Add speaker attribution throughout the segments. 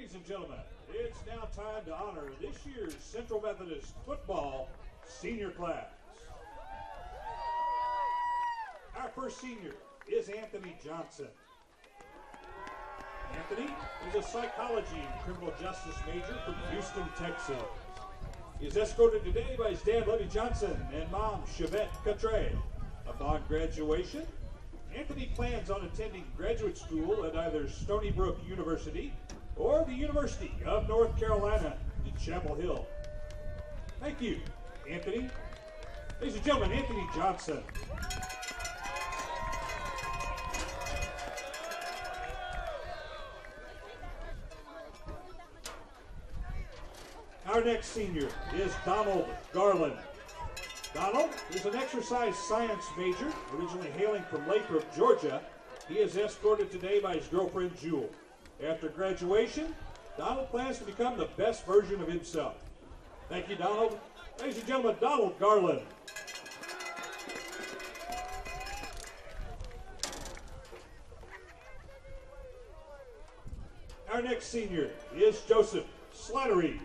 Speaker 1: Ladies and gentlemen, it's now time to honor this year's Central Methodist football senior class. Our first senior is Anthony Johnson. Anthony is a psychology and criminal justice major from Houston, Texas. He is escorted today by his dad, Levy Johnson, and mom, Chevette Catre. Upon graduation, Anthony plans on attending graduate school at either Stony Brook University or the University of North Carolina in Chapel Hill. Thank you, Anthony. Ladies and gentlemen, Anthony Johnson. Our next senior is Donald Garland. Donald is an exercise science major, originally hailing from Lathrop, Georgia. He is escorted today by his girlfriend, Jewel. After graduation, Donald plans to become the best version of himself. Thank you, Donald. Ladies and gentlemen, Donald Garland. Our next senior is Joseph Slattery.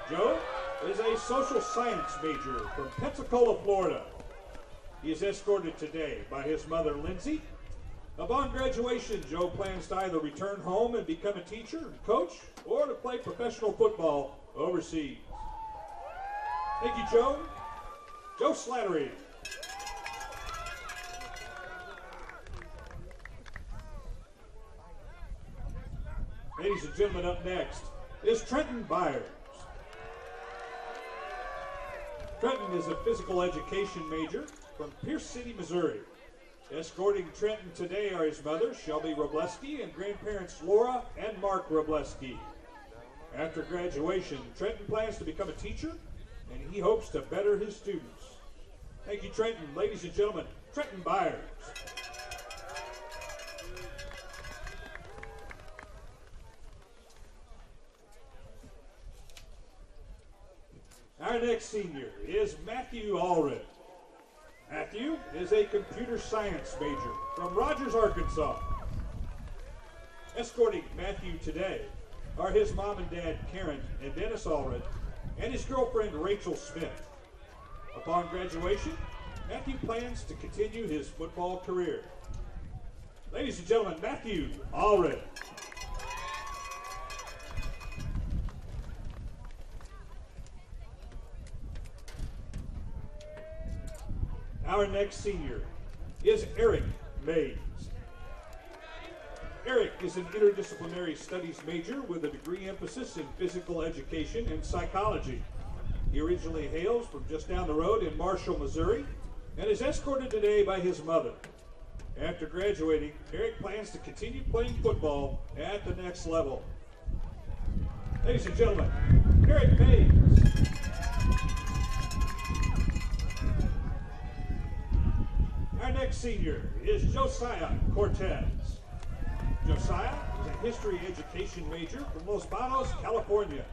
Speaker 1: Joe is a social science major from Pensacola, Florida. He is escorted today by his mother, Lindsay. Upon graduation, Joe plans to either return home and become a teacher and coach or to play professional football overseas. Thank you, Joe. Joe Slattery. Ladies and gentlemen, up next is Trenton Byers. Trenton is a physical education major from Pierce City, Missouri. Escorting Trenton today are his mother, Shelby Robleski, and grandparents Laura and Mark Robleski. After graduation, Trenton plans to become a teacher, and he hopes to better his students. Thank you, Trenton. Ladies and gentlemen, Trenton Byers. Our next senior is Matthew Allred. Matthew is a computer science major from Rogers, Arkansas. Escorting Matthew today are his mom and dad, Karen and Dennis Allred, and his girlfriend, Rachel Smith. Upon graduation, Matthew plans to continue his football career. Ladies and gentlemen, Matthew Allred. Our next senior is Eric Mays. Eric is an interdisciplinary studies major with a degree emphasis in physical education and psychology. He originally hails from just down the road in Marshall, Missouri, and is escorted today by his mother. After graduating, Eric plans to continue playing football at the next level. Ladies and gentlemen, Eric Mays. Our next senior is Josiah Cortez. Josiah is a history education major from Los Banos, California.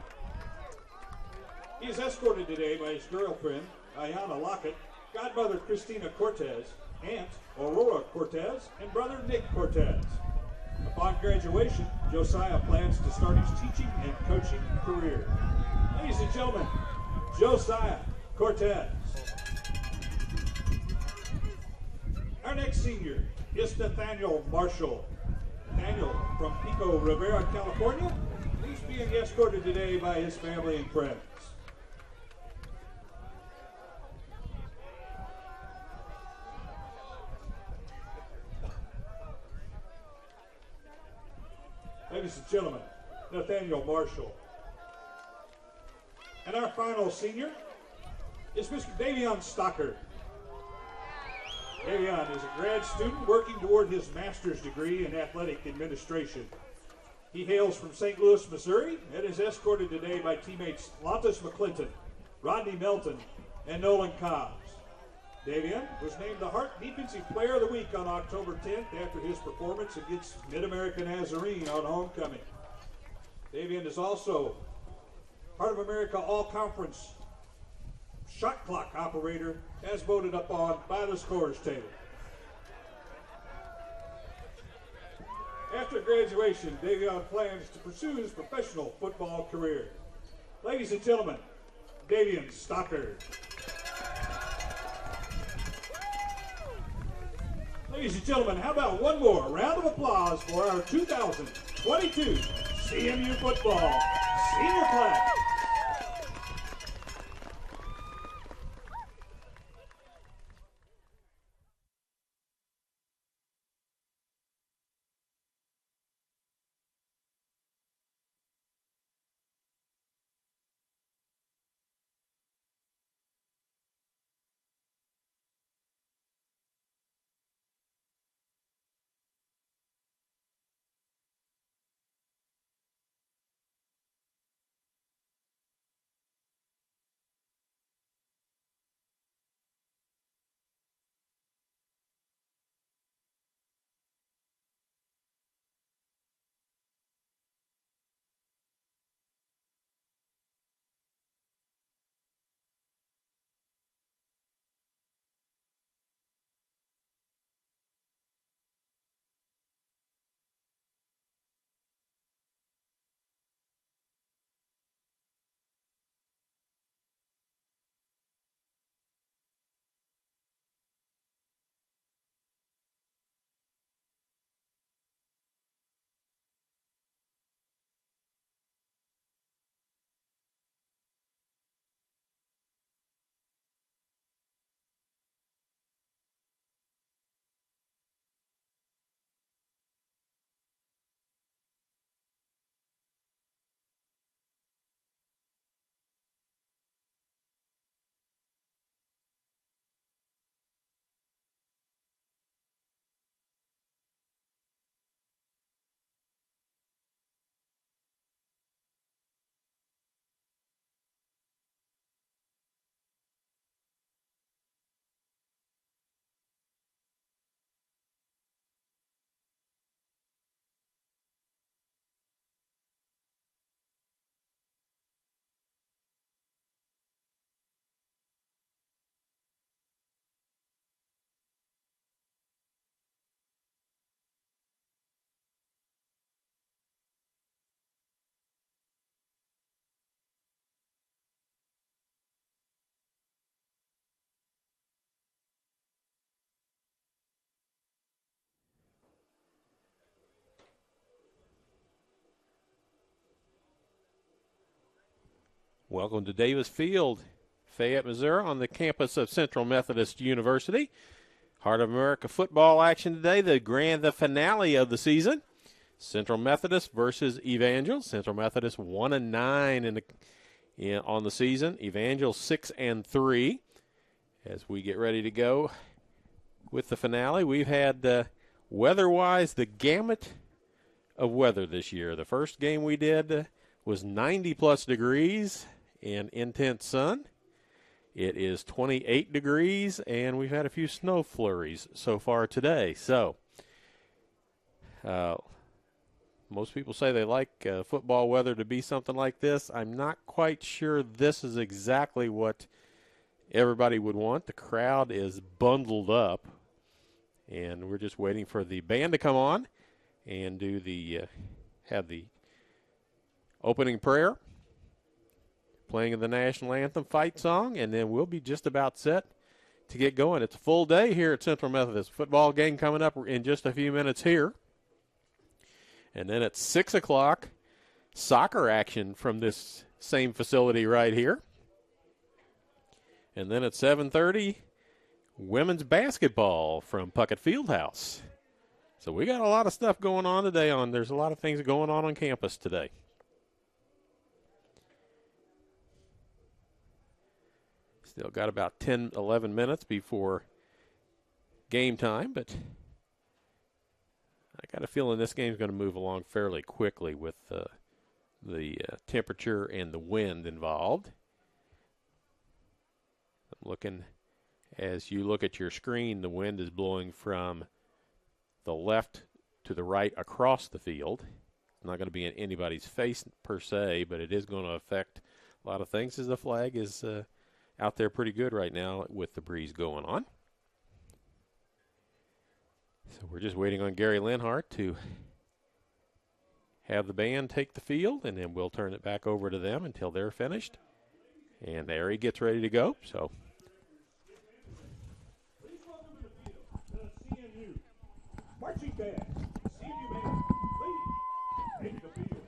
Speaker 1: He is escorted today by his girlfriend, Ayana Lockett, godmother Christina Cortez, aunt Aurora Cortez, and brother Nick Cortez. Upon graduation, Josiah plans to start his teaching and coaching career. Ladies and gentlemen, Josiah Cortez. Our next senior is Nathaniel Marshall. Nathaniel from Pico Rivera, California. He's being escorted today by his family and friends. Ladies and gentlemen, Nathaniel Marshall. And our final senior is Mr. Davion Stocker. Davion is a grad student working toward his master's degree in athletic administration. He hails from St. Louis, Missouri, and is escorted today by teammates Lontus McClinton, Rodney Melton, and Nolan Cobbs. Davion was named the Hart Defensive Player of the Week on October 10th after his performance against Mid-America Nazarene on homecoming. Davion is also Heart of America All-Conference shot clock operator as voted upon by the scorers table. After After graduation, Davion plans to pursue his professional football career. Ladies and gentlemen, Davion Stockard. Ladies and gentlemen, how about one more round of applause for our 2022 CMU football senior class.
Speaker 2: Welcome to Davis Field, Fayette, Missouri, on the campus of Central Methodist University. Heart of America football action today, the finale of the season. Central Methodist versus Evangel. Central Methodist 1-9 on the season. Evangel 6-3. As we get ready to go with the finale, we've had weather-wise the gamut of weather this year. The first game we did was 90-plus degrees and intense sun. It is 28 degrees, and we've had a few snow flurries so far today. So, most people say they like football weather to be something like this. I'm not quite sure this is exactly what everybody would want. The crowd is bundled up, and we're just waiting for the band to come on and do have the opening prayer, playing of the national anthem, fight song, and then we'll be just about set to get going. It's a full day here at Central Methodist. Football game coming up in just a few minutes here. And then at 6 o'clock, soccer action from this same facility right here. And then at 7:30, women's basketball from Puckett Fieldhouse. So we got a lot of stuff going on today. There's a lot of things going on campus today. Still got about 10, 11 minutes before game time, but I got a feeling this game's going to move along fairly quickly with the temperature and the wind involved. I'm looking, as you look at your screen, the wind is blowing from the left to the right across the field. It's not going to be in anybody's face per se, but it is going to affect a lot of things as the flag is out there pretty good right now with the breeze going on. So we're just waiting on Gary Linhart to have the band take the field, and then we'll turn it back over to them until they're finished. And there he gets ready to go. So
Speaker 1: Please welcome to the field the CNU marching band. CNU band, please take the field.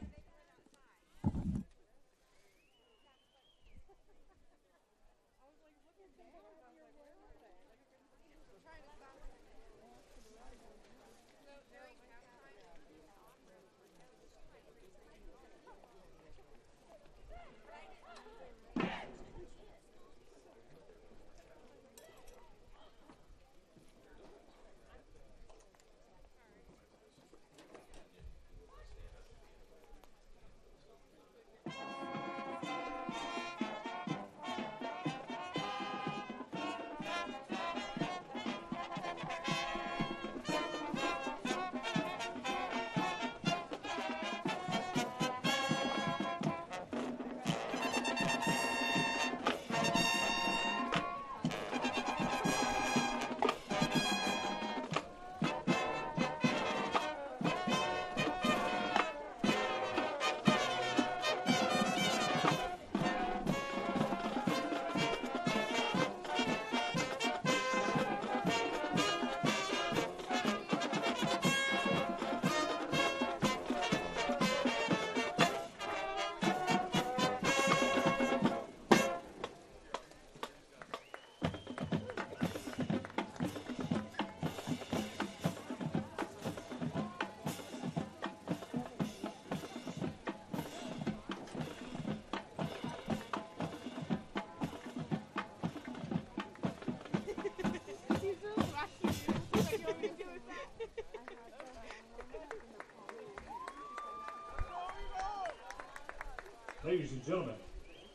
Speaker 1: Ladies and gentlemen,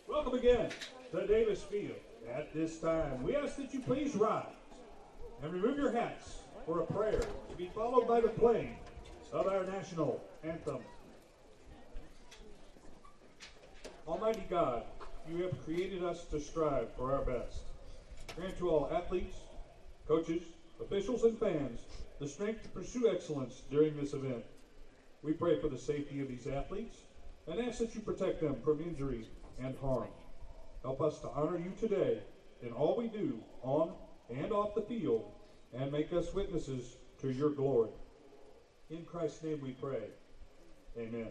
Speaker 1: welcome again to Davis Field. At this time, we ask that you please rise and remove your hats for a prayer to be followed by the playing of our national anthem. Almighty God, you have created us to strive for our best. Grant to all athletes, coaches, officials, and fans the strength to pursue excellence during this event. We pray for the safety of these athletes and ask that you protect them from injury and harm. Help us to honor you today in all we do on and off the field, and make us witnesses to your glory. In Christ's name we pray. Amen.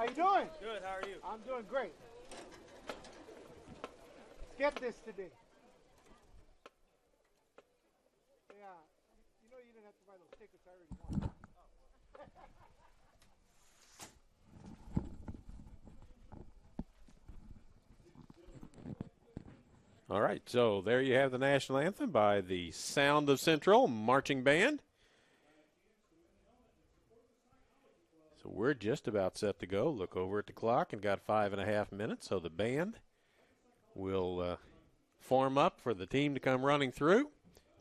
Speaker 3: How you doing?
Speaker 4: Good, how are you?
Speaker 3: I'm doing great. Get this today. Yeah, you know you didn't have to buy those tickets, I already won.
Speaker 2: all right, so there you have the national anthem by the Sound of Central Marching Band. So we're just about set to go. Look over at the clock and got 5.5 minutes. So the band will form up for the team to come running through,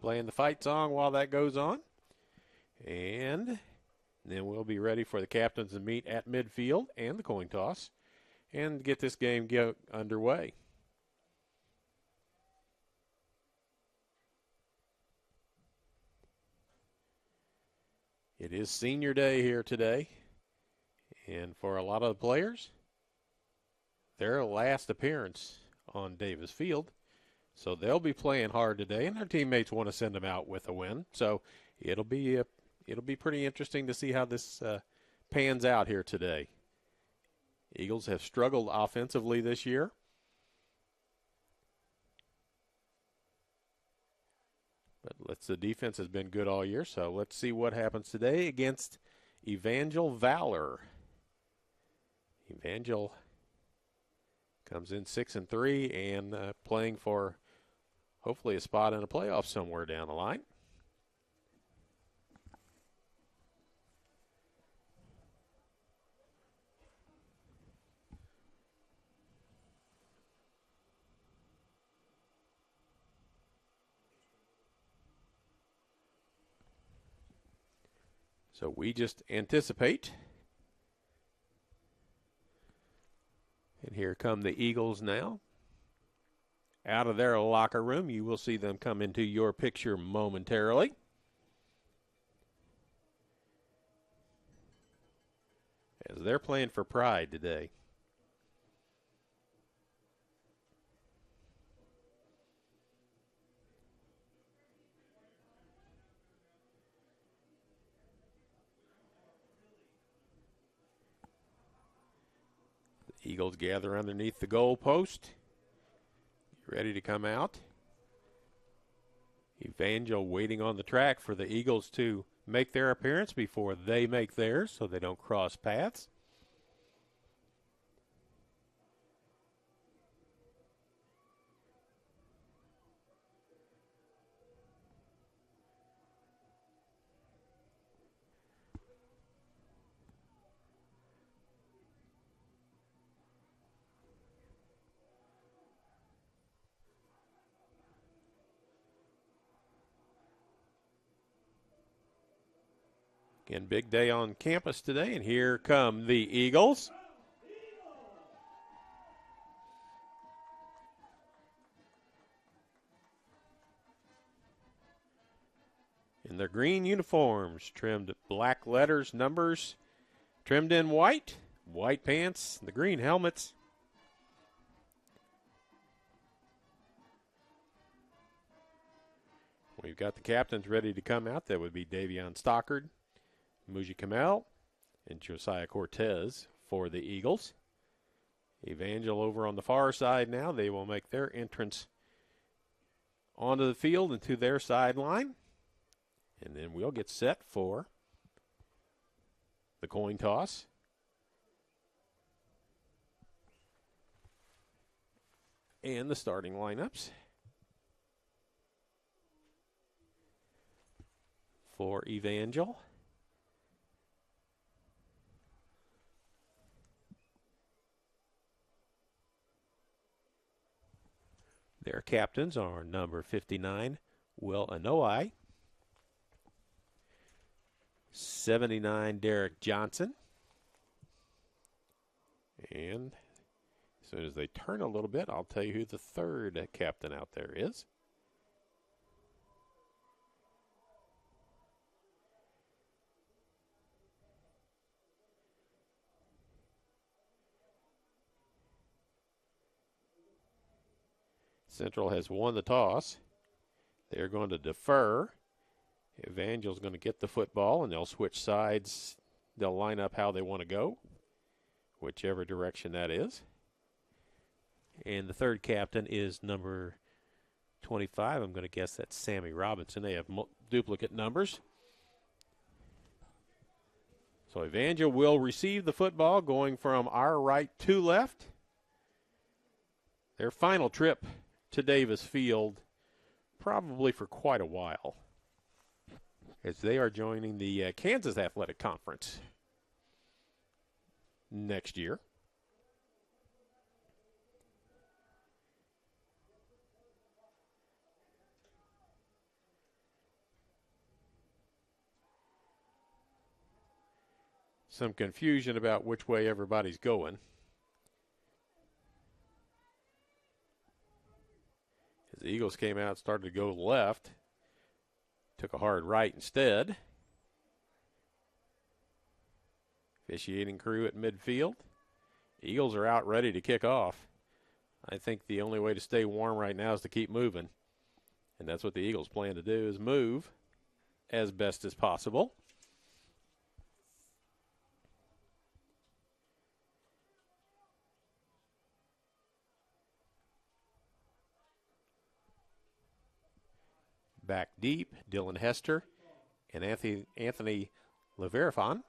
Speaker 2: playing the fight song while that goes on. And Then we'll be ready for the captains to meet at midfield and the coin toss and get this game underway. It is senior day here today, and for a lot of the players, their last appearance on Davis Field. So they'll be playing hard today, and their teammates want to send them out with a win. So it'll be pretty interesting to see how this pans out here today. Eagles have struggled offensively this year. But the defense has been good all year, so let's see what happens today against Evangel Valor. Evangel comes in 6-3 and playing for hopefully a spot in a playoff somewhere down the line. So we just anticipate. And here come the Eagles now. Out of their locker room, you will see them come into your picture momentarily. As they're playing for pride today. Eagles gather underneath the goal post. Ready to come out. Evangel waiting on the track for the Eagles to make their appearance before they make theirs so they don't cross paths. Again, big day on campus today, and here come the Eagles. In their green uniforms, trimmed black letters, numbers, trimmed in white, white pants, the green helmets. We've got the captains ready to come out. That would be Davion Stockard, Muji Kamel, and Josiah Cortez for the Eagles. Evangel over on the far side now. They will make their entrance onto the field and to their sideline. And then we'll get set for the coin toss. And the starting lineups for Evangel. Their captains are number 59, Will Anoa'i, 79, Derek Johnson. And as soon as they turn a little bit, I'll tell you who the third captain out there is. Central has won the toss. They're going to defer. Evangel's going to get the football, and they'll switch sides. They'll line up how they want to go, whichever direction that is. And the third captain is number 25. I'm going to guess that's Sammy Robinson. They have duplicate numbers. So Evangel will receive the football going from our right to left. Their final trip to Davis Field, probably for quite a while, as they are joining the Kansas Athletic Conference next year. some confusion about which way everybody's going. As the Eagles came out, started to go left, took a hard right instead. Officiating crew at midfield. Eagles are out ready to kick off. I think the only way to stay warm right now is to keep moving. And that's what the Eagles plan to do, is move as best as possible. Back deep, Dylan Hester and Anthony Leverifon.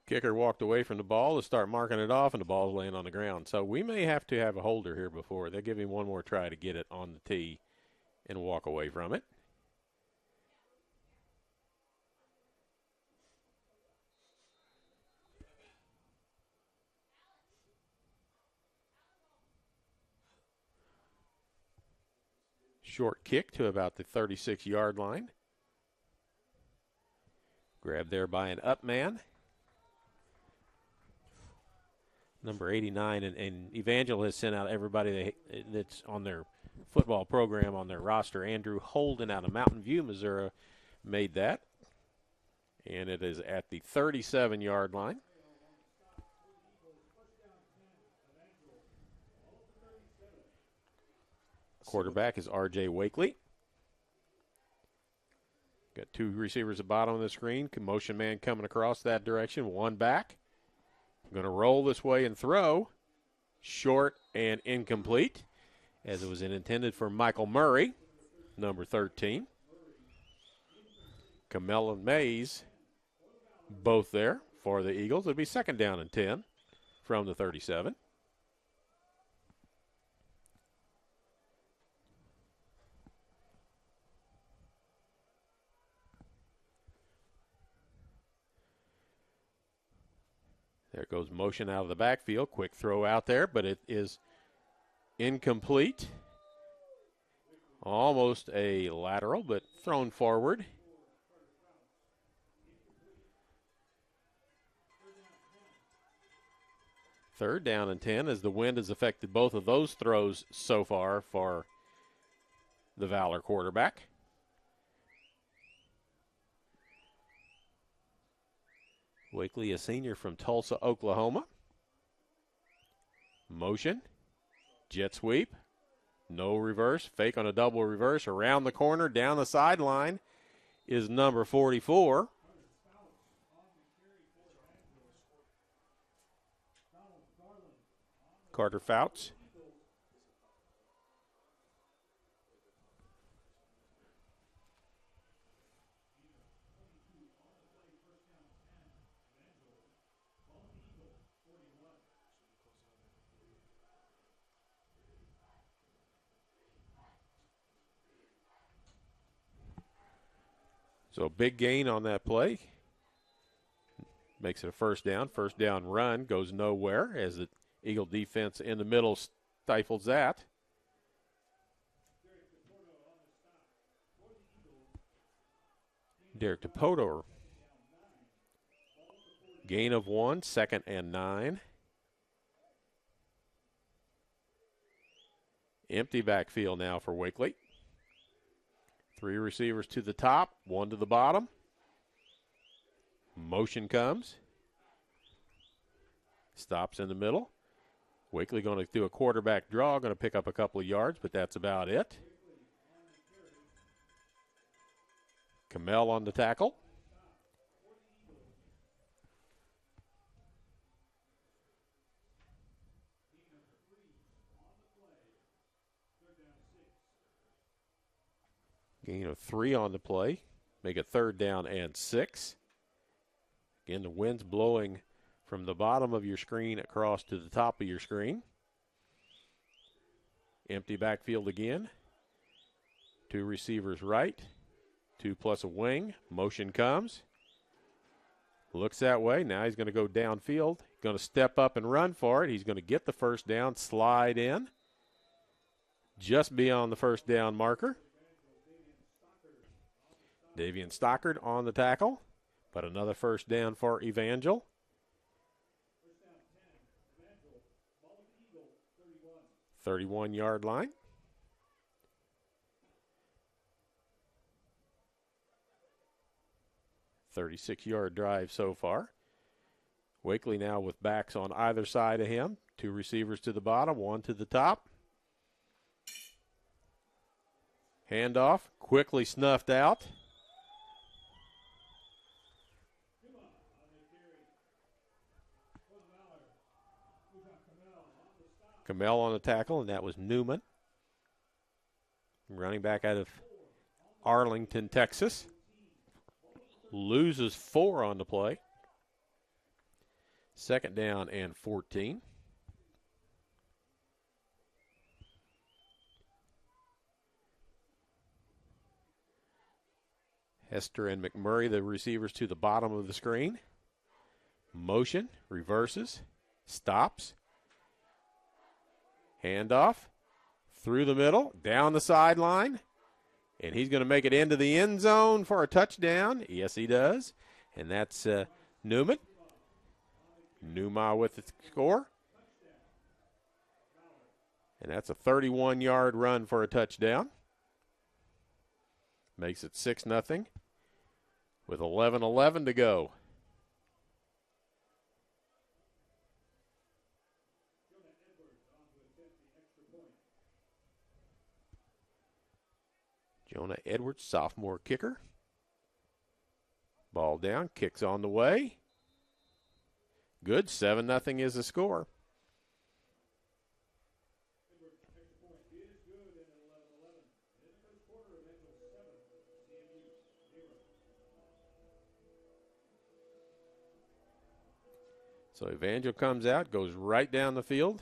Speaker 2: Kicker walked away from the ball to start marking it off, and the ball's laying on the ground. So we may have to have a holder here before. They'll give him one more try to get it on the tee and walk away from it. Short kick to about the 36-yard line. Grabbed there by an up man. Number 89, and Evangel has sent out everybody that's on their football program on their roster. Andrew Holden out of Mountain View, Missouri, made that. And it is at the 37-yard line. Quarterback is R.J. Wakely. Got two receivers at the bottom of the screen. Motion man coming across that direction. One back. Going to roll this way and throw. Short and incomplete, as it was intended for Michael Murray, number 13. Camell and Mays, both there for the Eagles. It'll be 2nd down and 10 from the 37. There goes motion out of the backfield. Quick throw out there, but it is incomplete. Almost a lateral, but thrown forward. Third down and 10, as the wind has affected both of those throws so far for the Valor quarterback. Wakely, a senior from Tulsa, Oklahoma. Motion. Jet sweep. No reverse. Fake on a double reverse. Around the corner. Down the sideline is number 44. Carter Fouts. So big gain on that play. Makes it a first down. First down run goes nowhere as the Eagle defense in the middle stifles that. Derek DePotor. Gain of 1, 2nd and 9. Empty backfield now for Wakely. 3 receivers to the top, 1 to the bottom. Motion comes. Stops in the middle. Wakely going to do a quarterback draw, going to pick up a couple of yards, but that's about it. Camell on the tackle. Gain of 3 on the play. Make it 3rd down and 6. Again, the wind's blowing from the bottom of your screen across to the top of your screen. Empty backfield again. 2 receivers right. 2 plus a wing. Motion comes. Looks that way. Now he's going to go downfield. Going to step up and run for it. He's going to get the first down, slide in. Just beyond the first down marker. Davian Stockard on the tackle, but another first down for Evangel. 31-yard line. "36-yard drive so far. Wakely now with backs on either side of him. 2 receivers to the bottom, 1 to the top. Handoff, quickly snuffed out. Kamel on the tackle, and that was Newman. Running back out of Arlington, Texas. Loses 4 on the play. Second down and 14. Hester and McMurray, the receivers, to the bottom of the screen. Motion, reverses, stops. Handoff, through the middle, down the sideline. And he's going to make it into the end zone for a touchdown. Yes, he does. And that's Newman. Numa with the score. And that's a 31-yard run for a touchdown. Makes it 6-0 with 11:11 to go. Jonah Edwards, sophomore kicker. Ball down, kicks on the way. Good, 7-0 is the score. So Evangel comes out, goes right down the field.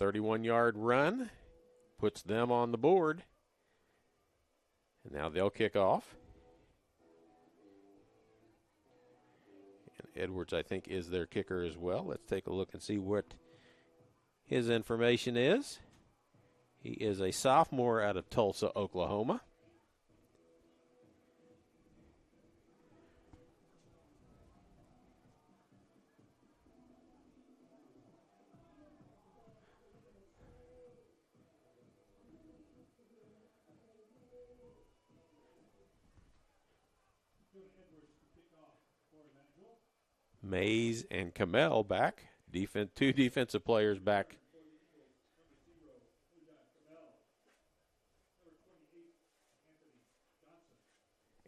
Speaker 2: 31-yard run, puts them on the board. And now they'll kick off. And Edwards, I think, is their kicker as well. Let's take a look and see what his information is. He is a sophomore out of Tulsa, Oklahoma. Mays and Kamel back. Two defensive players back.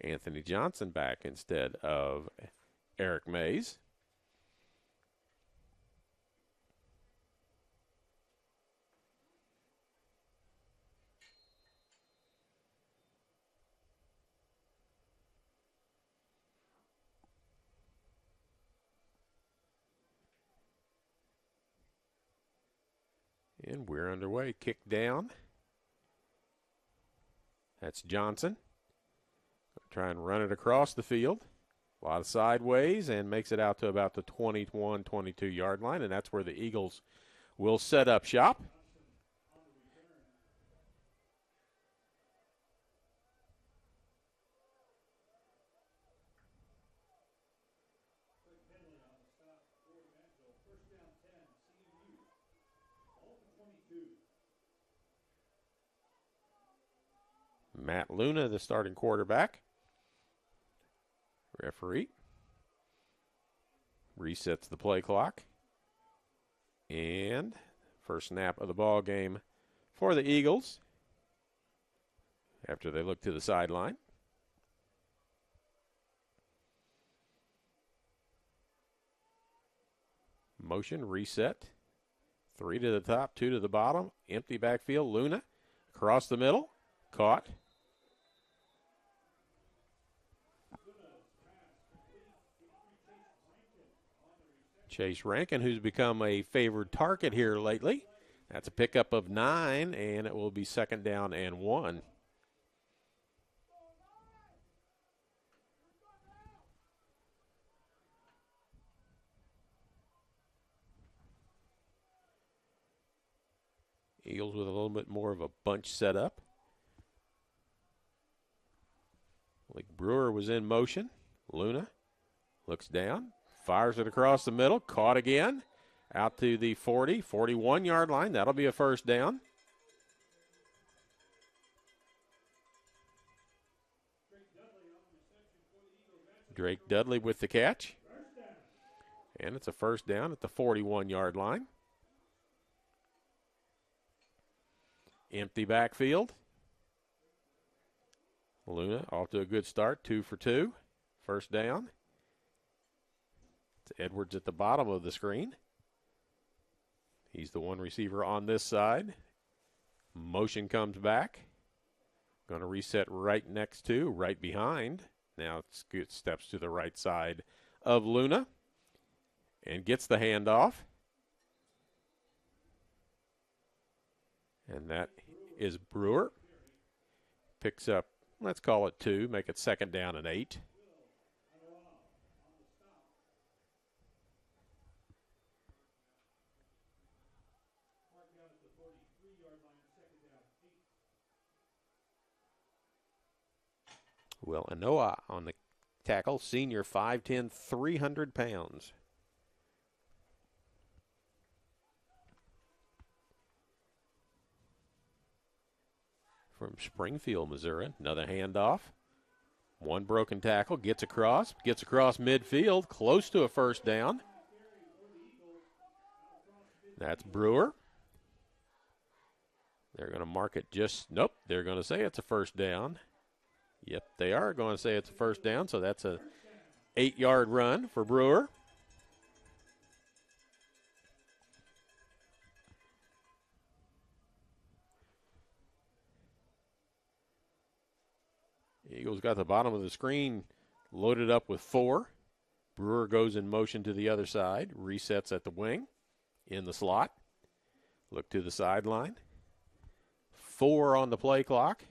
Speaker 2: Anthony Johnson back instead of Eric Mays. And we're underway. Kick down. That's Johnson. Try and run it across the field. A lot of sideways and makes it out to about the 21, 22-yard line, and that's where the Eagles will set up shop. Matt Luna, the starting quarterback. Referee resets the play clock. And first snap of the ball game for the Eagles after they look to the sideline. Motion, reset. 3 to the top, 2 to the bottom. Empty backfield. Luna across the middle. Caught. Chase Rankin, who's become a favored target here lately. That's a pickup of 9, and it will be second down and 1. Eagles with a little bit more of a bunch set up. Like Brewer was in motion. Luna looks down, fires it across the middle, caught again, out to the 40, 41-yard line. That'll be a first down. Drake Dudley with the catch. And it's a first down at the 41-yard line. Empty backfield. Luna off to a good start, 2 for 2. First down. It's Edwards at the bottom of the screen. He's the one receiver on this side. Motion comes back. Going to reset right next to, right behind. Now it steps to the right side of Luna and gets the handoff. And that is Brewer. Picks up, let's call it 2, make it second down and 8. Will Anoa on the tackle, senior, 5'10", 300 pounds. From Springfield, Missouri, another handoff. One broken tackle, gets across midfield, close to a first down. That's Brewer. They're going to mark it nope, they're going to say it's a first down. Yep, they are going to say it's a first down, so that's a 8-yard run for Brewer. Eagles got the bottom of the screen loaded up with 4. Brewer goes in motion to the other side, resets at the wing, in the slot. Look to the sideline. 4 on the play clock.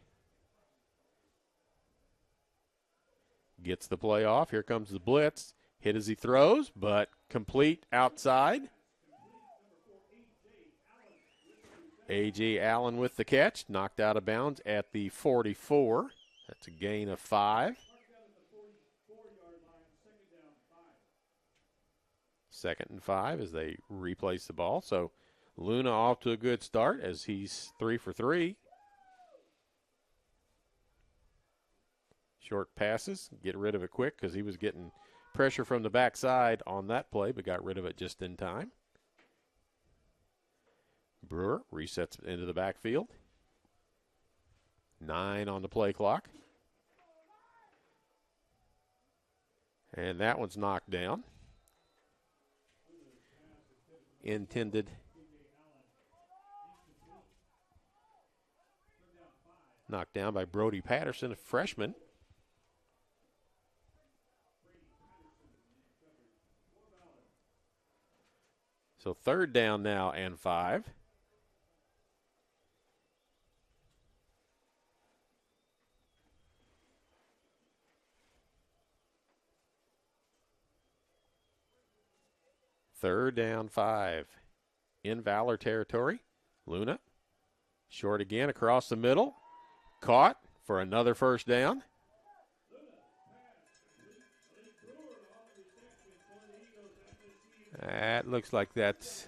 Speaker 2: Gets the play off. Here comes the blitz. Hit as he throws, but complete outside. A.J. Allen with the catch. Knocked out of bounds at the 44. That's a gain of 5. Second and 5 as they replace the ball. So Luna off to a good start as he's 3 for 3. Short passes, get rid of it quick because he was getting pressure from the backside on that play, but got rid of it just in time. Brewer resets into the backfield. 9 on the play clock. And that one's knocked down. Intended. Knocked down by Brody Patterson, a freshman. So third down now and 5. Third down 5. In Valor territory. Luna. Short again across the middle. Caught for another first down. That looks like that's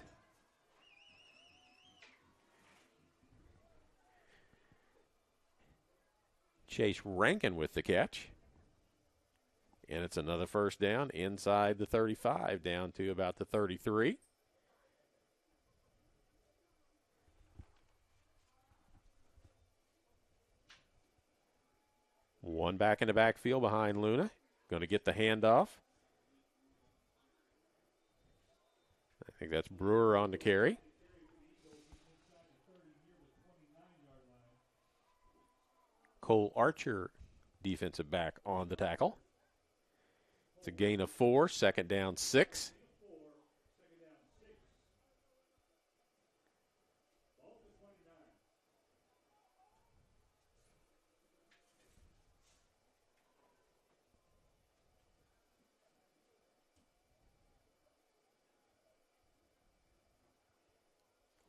Speaker 2: Chase Rankin with the catch. And it's another first down inside the 35, down to about the 33. One back in the backfield behind Luna. Going to get the handoff. I think that's Brewer on the carry. Cole Archer, defensive back, on the tackle. It's a gain of 4, second down 6.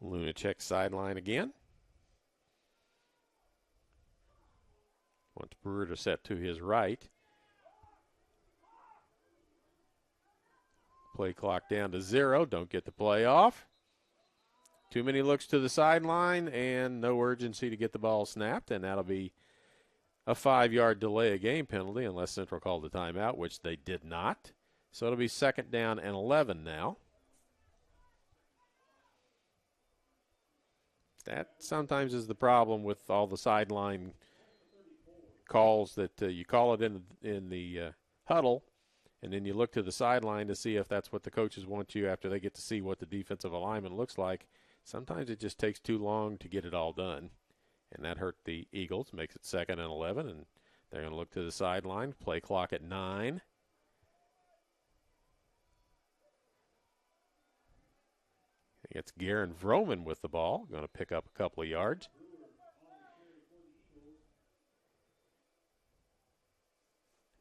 Speaker 2: Luna checks sideline again. Wants Brewer to set to his right. Play clock down to 0. Don't get the play off. Too many looks to the sideline and no urgency to get the ball snapped, and that'll be a 5-yard delay of game penalty unless Central called a timeout, which they did not. So it'll be 2nd down and 11 now. That sometimes is the problem with all the sideline calls that you call it in the huddle, and then you look to the sideline to see if that's what the coaches want you after they get to see what the defensive alignment looks like. Sometimes it just takes too long to get it all done, and that hurt the Eagles, makes it 2nd and 11, and they're going to look to the sideline, play clock at 9. It's Garen Vroman with the ball, going to pick up a couple of yards.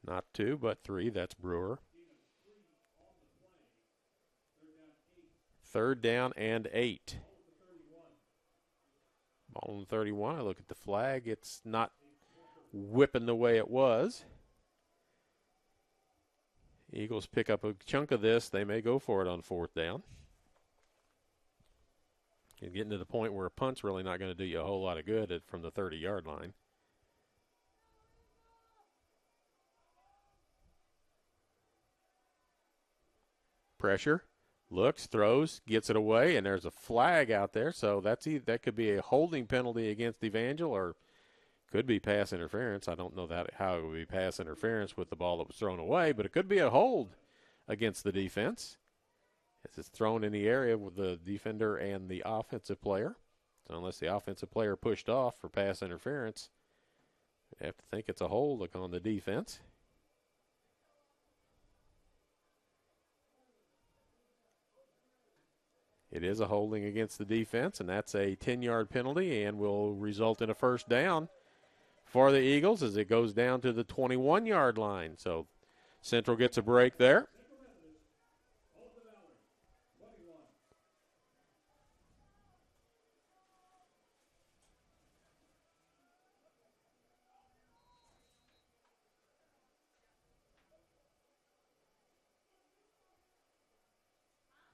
Speaker 2: Not 2, but 3. That's Brewer. 3rd down and 8. Ball on 31. I look at the flag. It's not whipping the way it was. Eagles pick up a chunk of this. They may go for it on 4th down. You're getting to the point where a punt's really not going to do you a whole lot of good from the 30-yard line. Pressure, looks, throws, gets it away, and there's a flag out there. So that could be a holding penalty against Evangel, or could be pass interference. I don't know how it would be pass interference with the ball that was thrown away, but it could be a hold against the defense. It's thrown in the area with the defender and the offensive player. So unless the offensive player pushed off for pass interference, you have to think it's a hold on the defense. It is a holding against the defense, and that's a 10-yard penalty and will result in a 1st down for the Eagles as it goes down to the 21-yard line. So Central gets a break there.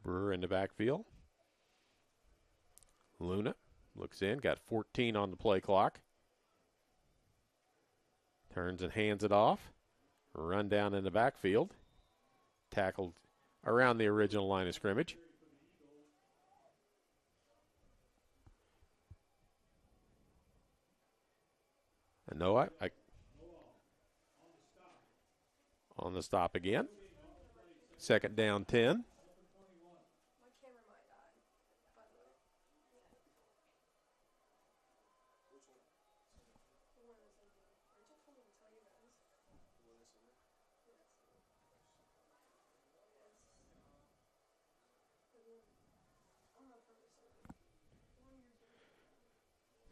Speaker 2: Brewer in the backfield. Luna looks in, got 14 on the play clock. Turns and hands it off. Run down in the backfield. Tackled around the original line of scrimmage. And Noah on the stop again. 2nd down 10.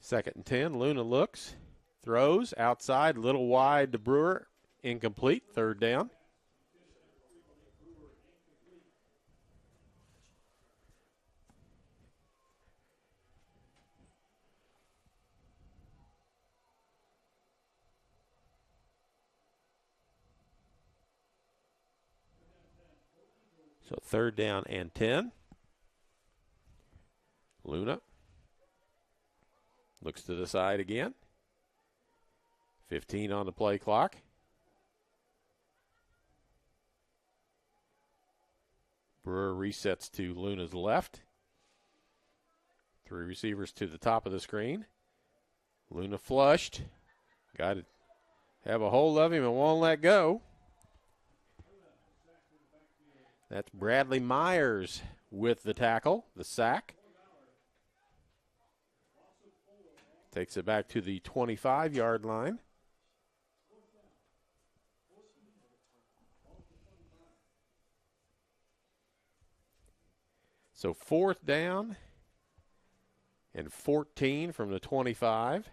Speaker 2: Second and 10. Luna looks, throws outside, a little wide to Brewer, incomplete. 3rd down. So 3rd down and 10. Luna looks to the side again. 15 on the play clock. Brewer resets to Luna's left. 3 receivers to the top of the screen. Luna flushed. Got to have a hold of him and won't let go. That's Bradley Myers with the tackle, the sack. Takes it back to the 25-yard line. So 4th down and 14 from the 25.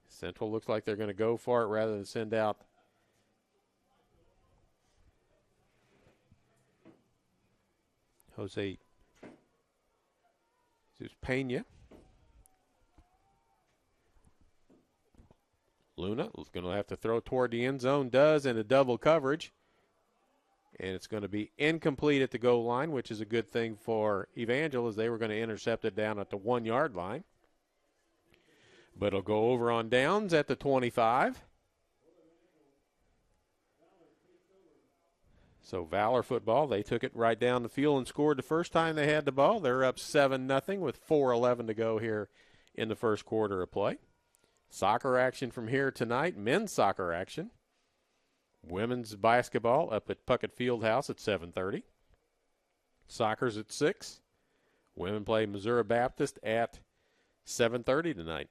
Speaker 2: Central looks like they're going to go for it rather than send out Jose This is Pena. Luna is going to have to throw toward the end zone, does, in a double coverage. And it's going to be incomplete at the goal line, which is a good thing for Evangel, as they were going to intercept it down at the 1-yard line. But it'll go over on downs at the 25. So Valor football, they took it right down the field and scored the first time they had the ball. They're up 7-0 with 4:11 to go here in the first quarter of play. Soccer action from here tonight, men's soccer action. Women's basketball up at Puckett Fieldhouse at 7:30. Soccer's at 6. Women play Missouri Baptist at 7:30 tonight.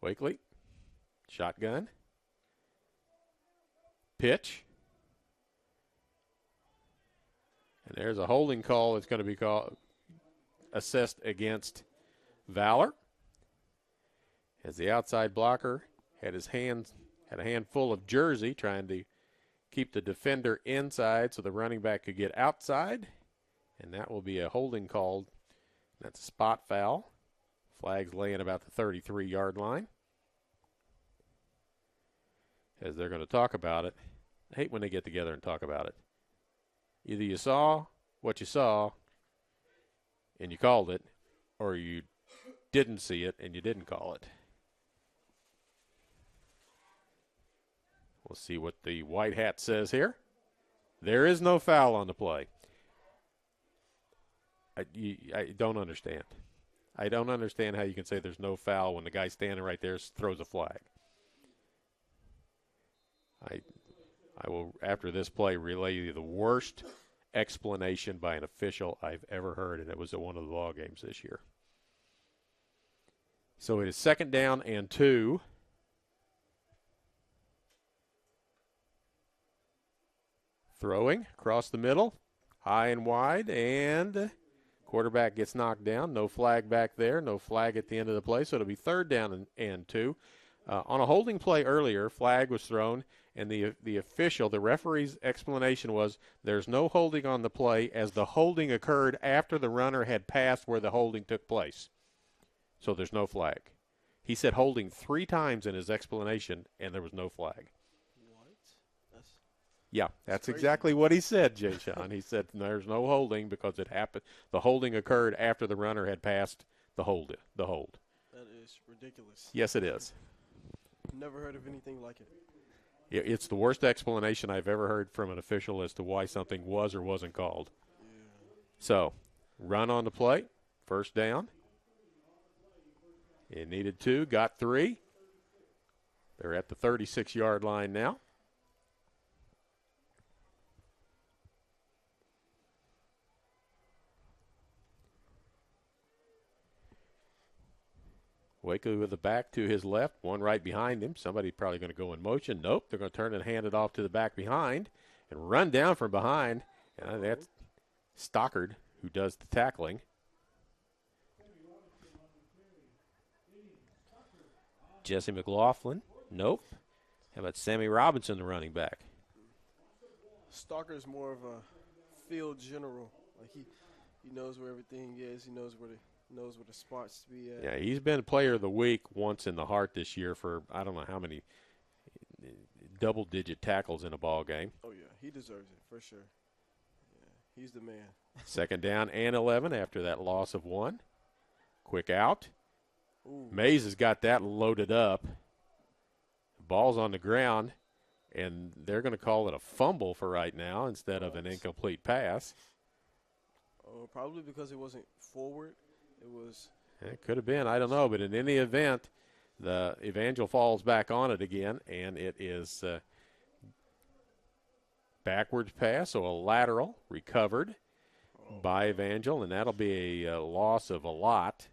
Speaker 2: Wakely, shotgun. Pitch. And there's a holding call that's going to be assessed against Valor, as the outside blocker had a handful of jersey, trying to keep the defender inside so the running back could get outside, and that will be a holding called. That's a spot foul. Flag's laying about the 33-yard line, as they're going to talk about it. I hate when they get together and talk about it. Either you saw what you saw and you called it, or you didn't see it and you didn't call it. We'll see what the white hat says here. There is no foul on the play. I don't understand. I don't understand how you can say there's no foul when the guy standing right there throws a flag. I will, after this play, relay you the worst explanation by an official I've ever heard, and it was at one of the ball games this year. So it is 2nd down and 2. Throwing across the middle, high and wide, and quarterback gets knocked down. No flag back there, no flag at the end of the play, so it'll be 3rd down and 2. On a holding play earlier, flag was thrown, and the official, the referee's explanation was there's no holding on the play, as the holding occurred after the runner had passed where the holding took place. So there's no flag. He said holding 3 times in his explanation, and there was no flag.
Speaker 4: What?
Speaker 2: Yeah, that's exactly what he said, Jay Sean. He said there's no holding because it happened. The holding occurred after the runner had passed the hold.
Speaker 4: That is ridiculous.
Speaker 2: Yes, it is.
Speaker 4: Never heard of anything like it.
Speaker 2: It's the worst explanation I've ever heard from an official as to why something was or wasn't called.
Speaker 4: Yeah.
Speaker 2: So, run on the play, 1st down. It needed 2, got 3. They're at the 36-yard line now. Wakely with the back to his left, one right behind him. Somebody probably going to go in motion. Nope, they're going to turn and hand it off to the back behind and run down from behind. And that's Stockard who does the tackling. Jesse McLaughlin, nope. How about Sammy Robinson, the running back?
Speaker 4: Stalker's more of a field general. Like he knows where everything is. He knows where the spots to be at.
Speaker 2: Yeah, he's been player of the week once in the Heart this year for I don't know how many double-digit tackles in a ball game.
Speaker 4: Oh yeah, he deserves it for sure. Yeah, he's the man.
Speaker 2: 2nd down and 11 after that loss of 1. Quick out.
Speaker 4: Ooh.
Speaker 2: Mays has got that loaded up. Ball's on the ground, and they're going to call it a fumble for right now instead of an incomplete pass.
Speaker 4: Oh, probably because it wasn't forward.
Speaker 2: It could have been. I don't know. But in any event, the Evangel falls back on it again, and it is backwards pass, so a lateral recovered by Evangel, and that'll be a loss of a lot.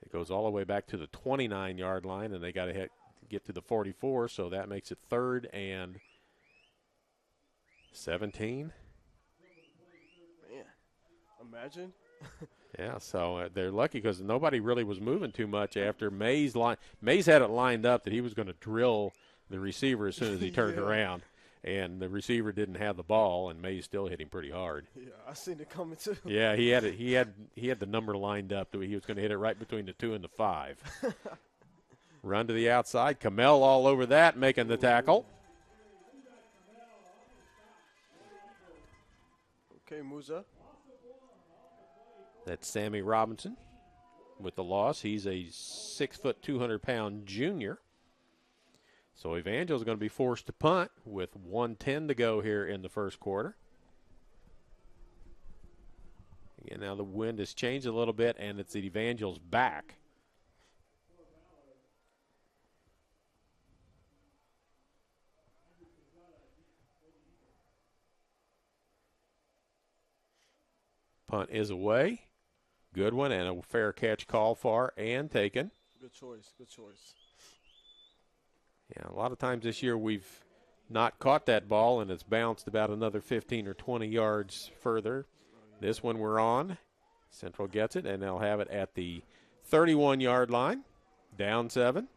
Speaker 2: It goes all the way back to the 29-yard line, and they got to get to the 44, so that makes it 3rd and 17.
Speaker 4: Man, imagine.
Speaker 2: Yeah, so they're lucky because nobody really was moving too much after Mays had it lined up that he was going to drill the receiver as soon as he turned around. and the receiver didn't have the ball, and Mays still hit him pretty hard.
Speaker 4: Yeah, I seen it coming too.
Speaker 2: Yeah, he had the number lined up. He was going to hit it right between the 2 and the 5. Run to the outside. Kamel all over that, making the tackle.
Speaker 4: Okay, Musa.
Speaker 2: That's Sammy Robinson with the loss. He's a 6', 200-pound junior. So Evangel's going to be forced to punt with 1:10 to go here in the first quarter. Again, now the wind has changed a little bit, and it's at Evangel's back. Punt is away. Good one, and a fair catch call for and taken.
Speaker 4: Good choice, good choice.
Speaker 2: Yeah, a lot of times this year we've not caught that ball, and it's bounced about another 15 or 20 yards further. This one we're on. Central gets it, and they'll have it at the 31-yard line, down 7.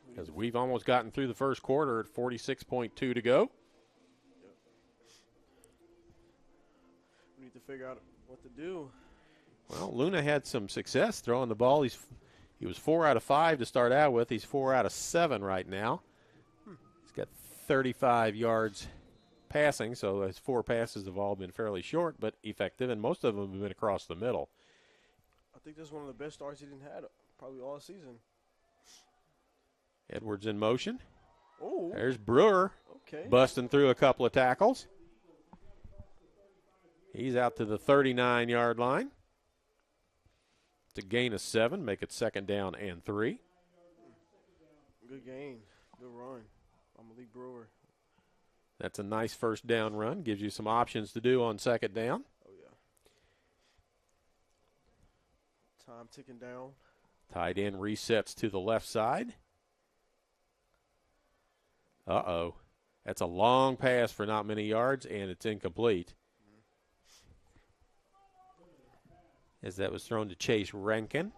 Speaker 2: Because we've almost gotten through the first quarter at 46.2 to go.
Speaker 4: We need to figure out what to do.
Speaker 2: Well, Luna had some success throwing the ball. He was 4 out of 5 to start out with. He's 4 out of 7 right now. He's got 35 yards passing, so his 4 passes have all been fairly short but effective, and most of them have been across the middle.
Speaker 4: I think that's one of the best starts he didn't have probably all season.
Speaker 2: Edwards in motion.
Speaker 4: Oh,
Speaker 2: There's Brewer
Speaker 4: okay.
Speaker 2: busting through a couple of tackles. He's out to the 39-yard line. It's a gain of 7, make it 2nd down and 3.
Speaker 4: Good gain, good run. I'm Malik Brewer.
Speaker 2: That's a nice first down run. Gives you some options to do on 2nd down.
Speaker 4: Oh, yeah. Time ticking down.
Speaker 2: Tight end resets to the left side. Uh-oh. That's a long pass for not many yards, and it's incomplete. As that was thrown to Chase Rankin.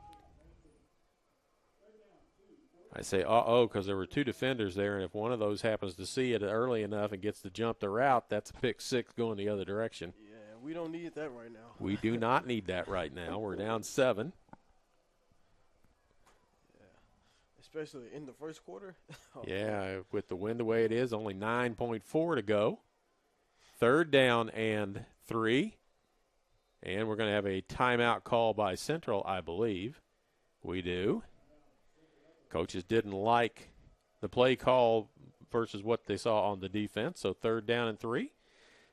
Speaker 2: I say uh-oh because there were 2 defenders there, and if one of those happens to see it early enough and gets to jump the route, that's a pick 6 going the other direction.
Speaker 4: Yeah, we don't need that right now.
Speaker 2: We do not need that right now. We're down 7.
Speaker 4: Yeah, especially in the first quarter. Oh,
Speaker 2: yeah, with the wind the way it is, only 9.4 to go. 3rd down and 3. And we're going to have a timeout call by Central, I believe. We do. Coaches didn't like the play call versus what they saw on the defense, so 3rd down and 3.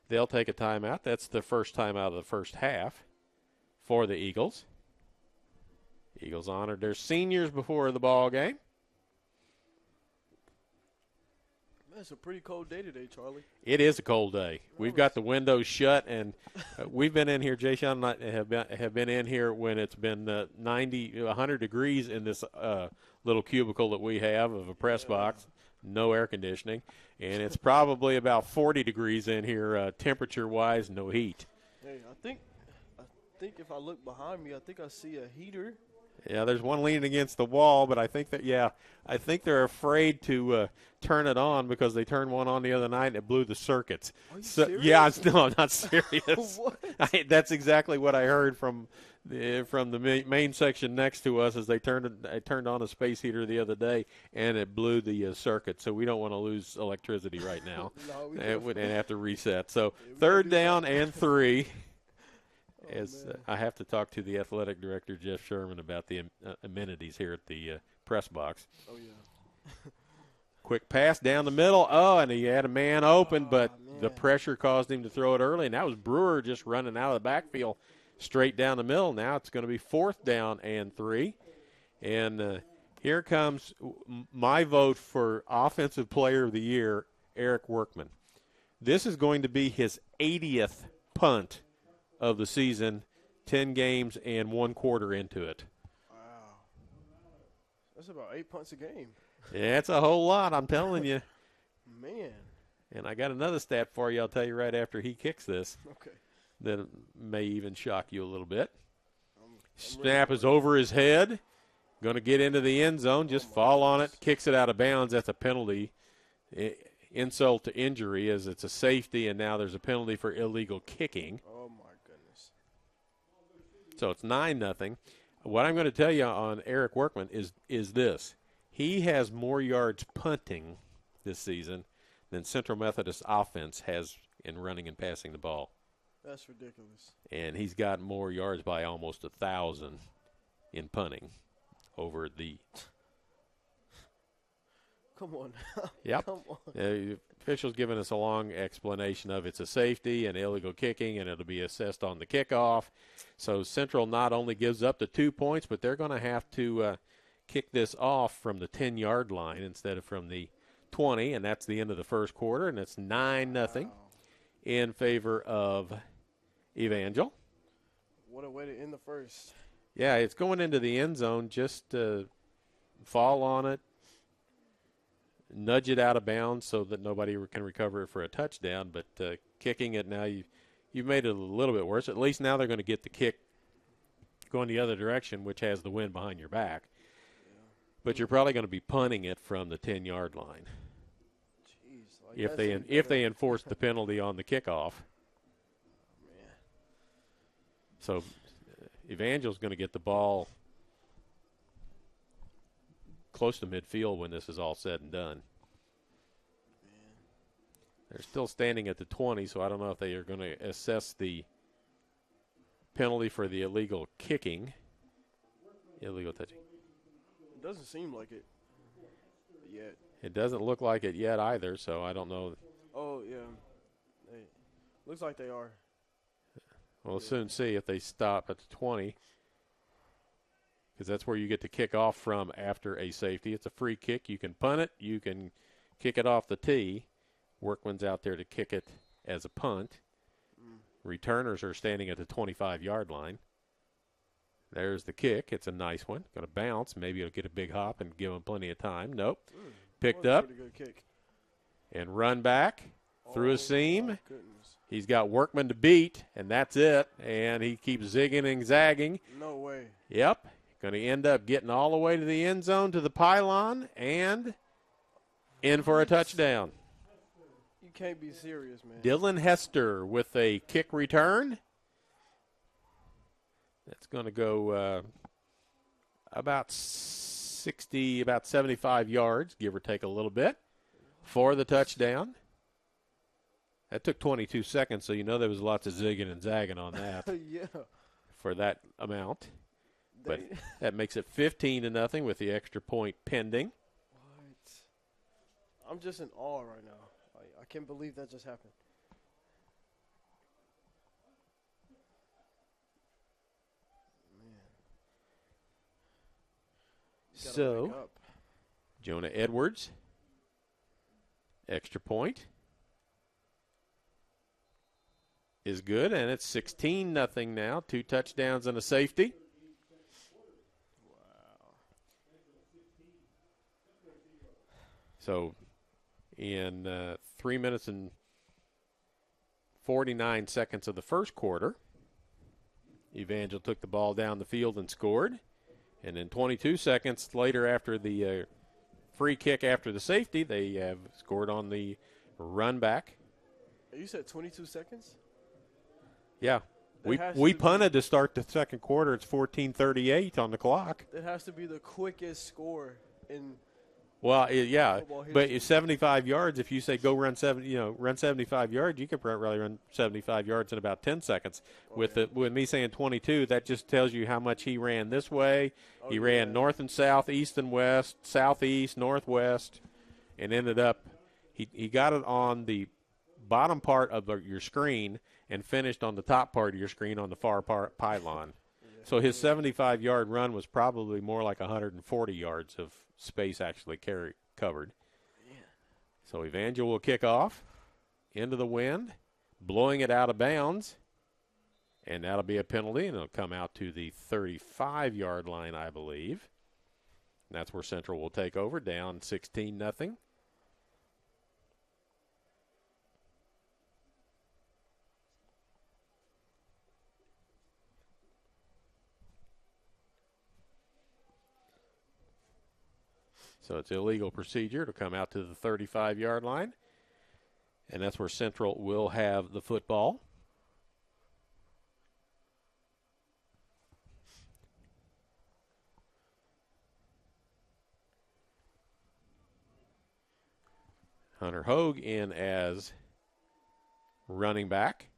Speaker 2: They'll take a timeout. That's the first timeout of the first half for the Eagles. Eagles honored their seniors before the ball game.
Speaker 4: It's a pretty cold day today, Charlie.
Speaker 2: It is a cold day. We've got the windows shut, and we've been in here. Jay Sean and I have been in here when it's been 90, 100 degrees in this little cubicle that we have of a press box, no air conditioning, and it's probably about 40 degrees in here temperature-wise, no heat.
Speaker 4: Hey, I think if I look behind me, I think I see a heater.
Speaker 2: Yeah, there's one leaning against the wall, but I think they're afraid to turn it on because they turned one on the other night and it blew the circuits.
Speaker 4: Are you
Speaker 2: serious?
Speaker 4: Yeah,
Speaker 2: no, I'm not serious.
Speaker 4: What?
Speaker 2: That's exactly what I heard from the main section next to us as they turned on a space heater the other day and it blew the circuit. So we don't want to lose electricity right now.
Speaker 4: No,
Speaker 2: and have to reset. So 3rd down and 3. I have to talk to the athletic director, Jeff Sherman, about the amenities here at the press box.
Speaker 4: Oh, yeah.
Speaker 2: Quick pass down the middle. Oh, and he had a man open, but the pressure caused him to throw it early. And that was Brewer just running out of the backfield straight down the middle. Now it's going to be 4th down and 3. And here comes my vote for Offensive Player of the Year, Eric Workman. This is going to be his 80th punt of the season, 10 games and 1 quarter into it.
Speaker 4: Wow. That's about 8 punts a game.
Speaker 2: Yeah, it's a whole lot, I'm telling you.
Speaker 4: Man.
Speaker 2: And I got another stat for you I'll tell you right after he kicks this.
Speaker 4: Okay.
Speaker 2: That may even shock you a little bit.
Speaker 4: I'm
Speaker 2: Snap is over his head. Going to get into the end zone, just fall on it, kicks it out of bounds. That's a penalty. insult to injury as it's a safety, and now there's a penalty for illegal kicking.
Speaker 4: Oh, my goodness.
Speaker 2: So it's 9-0. What I'm going to tell you on Eric Workman is this. He has more yards punting this season than Central Methodist offense has in running and passing the ball.
Speaker 4: That's ridiculous.
Speaker 2: And he's got more yards by almost 1,000 in punting over the
Speaker 4: Come on.
Speaker 2: Yep.
Speaker 4: Come on.
Speaker 2: Officials giving us a long explanation of it's a safety and illegal kicking, and it'll be assessed on the kickoff. So Central not only gives up the 2 points, but they're going to have to kick this off from the 10-yard line instead of from the 20, and that's the end of the first quarter, and it's 9-0 in favor of Evangel.
Speaker 4: What a way to end the first.
Speaker 2: Yeah, it's going into the end zone. Just fall on it, nudge it out of bounds so that nobody can recover it for a touchdown. But kicking it now, you've made it a little bit worse. At least now they're going to get the kick going the other direction, which has the wind behind your back. Yeah. But you're probably going to be punting it from the 10-yard line.
Speaker 4: Jeez, like
Speaker 2: if they enforce the penalty on the kickoff.
Speaker 4: Man.
Speaker 2: So Evangel's going to get the ball close to midfield when this is all said and done.
Speaker 4: Man.
Speaker 2: They're still standing at the 20, so I don't know if they are going to assess the penalty for the illegal kicking. Illegal touching.
Speaker 4: It doesn't seem like it yet.
Speaker 2: It doesn't look like it yet either, so I don't know.
Speaker 4: Oh, yeah. Looks like they are.
Speaker 2: We'll soon see if they stop at the 20, because that's where you get to kick off from after a safety. It's a free kick. You can punt it. You can kick it off the tee. Workman's out there to kick it as a punt. Returners are standing at the 25-yard line. There's the kick. It's a nice one. Going to bounce. Maybe it'll get a big hop and give them plenty of time. Nope. Picked up.
Speaker 4: Pretty good kick.
Speaker 2: And run back through a seam.
Speaker 4: My goodness.
Speaker 2: He's got Workman to beat, and that's it. And he keeps zigging and zagging.
Speaker 4: No way.
Speaker 2: Yep. Going to end up getting all the way to the end zone, to the pylon, and in for a touchdown.
Speaker 4: You can't be serious, man.
Speaker 2: Dylan Hester with a kick return. That's going to go about 75 yards, give or take a little bit, for the touchdown. That took 22 seconds, so you know there was lots of zigging and zagging on that.
Speaker 4: Yeah.
Speaker 2: For that amount. But that makes it 15-0 with the extra point pending.
Speaker 4: What? I'm just in awe right now. I can't believe that just happened. Man.
Speaker 2: So, Jonah Edwards, extra point, is good, and it's 16-0 now. 2 touchdowns and a safety.
Speaker 4: Wow.
Speaker 2: So, in 3 minutes and 49 seconds of the first quarter, Evangel took the ball down the field and scored. And then 22 seconds later, after the free kick after the safety, they have scored on the run back.
Speaker 4: You said 22 seconds?
Speaker 2: Yeah. We punted to start the second quarter. It's 14:38 on the clock.
Speaker 4: It has to be the quickest score in
Speaker 2: Well, yeah,
Speaker 4: football history.
Speaker 2: but it's 75 yards. If you say go run 75 yards, you could probably run 75 yards in about 10 seconds. With me saying 22, that just tells you how much he ran this way. He ran north and south, east and west, southeast, northwest, and ended up he got it on the bottom part of your screen and finished on the top part of your screen on the far pylon. So his 75-yard run was probably more like 140 yards of space actually covered. Yeah. So Evangel will kick off into the wind, blowing it out of bounds, and that'll be a penalty, and it'll come out to the 35-yard line, I believe. And that's where Central will take over, down 16-0. So it's illegal procedure to come out to the 35-yard line. And that's where Central will have the football. Hunter Hogue in as running back.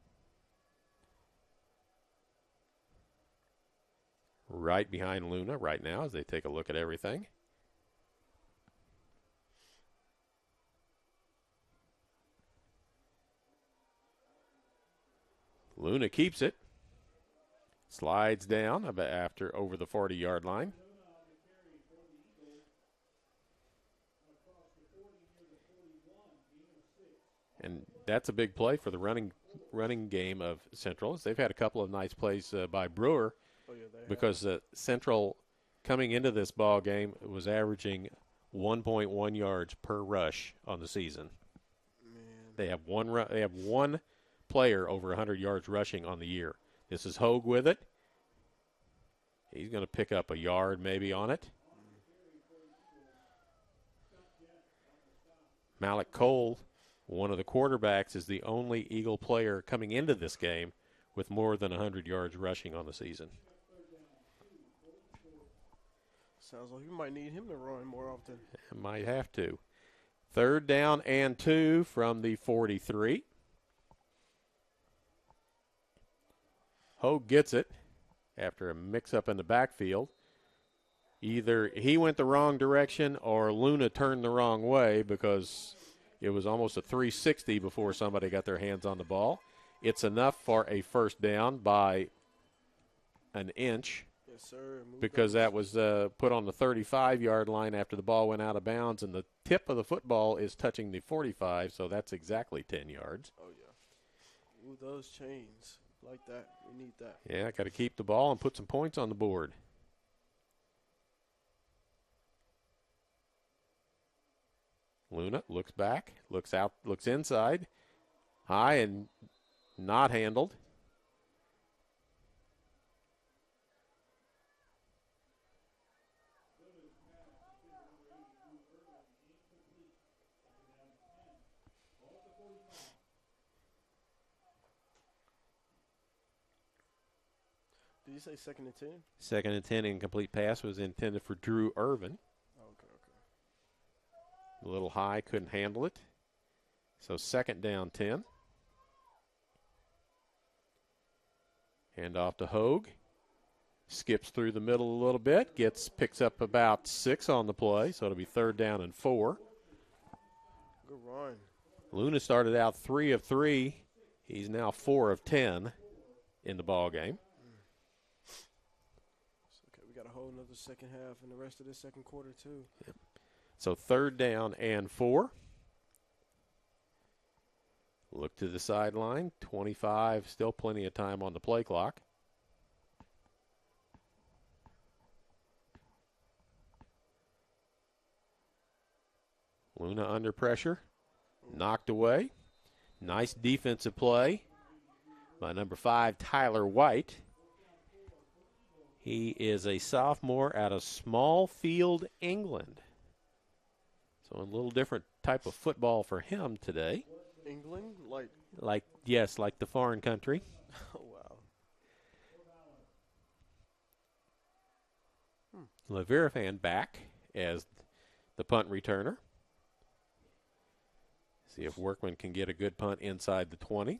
Speaker 2: Right behind Luna right now as they take a look at everything. Luna keeps it. Slides down after over the 40-yard line. And that's a big play for the running game of Central. They've had a couple of nice plays by Brewer because Central coming into this ball game was averaging 1.1 yards per rush on the season. Man. They have one player over 100 yards rushing on the year. This is Hogue with it. He's going to pick up a yard maybe on it. Malik Cole, one of the quarterbacks, is the only Eagle player coming into this game with more than 100 yards rushing on the season.
Speaker 4: Sounds like you might need him to run more often.
Speaker 2: Might have to. 3rd down and 2 from the 43. Hogue gets it after a mix-up in the backfield. Either he went the wrong direction or Luna turned the wrong way because it was almost a 360 before somebody got their hands on the ball. It's enough for a 1st down by an inch.
Speaker 4: Yes, sir.
Speaker 2: Because that was put on the 35-yard line after the ball went out of bounds, and the tip of the football is touching the 45, so that's exactly 10 yards.
Speaker 4: Oh, yeah. Ooh, those chains. Like that. We need that.
Speaker 2: Yeah, got to keep the ball and put some points on the board. Luna looks back, looks out, looks inside. High and not handled.
Speaker 4: Did you say 2nd and 10?
Speaker 2: 2nd and 10, incomplete pass was intended for Drew Irvin.
Speaker 4: Okay.
Speaker 2: A little high, couldn't handle it. So 2nd down, 10. Hand off to Hogue. Skips through the middle a little bit. Picks up about 6 on the play, so it'll be 3rd down and 4.
Speaker 4: Good run.
Speaker 2: Luna started out 3 of 3. He's now 4 of 10 in the ball game.
Speaker 4: Okay, we got a whole another second half and the rest of the second quarter too.
Speaker 2: Yep. So 3rd down and 4. Look to the sideline. 25, still plenty of time on the play clock. Luna under pressure. Knocked away. Nice defensive play by number 5, Tyler White. He is a sophomore out of Smallfield, England. So a little different type of football for him today.
Speaker 4: England?
Speaker 2: Like the foreign country.
Speaker 4: Oh, wow.
Speaker 2: Leviathan back as the punt returner. See if Workman can get a good punt inside the 20.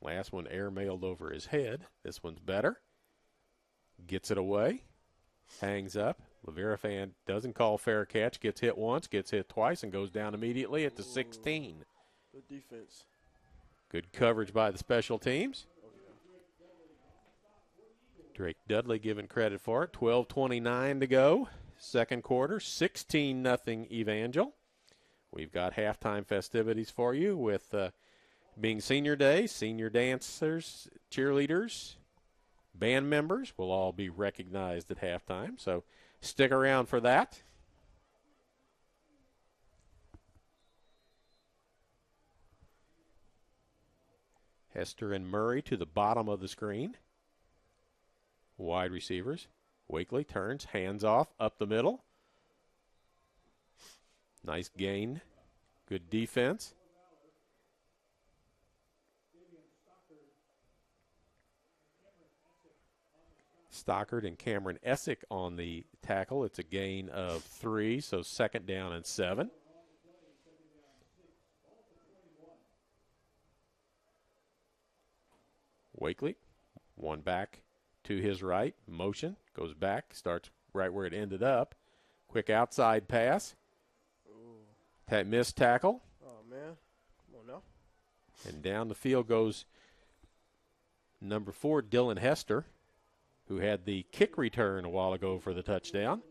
Speaker 2: Last one air-mailed over his head. This one's better. Gets it away. Hangs up. Leviathan doesn't call fair catch. Gets hit once, gets hit twice, and goes down immediately at the 16.
Speaker 4: Good defense.
Speaker 2: Good coverage by the special teams.
Speaker 4: Oh, yeah.
Speaker 2: Drake Dudley given credit for it. 12:29 to go. Second quarter, 16-0 Evangel. We've got halftime festivities for you with being senior day, senior dancers, cheerleaders, band members will all be recognized at halftime. So stick around for that. Hester and Murray to the bottom of the screen. Wide receivers. Wakely turns, hands off, up the middle. Nice gain. Good defense. Stockard and Cameron Essick on the tackle. It's a gain of 3, so 2nd down and 7. Wakely, one back to his right. Motion, goes back, starts right where it ended up. Quick outside pass. That missed tackle.
Speaker 4: Oh, man. Come on now.
Speaker 2: And down the field goes number 4, Dylan Hester, who had the kick return a while ago for the touchdown.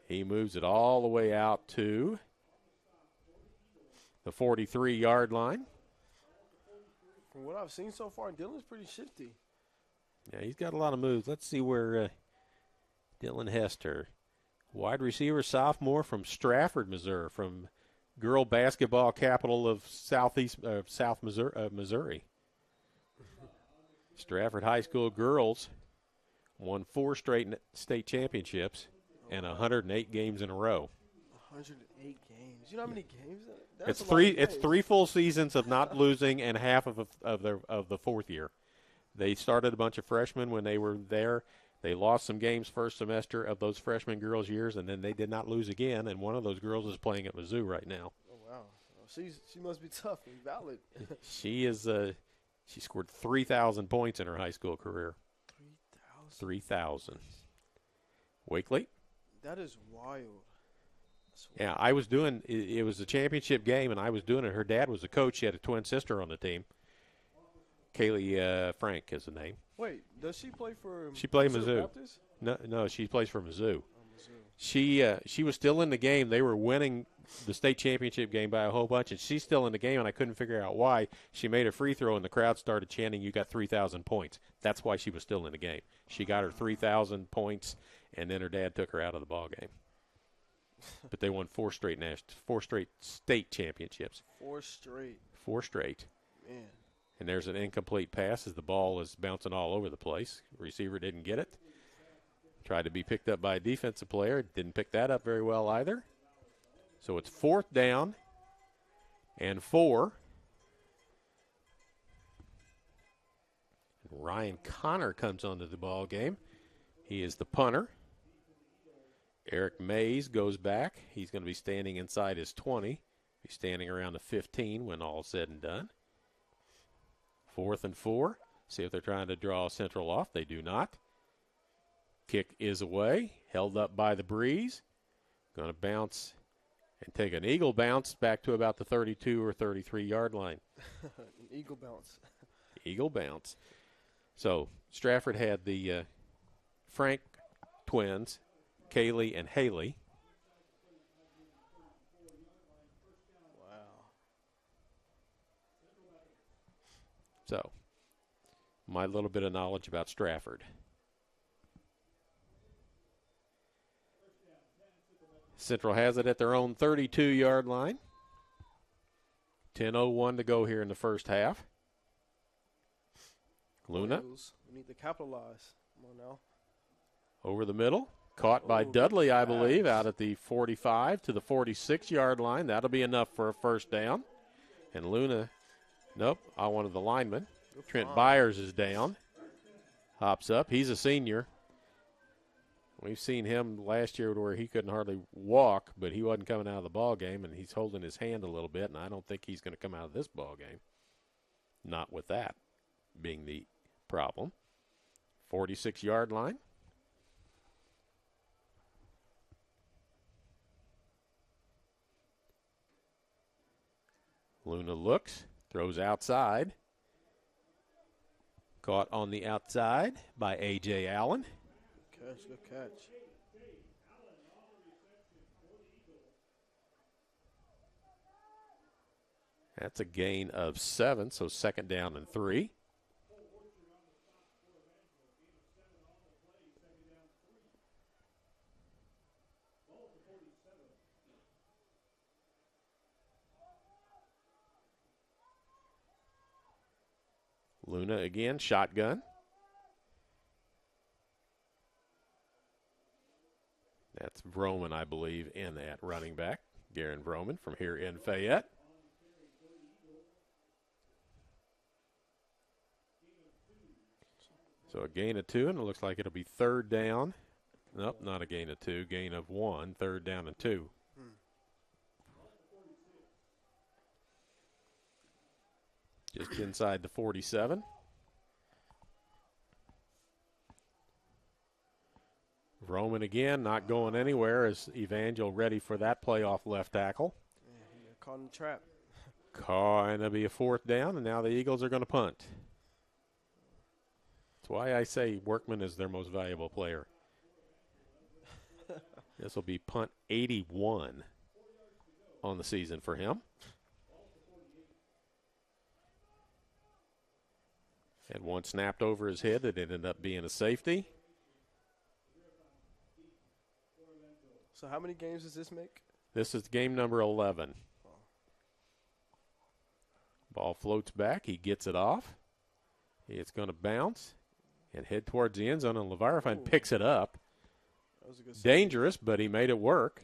Speaker 2: He moves it all the way out to the 43-yard line.
Speaker 4: From what I've seen so far, Dylan's pretty shifty.
Speaker 2: Yeah, he's got a lot of moves. Let's see where Dylan Hester, wide receiver, sophomore from Strafford, Missouri, from girl basketball capital of South Missouri. Strafford High School girls won 4 straight state championships and 108 games in a row.
Speaker 4: 108 games. You know how many games?
Speaker 2: It's 3 full seasons of not losing and half of the 4th year. They started a bunch of freshmen when they were there. They lost some games first semester of those freshman girls' years, and then they did not lose again. And one of those girls is playing at Mizzou right now.
Speaker 4: Oh wow, she must be tough and valid.
Speaker 2: She is. She scored 3,000 points in her high school career. 3,000. Wakely.
Speaker 4: That is wild.
Speaker 2: Yeah, I was doing. It was a championship game, and I was doing it. Her dad was a coach. She had a twin sister on the team. Kaylee Frank is the name.
Speaker 4: Wait, does she play for?
Speaker 2: She played
Speaker 4: Missouri
Speaker 2: Mizzou.
Speaker 4: Baptist?
Speaker 2: No, she plays for Mizzou.
Speaker 4: Oh, Mizzou.
Speaker 2: She was still in the game. They were winning the state championship game by a whole bunch, and she's still in the game, and I couldn't figure out why. She made a free throw, and the crowd started chanting, "You got 3,000 points." That's why she was still in the game. She got her 3,000 points, and then her dad took her out of the ball game. But they won 4 straight state championships.
Speaker 4: 4 straight.
Speaker 2: 4 straight.
Speaker 4: Man.
Speaker 2: And there's an incomplete pass as the ball is bouncing all over the place. Receiver didn't get it. Tried to be picked up by a defensive player. Didn't pick that up very well either. So it's 4th down and 4. And Ryan Connor comes onto the ball game. He is the punter. Eric Mays goes back. He's going to be standing inside his 20. He's standing around the 15 when all's said and done. 4th and 4. See if they're trying to draw Central off. They do not. Kick is away. Held up by the breeze. Going to bounce and take an eagle bounce back to about the 32 or 33-yard line.
Speaker 4: An eagle bounce.
Speaker 2: Eagle bounce. So Strafford had the Frank twins, Kaylee and Haley.
Speaker 4: Wow.
Speaker 2: So my little bit of knowledge about Strafford. Central has it at their own 32-yard line. 10:01 to go here in the first half. Luna
Speaker 4: We need to capitalize. Come on now.
Speaker 2: over the middle. Caught by Dudley, I believe, out at the 45 to the 46-yard line. That'll be enough for a first down. And Luna, nope, one of the linemen. Trent Byers is down. Hops up. He's a senior. We've seen him last year where he couldn't hardly walk, but he wasn't coming out of the ball game, and he's holding his hand a little bit, and I don't think he's going to come out of this ball game. Not with that being the problem. 46-yard line. Luna looks, throws outside. Caught on the outside by A.J. Allen.
Speaker 4: Good catch.
Speaker 2: That's a gain of 7, so 2nd down and 3. Luna again, shotgun. That's Roman, I believe, in that running back. Garen Vroman from here in Fayette. So a gain of 2, and it looks like it'll be third down. Nope, not a gain of 2, gain of 1, third down and 2. Just inside the 47. Roman again, not going anywhere as Evangel ready for that playoff left tackle.
Speaker 4: Yeah, he got caught in the trap.
Speaker 2: And it'll be a fourth down, and now the Eagles are going to punt. That's why I say Workman is their most valuable player. This will be punt 81 on the season for him. Had one snapped over his head that ended up being a safety.
Speaker 4: So how many games does this make?
Speaker 2: This is game number 11. Ball floats back. He gets it off. It's going to bounce and head towards the end zone, and Leviathan picks it up.
Speaker 4: That was a good
Speaker 2: Dangerous, but he made it work.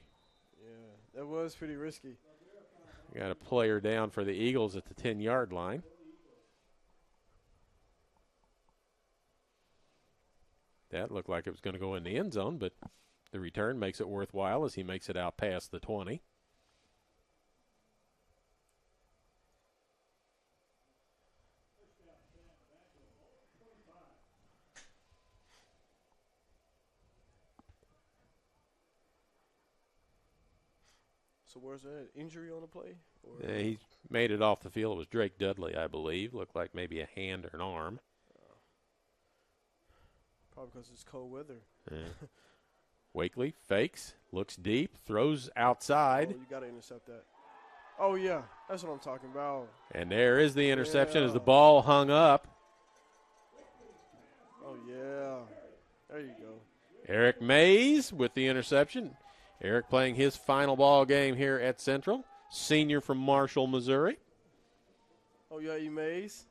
Speaker 4: Yeah, that was pretty risky.
Speaker 2: Got a player down for the Eagles at the 10-yard line. That looked like it was going to go in the end zone, but the return makes it worthwhile as he makes it out past the 20.
Speaker 4: So where's that injury on the play? Or?
Speaker 2: Yeah, he made it off the field. It was Drake Dudley, I believe. Looked like maybe a hand or an arm.
Speaker 4: Probably because it's cold weather.
Speaker 2: Yeah. Wakely fakes, looks deep, throws outside.
Speaker 4: Oh, you got to intercept that. Oh, yeah. That's what I'm talking about.
Speaker 2: And there is the interception as the ball hung up.
Speaker 4: Oh, yeah. There you go.
Speaker 2: Eric Mays with the interception. Eric playing his final ball game here at Central. Senior from Marshall, Missouri.
Speaker 4: Oh, yeah, you Mays.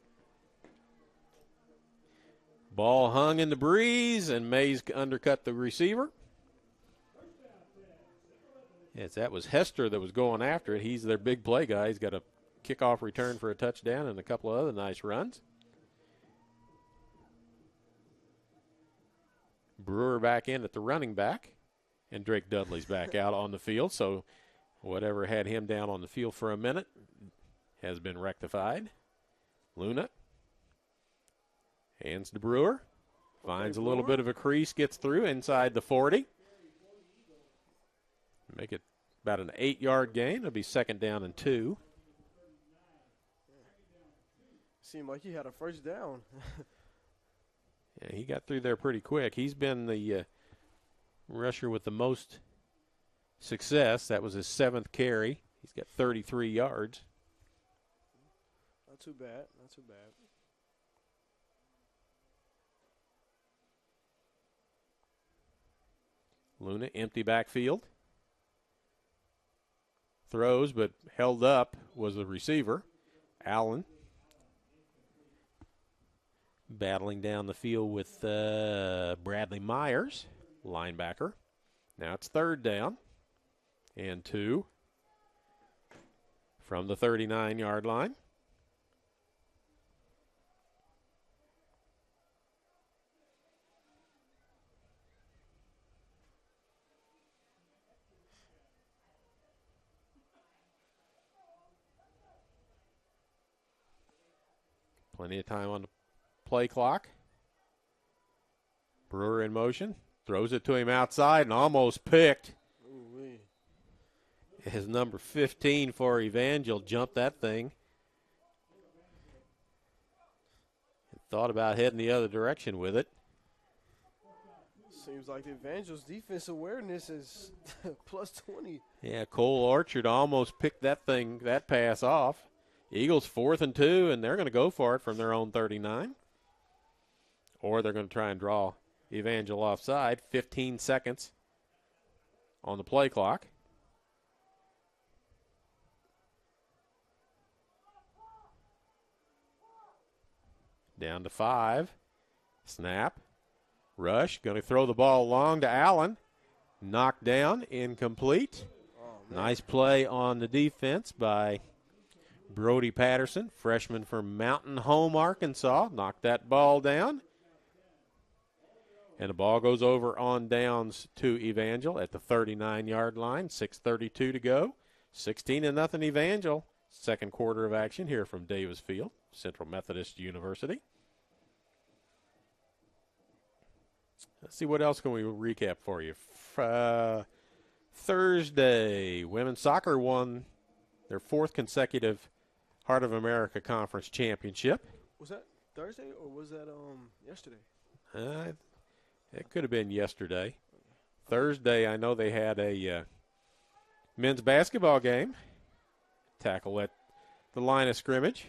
Speaker 2: Ball hung in the breeze, and Mays undercut the receiver. Yes, that was Hester that was going after it. He's their big play guy. He's got a kickoff return for a touchdown and a couple of other nice runs. Brewer back in at the running back, and Drake Dudley's back out on the field. So whatever had him down on the field for a minute has been rectified. Luna hands to Brewer. Finds a little bit of a crease, gets through inside the 40. Make it about an 8-yard gain. It'll be second down and 2.
Speaker 4: Seemed like he had a first down.
Speaker 2: Yeah, he got through there pretty quick. He's been the rusher with the most success. That was his 7th carry. He's got 33 yards.
Speaker 4: Not too bad. Not too bad.
Speaker 2: Luna, empty backfield. Throws, but held up was the receiver, Allen. Battling down the field with Bradley Myers, linebacker. Now it's third down and 2 from the 39-yard line. Plenty of time on the play clock. Brewer in motion. Throws it to him outside and almost picked.
Speaker 4: Ooh-wee.
Speaker 2: His number 15 for Evangel jumped that thing. Thought about heading the other direction with it.
Speaker 4: Seems like the Evangel's defense awareness is plus 20.
Speaker 2: Yeah, Cole Orchard almost picked that pass off. Eagles 4th and 2, and they're going to go for it from their own 39. Or they're going to try and draw Evangel offside. 15 seconds on the play clock. Down to 5. Snap. Rush. Going to throw the ball long to Allen. Knocked down. Incomplete.
Speaker 4: Oh,
Speaker 2: Nice play on the defense by Brody Patterson, freshman from Mountain Home, Arkansas. Knocked that ball down. And the ball goes over on downs to Evangel at the 39-yard line. 6:32 to go. 16-0 Evangel. Second quarter of action here from Davis Field, Central Methodist University. Let's see what else can we recap for you. Thursday, women's soccer won their fourth consecutive Heart of America Conference Championship.
Speaker 4: Was that Thursday or was that yesterday?
Speaker 2: It could have been yesterday. Thursday, I know they had a men's basketball game. Tackle at the line of scrimmage.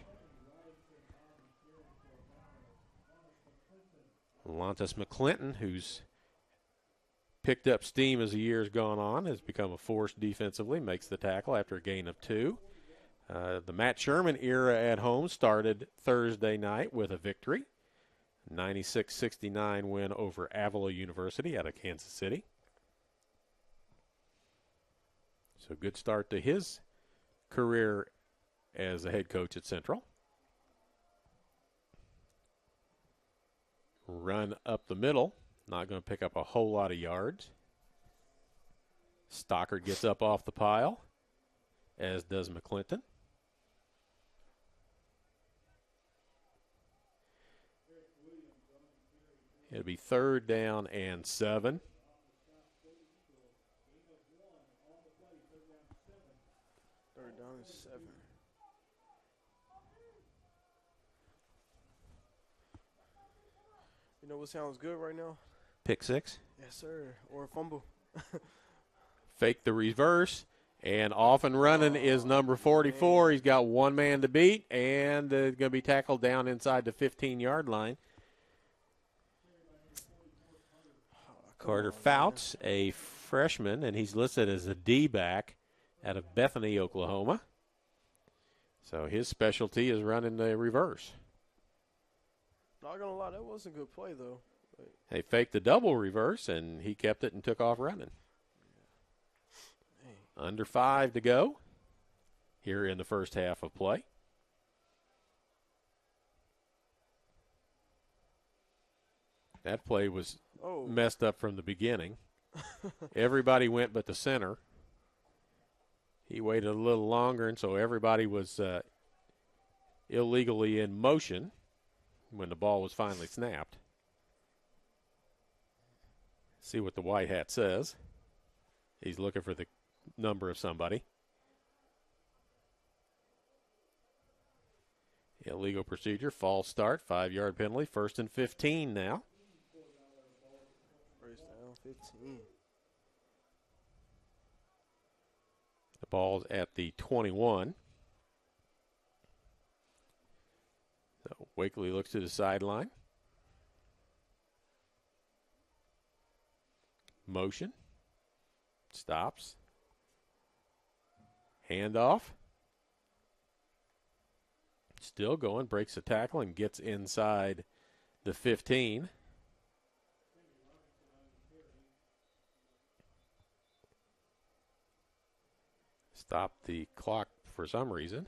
Speaker 2: Lontus McClinton, who's picked up steam as the year's gone on, has become a force defensively, makes the tackle after a gain of 2. The Matt Sherman era at home started Thursday night with a victory. 96-69 win over Avila University out of Kansas City. So good start to his career as a head coach at Central. Run up the middle. Not going to pick up a whole lot of yards. Stockard gets up off the pile, as does McClinton. It'll be 3rd down and 7.
Speaker 4: Third down and 7. You know what sounds good right now?
Speaker 2: Pick 6.
Speaker 4: Yes, sir. Or a fumble.
Speaker 2: Fake the reverse, and off and running is number 44. He's got one man to beat, and going to be tackled down inside the 15-yard line. Carter Fouts, a freshman, and he's listed as a D-back out of Bethany, Oklahoma. So his specialty is running the reverse.
Speaker 4: Not going to lie, that was a good play, though.
Speaker 2: They faked the double reverse, and he kept it and took off running. Under 5 to go here in the first half of play. That play was messed up from the beginning. Everybody went but the center. He waited a little longer, and so everybody was illegally in motion when the ball was finally snapped. See what the white hat says. He's looking for the number of somebody. Illegal procedure, false start, 5-yard penalty, 1st and 15 now.
Speaker 4: First down, 15.
Speaker 2: The ball's at the 21. So Wakely looks to the sideline. Motion. Stops. Handoff. Still going, breaks the tackle and gets inside the 15. Stop the clock for some reason.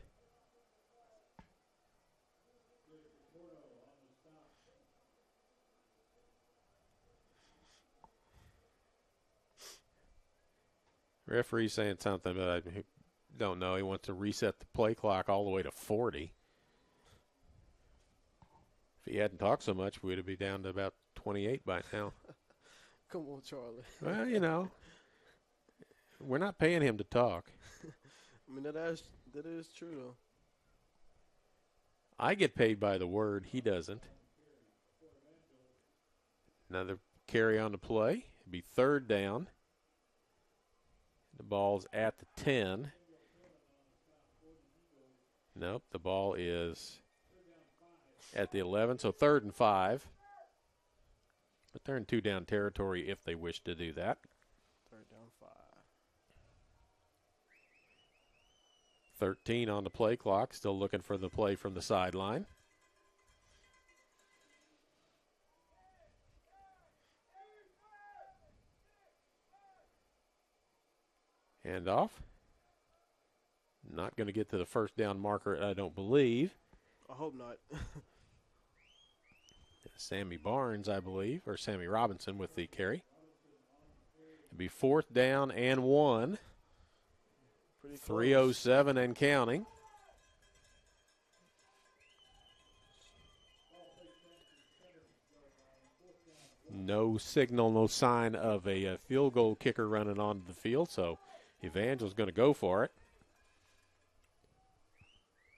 Speaker 2: Referee saying something, but I don't know. He wants to reset the play clock all the way to 40. If he hadn't talked so much, we'd be down to about 28 by now.
Speaker 4: Come on, Charlie.
Speaker 2: Well, you know, we're not paying him to talk.
Speaker 4: I mean, that is true, though.
Speaker 2: I get paid by the word. He doesn't. Another carry on the play. It'd be 3rd down. The ball's at the 10. Nope, the ball is at the 11, so 3rd and 5. But they're in 2-down territory if they wish to do that.
Speaker 4: 3rd down, 5.
Speaker 2: 13 on the play clock, still looking for the play from the sideline. Hand off. Not going to get to the first down marker, I don't believe.
Speaker 4: I hope not.
Speaker 2: Sammy Barnes, I believe, or Sammy Robinson with the carry. It'll be 4th down and 1. 3:07 and counting. No signal, no sign of a field goal kicker running onto the field, so Evangel's going to go for it.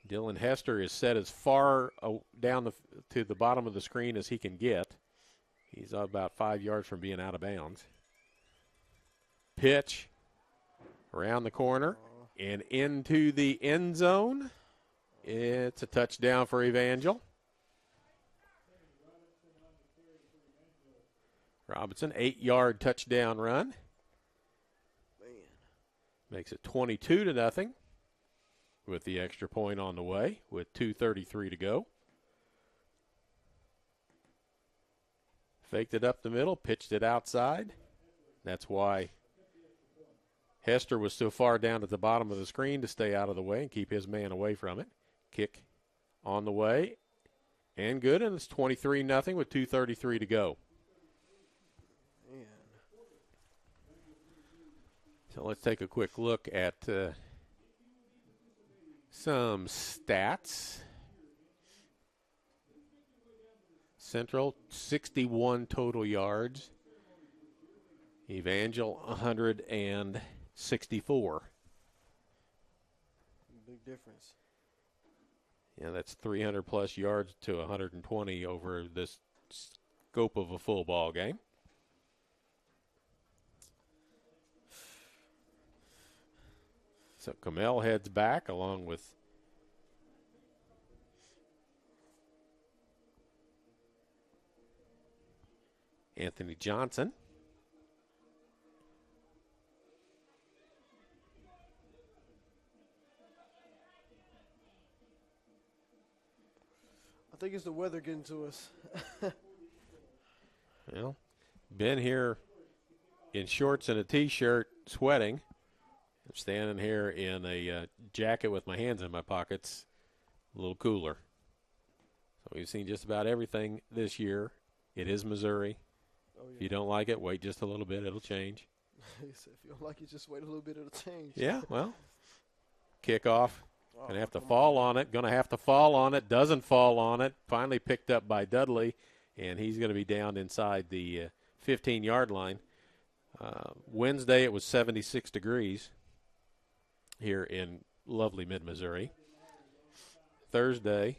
Speaker 2: Dylan Hester is set as far down to the bottom of the screen as he can get. He's about 5 yards from being out of bounds. Pitch around the corner and into the end zone. It's a touchdown for Evangel. Robinson, 8-yard touchdown run. Makes it 22-0 with the extra point on the way with 2:33 to go. Faked it up the middle, pitched it outside. That's why Hester was so far down at the bottom of the screen to stay out of the way and keep his man away from it. Kick on the way and good, and it's 23-0 with 2:33 to go.
Speaker 4: Man.
Speaker 2: So let's take a quick look at some stats. Central, 61 total yards. Evangel, 164.
Speaker 4: Big difference.
Speaker 2: Yeah, that's 300-plus yards to 120 over this scope of a full ball game. So Kamel heads back along with Anthony Johnson.
Speaker 4: I think it's the weather getting to us.
Speaker 2: Well, been here in shorts and a T-shirt sweating. I'm standing here in a jacket with my hands in my pockets, a little cooler. So we've seen just about everything this year. It is Missouri.
Speaker 4: Oh, yeah.
Speaker 2: If you don't like it, wait just a little bit. It'll change.
Speaker 4: He said, if you don't like it, just wait a little bit, it'll change.
Speaker 2: Yeah, well, kickoff.
Speaker 4: Oh,
Speaker 2: Going to have to
Speaker 4: come
Speaker 2: fall on it. Going to have to fall on it. Doesn't fall on it. Finally picked up by Dudley, and he's going to be down inside the 15-yard line. Wednesday it was 76 degrees here in lovely mid-Missouri. Thursday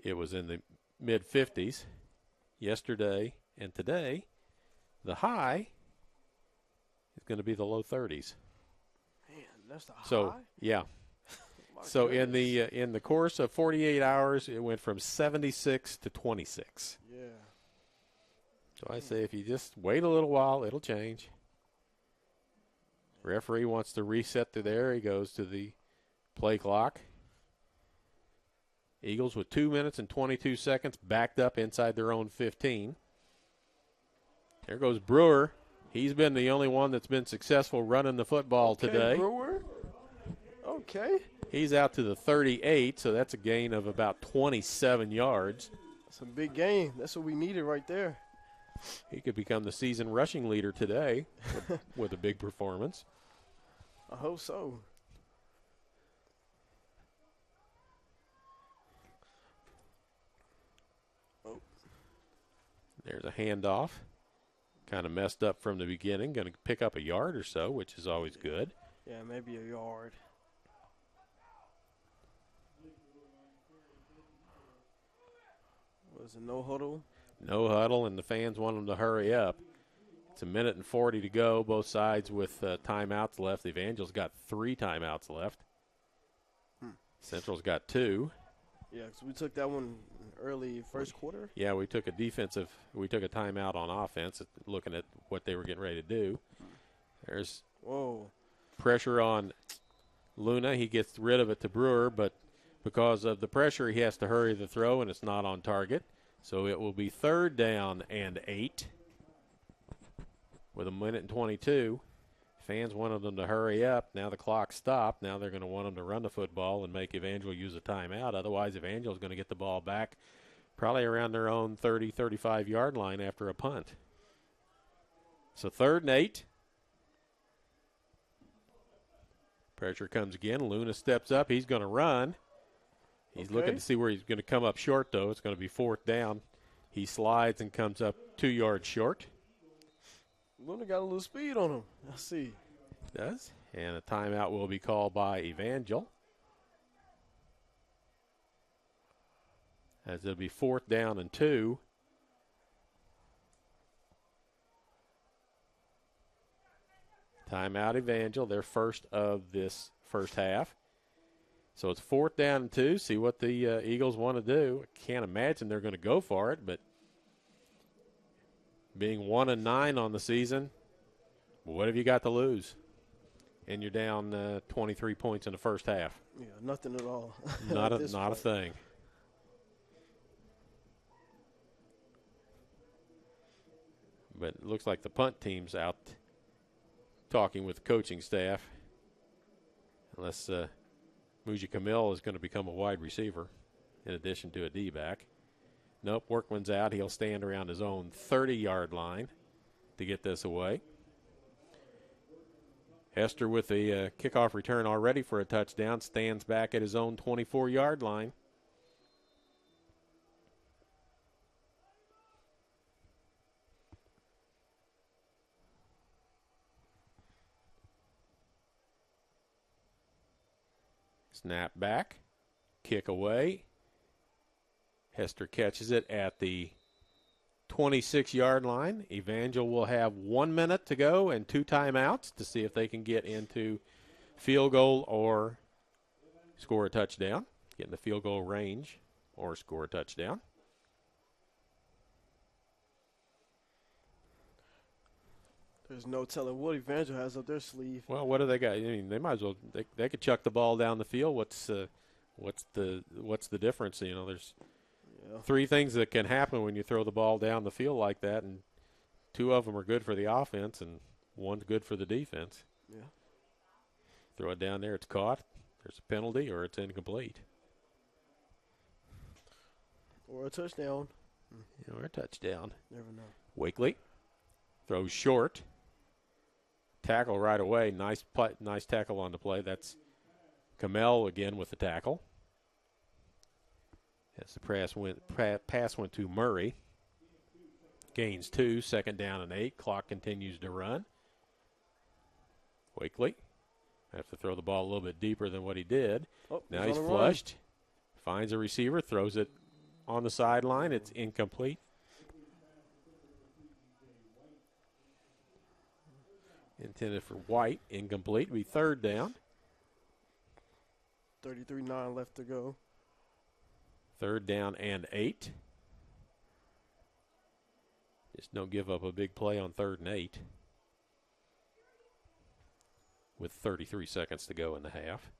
Speaker 2: it was in the mid-50s. Yesterday and today the high is going to be the low 30s.
Speaker 4: Man, that's the
Speaker 2: So,
Speaker 4: high?
Speaker 2: yeah.
Speaker 4: My
Speaker 2: So
Speaker 4: goodness.
Speaker 2: in the course of 48 hours, it went from 76 to 26.
Speaker 4: Yeah.
Speaker 2: So I say if you just wait a little while, it'll change. Referee wants to reset to there. He goes to the play clock. Eagles with 2 minutes and 22 seconds backed up inside their own 15. There goes Brewer. He's been the only one that's been successful running the football today.
Speaker 4: Brewer. Okay.
Speaker 2: He's out to the 38, so that's a gain of about 27 yards.
Speaker 4: That's a big game. That's what we needed right there.
Speaker 2: He could become the season rushing leader today with a big performance.
Speaker 4: I hope so. Oh.
Speaker 2: There's a handoff. Kind of messed up from the beginning. Going to pick up a yard or so, which is always good.
Speaker 4: Yeah, maybe a yard. Was it no huddle?
Speaker 2: No huddle, and the fans want them to hurry up. It's a minute and 40 to go, both sides with timeouts left. The Evangel's got 3 timeouts left. Central's got 2.
Speaker 4: Yeah, because we took that one early first quarter.
Speaker 2: Yeah, we took a timeout on offense, looking at what they were getting ready to do. There's pressure on Luna. He gets rid of it to Brewer, but because of the pressure, he has to hurry the throw, and it's not on target. So it will be 3rd down and 8 with a minute and 22. Fans wanted them to hurry up. Now the clock stopped. Now they're going to want them to run the football and make Evangel use a timeout. Otherwise, Evangel is going to get the ball back probably around their own 30, 35-yard line after a punt. So 3rd and 8. Pressure comes again. Luna steps up. He's going to run. He's looking to see where he's going to come up short, though. It's going to be 4th down. He slides and comes up 2 yards short.
Speaker 4: Luna got a little speed on him. I see.
Speaker 2: Does. And a timeout will be called by Evangel. As it'll be 4th down and 2. Timeout Evangel, their first of this first half. So it's 4th down and 2. See what the Eagles want to do. I can't imagine they're going to go for it, but being 1-9 on the season, what have you got to lose? And you're down 23 points in the first half.
Speaker 4: Yeah, nothing at all.
Speaker 2: Not a thing. But it looks like the punt team's out talking with the coaching staff. Unless Muji Camille is going to become a wide receiver in addition to a D-back. Nope, Workman's out. He'll stand around his own 30-yard line to get this away. Hester with a kickoff return already for a touchdown. Stands back at his own 24-yard line. Snap back. Kick away. Hester catches it at the 26-yard line. Evangel will have 1 minute to go and 2 timeouts to see if they can get into field goal or score a touchdown. Get in the field goal range or score a touchdown.
Speaker 4: There's no telling what Evangel has up their sleeve.
Speaker 2: Well, what do they got? I mean, they might as well. They could chuck the ball down the field. What's the difference? You know, there's 3 things that can happen when you throw the ball down the field like that, and 2 of them are good for the offense, and 1's good for the defense.
Speaker 4: Yeah.
Speaker 2: Throw it down there, it's caught. There's a penalty, or it's incomplete.
Speaker 4: Or a touchdown.
Speaker 2: Or a touchdown.
Speaker 4: Never know.
Speaker 2: Wakely throws short. Tackle right away. Nice tackle on the play. That's Kamel again with the tackle. As the pass went to Murray. Gains 2, 2nd down and 8. Clock continues to run. Wakely have to throw the ball a little bit deeper than what he did.
Speaker 4: Oh,
Speaker 2: now he's flushed. Finds a receiver, throws it on the sideline. It's incomplete. Intended for White. Incomplete. Be 3rd down.
Speaker 4: 33-9 left to go.
Speaker 2: 3rd down and 8. Just don't give up a big play on 3rd and 8. With 33 seconds to go in the half.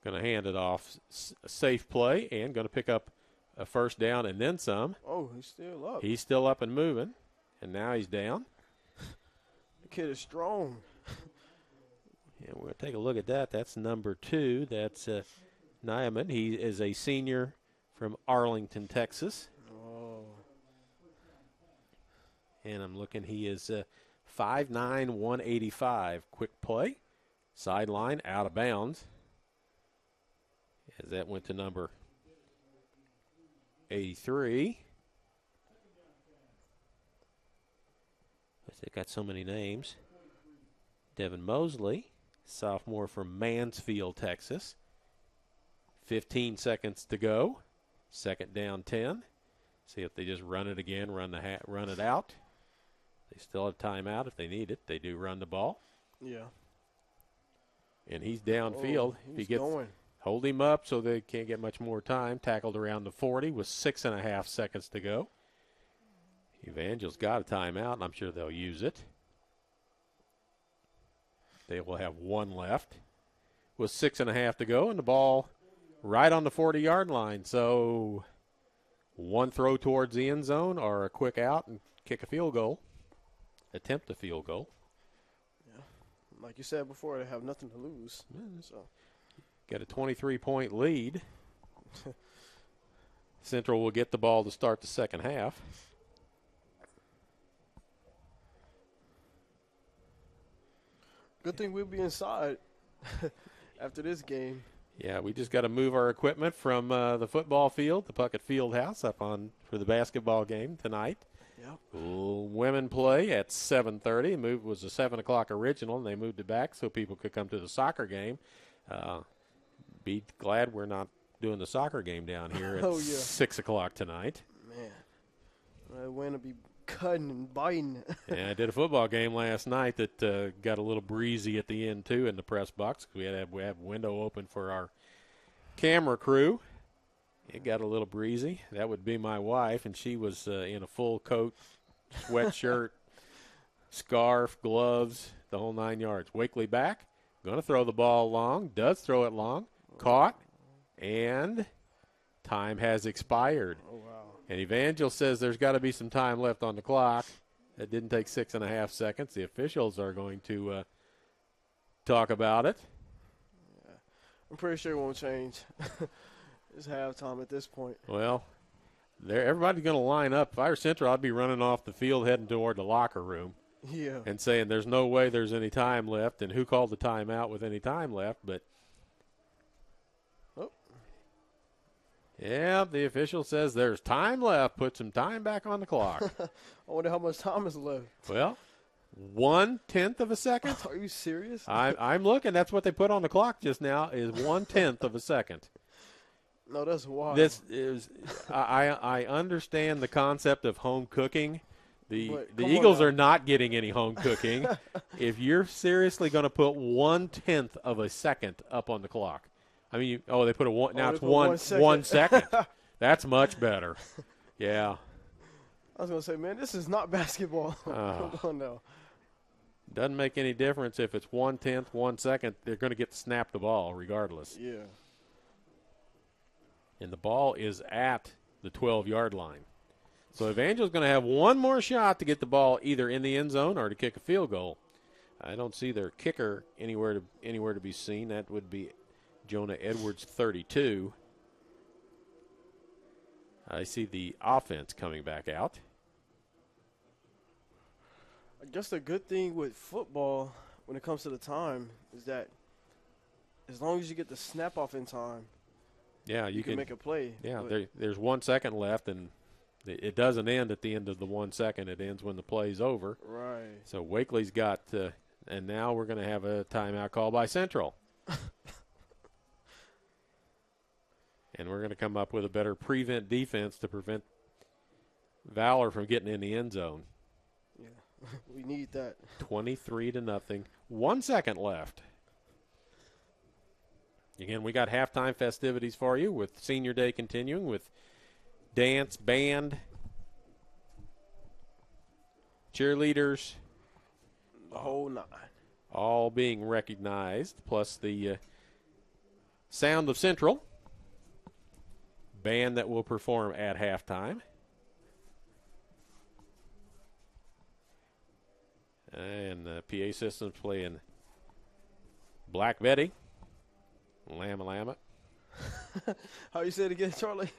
Speaker 2: Going to hand it off. A safe play and going to pick up a 1st down and then some.
Speaker 4: Oh, he's still up.
Speaker 2: He's still up and moving. And now he's down.
Speaker 4: The kid is strong.
Speaker 2: Yeah, we'll take a look at that. That's number 2. That's Nyman. He is a senior from Arlington, Texas.
Speaker 4: Oh.
Speaker 2: And I'm looking, he is 5'9", 185. Quick play. Sideline, out of bounds. As that went to number 83. They got so many names. Devin Mosley, sophomore from Mansfield, Texas. 15 seconds to go. 2nd down, 10. See if they just run it again, run it out. They still have timeout if they need it. They do run the ball.
Speaker 4: Yeah.
Speaker 2: And he's downfield. If he gets
Speaker 4: going.
Speaker 2: Hold him up so they can't get much more time. Tackled around the 40 with 6.5 seconds to go. Evangel's got a timeout, and I'm sure they'll use it. They will have 1 left with 6.5 to go, and the ball right on the 40-yard line. So 1 throw towards the end zone or a quick out and kick a field goal. attempt a field goal.
Speaker 4: Yeah. Like you said before, they have nothing to lose. So
Speaker 2: Got a 23-point lead. Central will get the ball to start the second half.
Speaker 4: good thing we'll be inside after this game.
Speaker 2: Yeah, we just got to move our equipment from the football field, the Puckett Field House, up on for the basketball game tonight.
Speaker 4: Yep.
Speaker 2: Women play at 7:30. Move was a 7 o'clock original, and they moved it back so people could come to the soccer game. Be glad we're not doing the soccer game down here at 6 o'clock tonight.
Speaker 4: Man, I want to be cutting and biting.
Speaker 2: Yeah, I did a football game last night that got a little breezy at the end, too, in the press box. We had a window open for our camera crew. It got a little breezy. That would be my wife, and she was in a full coat, sweatshirt, scarf, gloves, the whole 9 yards. Wakely back, going to throw the ball long, does throw it long, caught, and time has expired.
Speaker 4: Oh, wow.
Speaker 2: And Evangel says there's got to be some time left on the clock. It didn't take 6.5 seconds. The officials are going to talk about it.
Speaker 4: Yeah. I'm pretty sure it won't change. It's halftime at this point.
Speaker 2: Well, everybody's going to line up. If I were Central, I'd be running off the field heading toward the locker room.
Speaker 4: Yeah.
Speaker 2: And saying there's no way there's any time left, and who called the timeout with any time left. But, yeah, the official says there's time left. Put some time back on the clock.
Speaker 4: I wonder how much time is left.
Speaker 2: Well, 1/10 of a second.
Speaker 4: Are you serious?
Speaker 2: I'm looking. That's what they put on the clock just now is 1/10 of a second.
Speaker 4: No, that's wild.
Speaker 2: This is I understand the concept of home cooking. The Eagles are not getting any home cooking. If you're seriously going to put 1/10 of a second up on the clock, I mean, they put a one. Now it's 1 second. That's much better. Yeah.
Speaker 4: I was going to say, man, this is not basketball. Oh, no.
Speaker 2: Doesn't make any difference if it's 1/10, 1 second. They're going to get to snap the ball regardless.
Speaker 4: Yeah.
Speaker 2: And the ball is at the 12-yard line. So Evangel's going to have one more shot to get the ball either in the end zone or to kick a field goal. I don't see their kicker anywhere to be seen. That would be Jonah Edwards, 32. I see the offense coming back out.
Speaker 4: I guess the good thing with football when it comes to the time is that as long as you get the snap off in time,
Speaker 2: yeah, you can
Speaker 4: make a play.
Speaker 2: Yeah, there's 1 second left, and it doesn't end at the end of the 1 second. It ends when the play's over.
Speaker 4: Right.
Speaker 2: So Wakely's got, and now we're going to have a timeout call by Central. And we're going to come up with a better prevent defense to prevent Valor from getting in the end zone.
Speaker 4: Yeah, we need that.
Speaker 2: 23-0. 1 second left. Again, we got halftime festivities for you with Senior Day continuing with dance, band, cheerleaders.
Speaker 4: The whole nine.
Speaker 2: All being recognized, plus the Sound of Central band that will perform at halftime. And the PA system's playing Black Betty. Llama Llama.
Speaker 4: How you say it again, Charlie?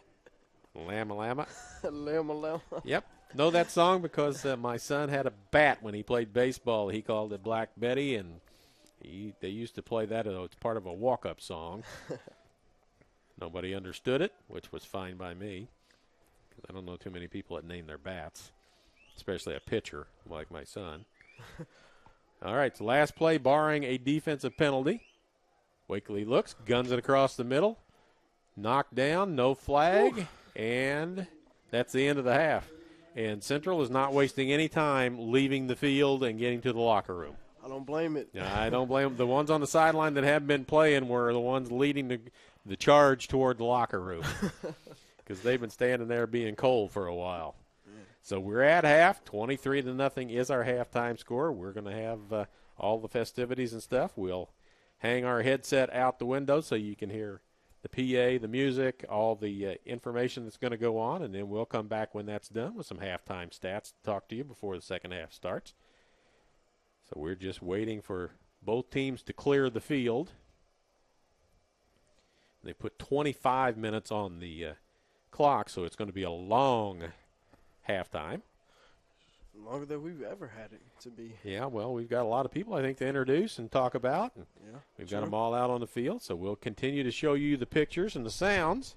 Speaker 2: Llama Llama.
Speaker 4: Llama Llama.
Speaker 2: Yep. Know that song because my son had a bat when he played baseball. He called it Black Betty, and they used to play that. It's part of a walk-up song. Nobody understood it, which was fine by me, because I don't know too many people that name their bats, especially a pitcher like my son. All right, so last play, barring a defensive penalty. Wakely looks, guns it across the middle. Knocked down, no flag, and that's the end of the half. And Central is not wasting any time leaving the field and getting to the locker room.
Speaker 4: I don't blame it.
Speaker 2: I don't blame them. The ones on the sideline that haven't been playing were the ones leading the charge toward the locker room because they've been standing there being cold for a while. So we're at half. 23-0 is our halftime score. We're going to have all the festivities and stuff. We'll hang our headset out the window so you can hear the PA, the music, all the information that's going to go on, and then we'll come back when that's done with some halftime stats to talk to you before the second half starts. So we're just waiting for both teams to clear the field. They put 25 minutes on the clock, so it's going to be a long halftime.
Speaker 4: Longer than we've ever had it to be.
Speaker 2: Yeah, well, we've got a lot of people, I think, to introduce and talk about. And
Speaker 4: Yeah,
Speaker 2: we've got them all out on the field, so we'll continue to show you the pictures and the sounds.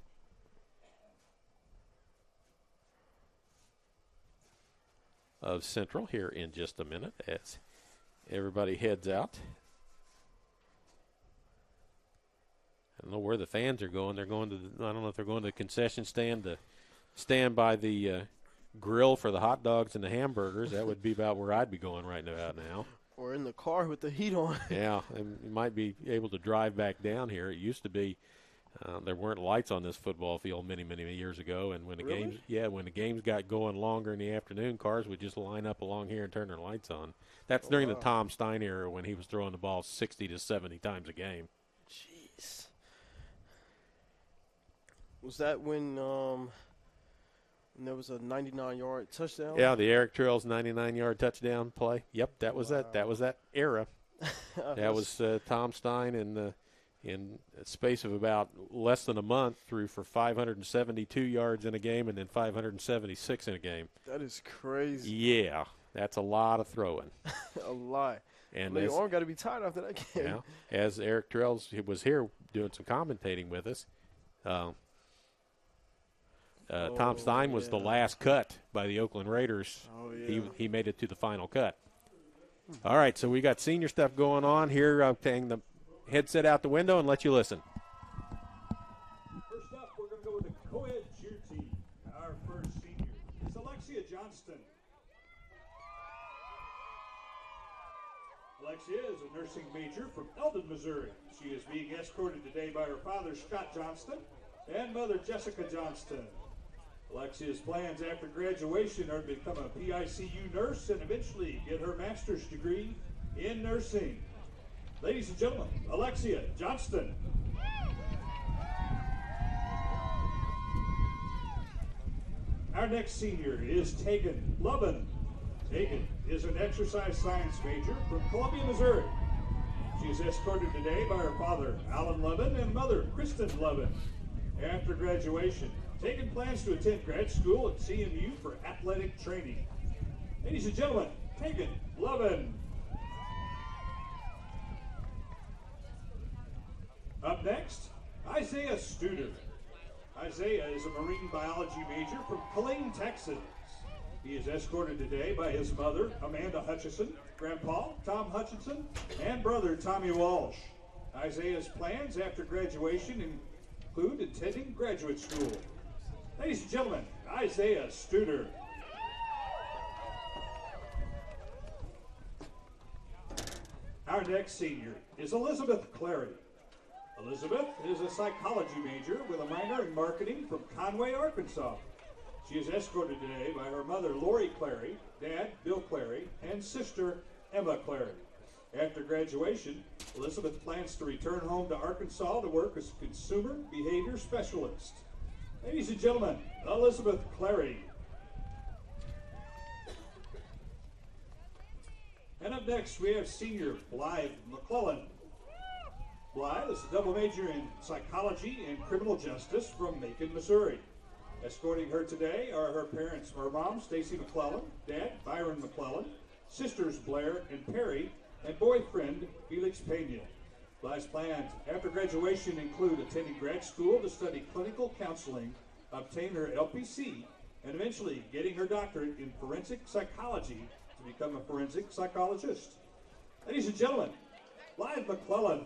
Speaker 2: Of Central here in just a minute as everybody heads out. I don't know where the fans are going. They're going to I don't know if they're going to the concession stand to stand by the grill for the hot dogs and the hamburgers. That would be about where I'd be going right about now.
Speaker 4: Or in the car with the heat on.
Speaker 2: Yeah, and you might be able to drive back down here. It used to be there weren't lights on this football field many years ago, and when the when the games got going longer in the afternoon, cars would just line up along here and turn their lights on. That's during the Tom Stein era when he was throwing the ball 60 to 70 times a game.
Speaker 4: Jeez. Was that when there was a 99-yard touchdown?
Speaker 2: Yeah, the Eric Trails 99-yard touchdown play. Yep, that was that. That was that era. That was Tom Stein in a space of about less than a month threw for 572 yards in a game and then 576 in a game.
Speaker 4: That is crazy.
Speaker 2: Yeah, that's a lot of throwing.
Speaker 4: A lot.
Speaker 2: And
Speaker 4: your arm got to be tired after that game.
Speaker 2: Yeah, as Eric Trails was here doing some commentating with us, Tom Stein was the last cut by the Oakland Raiders.
Speaker 4: Oh, yeah.
Speaker 2: He made it to the final cut. All right, so we got senior stuff going on here. I'm taking the headset out the window and let you listen.
Speaker 1: First up, we're going to go with the co-ed cheer team. Our first senior is Alexia Johnston. Alexia is a nursing major from Eldon, Missouri. She is being escorted today by her father, Scott Johnston, and mother, Jessica Johnston. Alexia's plans after graduation are to become a PICU nurse and eventually get her master's degree in nursing. Ladies and gentlemen, Alexia Johnston. Our next senior is Tegan Lovin. Tegan is an exercise science major from Columbia, Missouri. She is escorted today by her father, Alan Lovin, and mother, Kristen Lovin. After graduation, Tegan plans to attend grad school at CMU for athletic training. Ladies and gentlemen, Tegan Lovin. Up next, Isaiah Studer. Isaiah is a marine biology major from Killeen, Texas. He is escorted today by his mother, Amanda Hutchison, grandpa, Tom Hutchinson, and brother, Tommy Walsh. Isaiah's plans after graduation include attending graduate school. Ladies and gentlemen, Isaiah Studer. Our next senior is Elizabeth Clary. Elizabeth is a psychology major with a minor in marketing from Conway, Arkansas. She is escorted today by her mother, Lori Clary, dad, Bill Clary, and sister, Emma Clary. After graduation, Elizabeth plans to return home to Arkansas to work as a consumer behavior specialist. Ladies and gentlemen, Elizabeth Clary. And up next, we have senior Blythe McClellan. Blythe is a double major in psychology and criminal justice from Macon, Missouri. Escorting her today are her parents, her mom, Stacy McClellan, dad, Byron McClellan, sisters Blair and Perry, and boyfriend, Felix Pena. Blythe's plans after graduation include attending grad school to study clinical counseling, obtain her LPC, and eventually getting her doctorate in forensic psychology to become a forensic psychologist. Ladies and gentlemen, Blythe McClellan.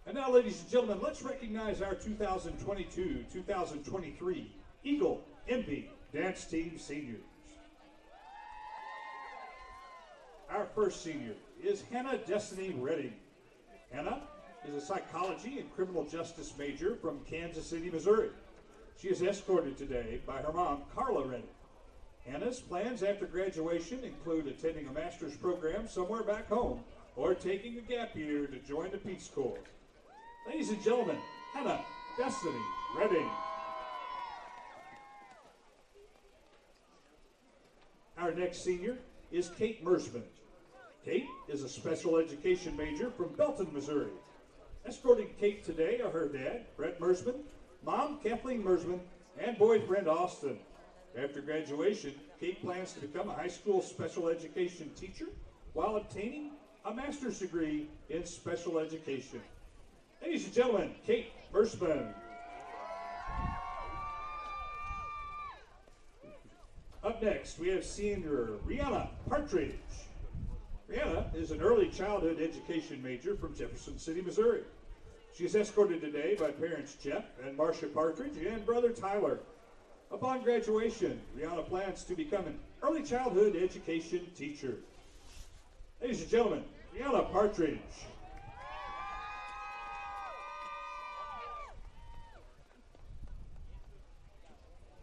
Speaker 1: And now, ladies and gentlemen, let's recognize our 2022-2023 Eagle Envy Dance Team seniors. Our first senior is Hannah Destiny Redding. Hannah is a psychology and criminal justice major from Kansas City, Missouri. She is escorted today by her mom, Carla Redding. Hannah's plans after graduation include attending a master's program somewhere back home or taking a gap year to join the Peace Corps. Ladies and gentlemen, Hannah Destiny Redding. Our next senior is Kate Mersman. Kate is a special education major from Belton, Missouri. Escorting Kate today are her dad, Brett Mersman, mom, Kathleen Mersman, and boyfriend, Austin. After graduation, Kate plans to become a high school special education teacher while obtaining a master's degree in special education. Ladies and gentlemen, Kate Mersman. Up next, we have senior Brianna Partridge. Brianna is an early childhood education major from Jefferson City, Missouri. She is escorted today by parents Jeff and Marcia Partridge and brother Tyler. Upon graduation, Brianna plans to become an early childhood education teacher. Ladies and gentlemen, Brianna Partridge.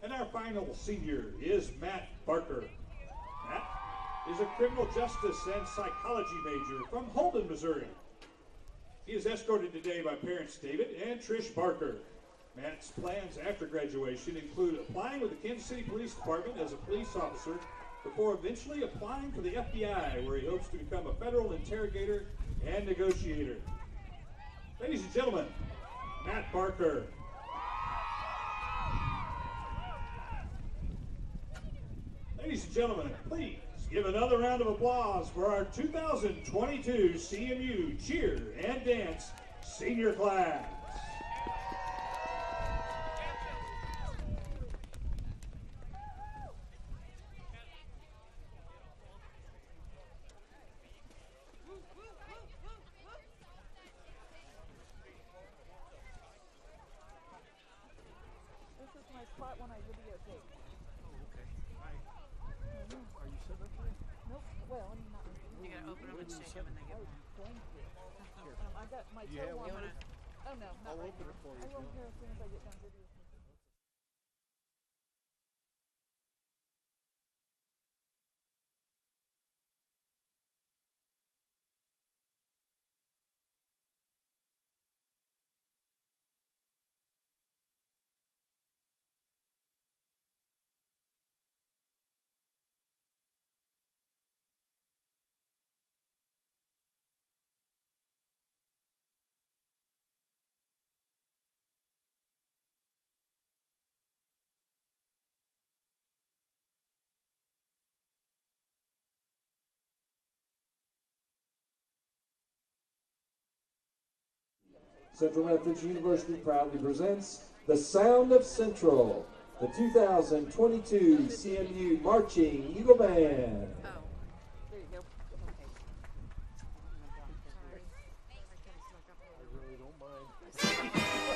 Speaker 1: And our final senior is Matt Barker. Matt is a criminal justice and psychology major from Holden, Missouri. He is escorted today by parents David and Trish Barker. Matt's plans after graduation include applying with the Kansas City Police Department as a police officer before eventually applying for the FBI, where he hopes to become a federal interrogator and negotiator. Ladies and gentlemen, Matt Barker. Ladies and gentlemen, please give another round of applause for our 2022 CMU Cheer and Dance Senior Class.
Speaker 5: This is my spot when I videotape.
Speaker 4: Are you set up there?
Speaker 5: Nope. Well, I'm not.
Speaker 6: You gotta open them and shake them and they get warm.
Speaker 5: Thank you. I got my
Speaker 4: You
Speaker 5: toe
Speaker 4: have one?
Speaker 5: warmer. Oh no, not
Speaker 4: I'll
Speaker 5: right
Speaker 4: open
Speaker 5: now.
Speaker 4: it for you
Speaker 5: I
Speaker 4: if
Speaker 5: will
Speaker 4: you
Speaker 5: here as soon as I get done videotaping.
Speaker 7: Central Methodist University proudly presents The Sound of Central, the 2022 CMU Marching Eagle Band.
Speaker 6: Oh.
Speaker 5: There you go. Okay.
Speaker 6: Sorry.
Speaker 4: I really don't mind.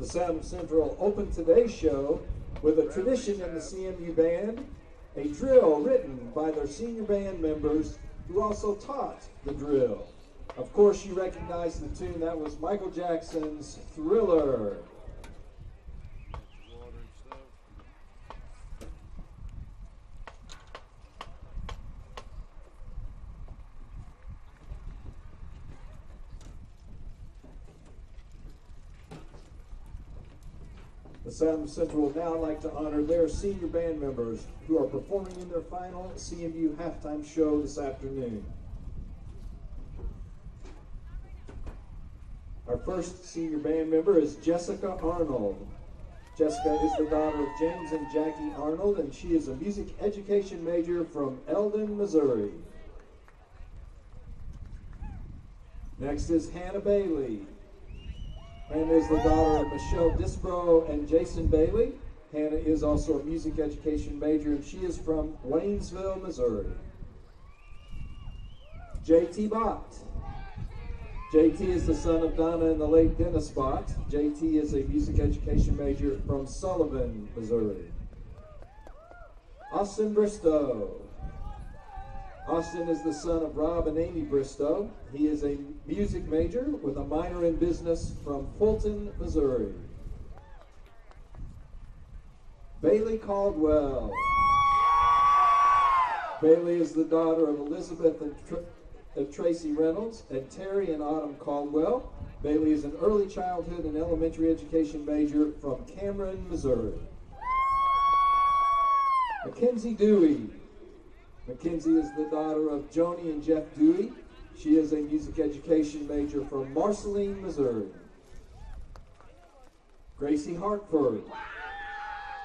Speaker 7: The Sound of Central opened today's show with a tradition in the CMU band, a drill written by their senior band members who also taught the drill. Of course, you recognize the tune. That was Michael Jackson's Thriller. The Sound of Central would now like to honor their senior band members who are performing in their final CMU halftime show this afternoon. Our first senior band member is Jessica Arnold. Jessica is the daughter of James and Jackie Arnold, and she is a music education major from Eldon, Missouri. Next is Hannah Bailey. Hannah is the daughter of Michelle Disbro and Jason Bailey. Hannah is also a music education major, and she is from Waynesville, Missouri. J.T. Bott. J.T. is the son of Donna and the late Dennis Bott. J.T. is a music education major from Sullivan, Missouri. Austin Bristow. Austin is the son of Rob and Amy Bristow. He is a music major with a minor in business from Fulton, Missouri. Bailey Caldwell. Bailey is the daughter of Elizabeth and Tracy Reynolds and Terry and Autumn Caldwell. Bailey is an early childhood and elementary education major from Cameron, Missouri. Mackenzie Dewey. Mackenzie is the daughter of Joni and Jeff Dewey. She is a music education major from Marceline, Missouri. Gracie Hartford.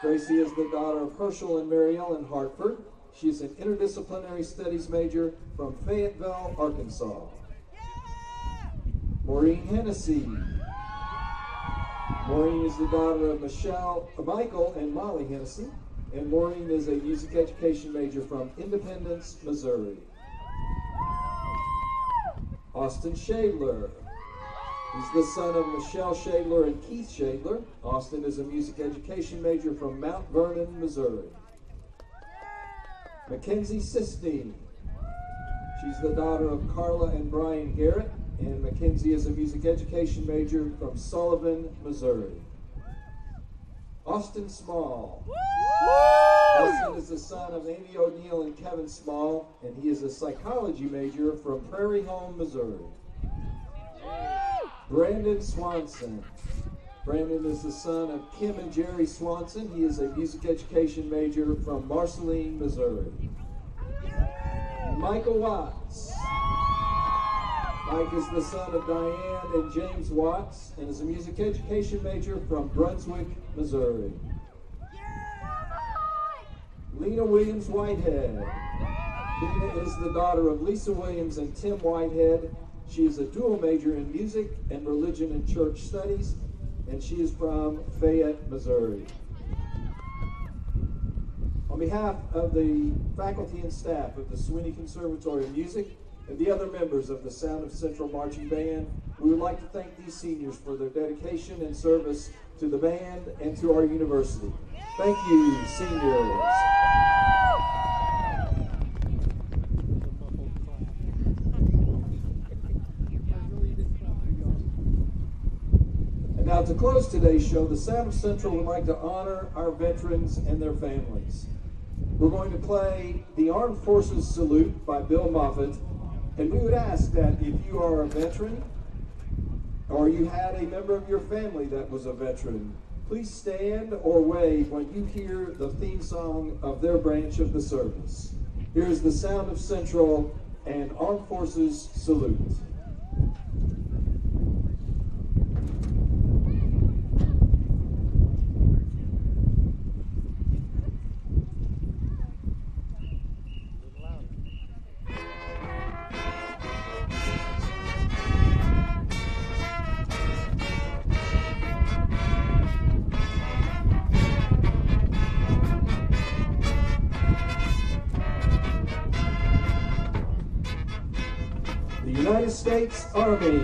Speaker 7: Gracie is the daughter of Herschel and Mary Ellen Hartford. She is an interdisciplinary studies major from Fayetteville, Arkansas. Maureen Hennessy. Maureen is the daughter of Michael and Molly Hennessy. And Maureen is a music education major from Independence, Missouri. Austin Shadler. He's the son of Michelle Shadler and Keith Shadler. Austin is a music education major from Mount Vernon, Missouri. Mackenzie Sistine. She's the daughter of Carla and Brian Garrett, and Mackenzie is a music education major from Sullivan, Missouri. Austin Small. Austin is the son of Amy O'Neill and Kevin Small, and he is a psychology major from Prairie Home, Missouri. Brandon Swanson. Brandon is the son of Kim and Jerry Swanson. He is a music education major from Marceline, Missouri. Michael Watts. Mike is the son of Diane and James Watts and is a music education major from Brunswick, Missouri. Lena Williams Whitehead. Lena is the daughter of Lisa Williams and Tim Whitehead. She is a dual major in music and religion and church studies, and she is from Fayette, Missouri. On behalf of the faculty and staff of the Sweeney Conservatory of Music and the other members of the Sound of Central Marching Band, we would like to thank these seniors for their dedication and service to the band and to our university. Thank you, seniors. And now to close today's show, the Sound of Central would like to honor our veterans and their families. We're going to play the Armed Forces Salute by Bill Moffitt, and we would ask that if you are a veteran or you had a member of your family that was a veteran, please stand or wave when you hear the theme song of their branch of the service. Here's the Sound of Central and Armed Forces Salute. United States Army.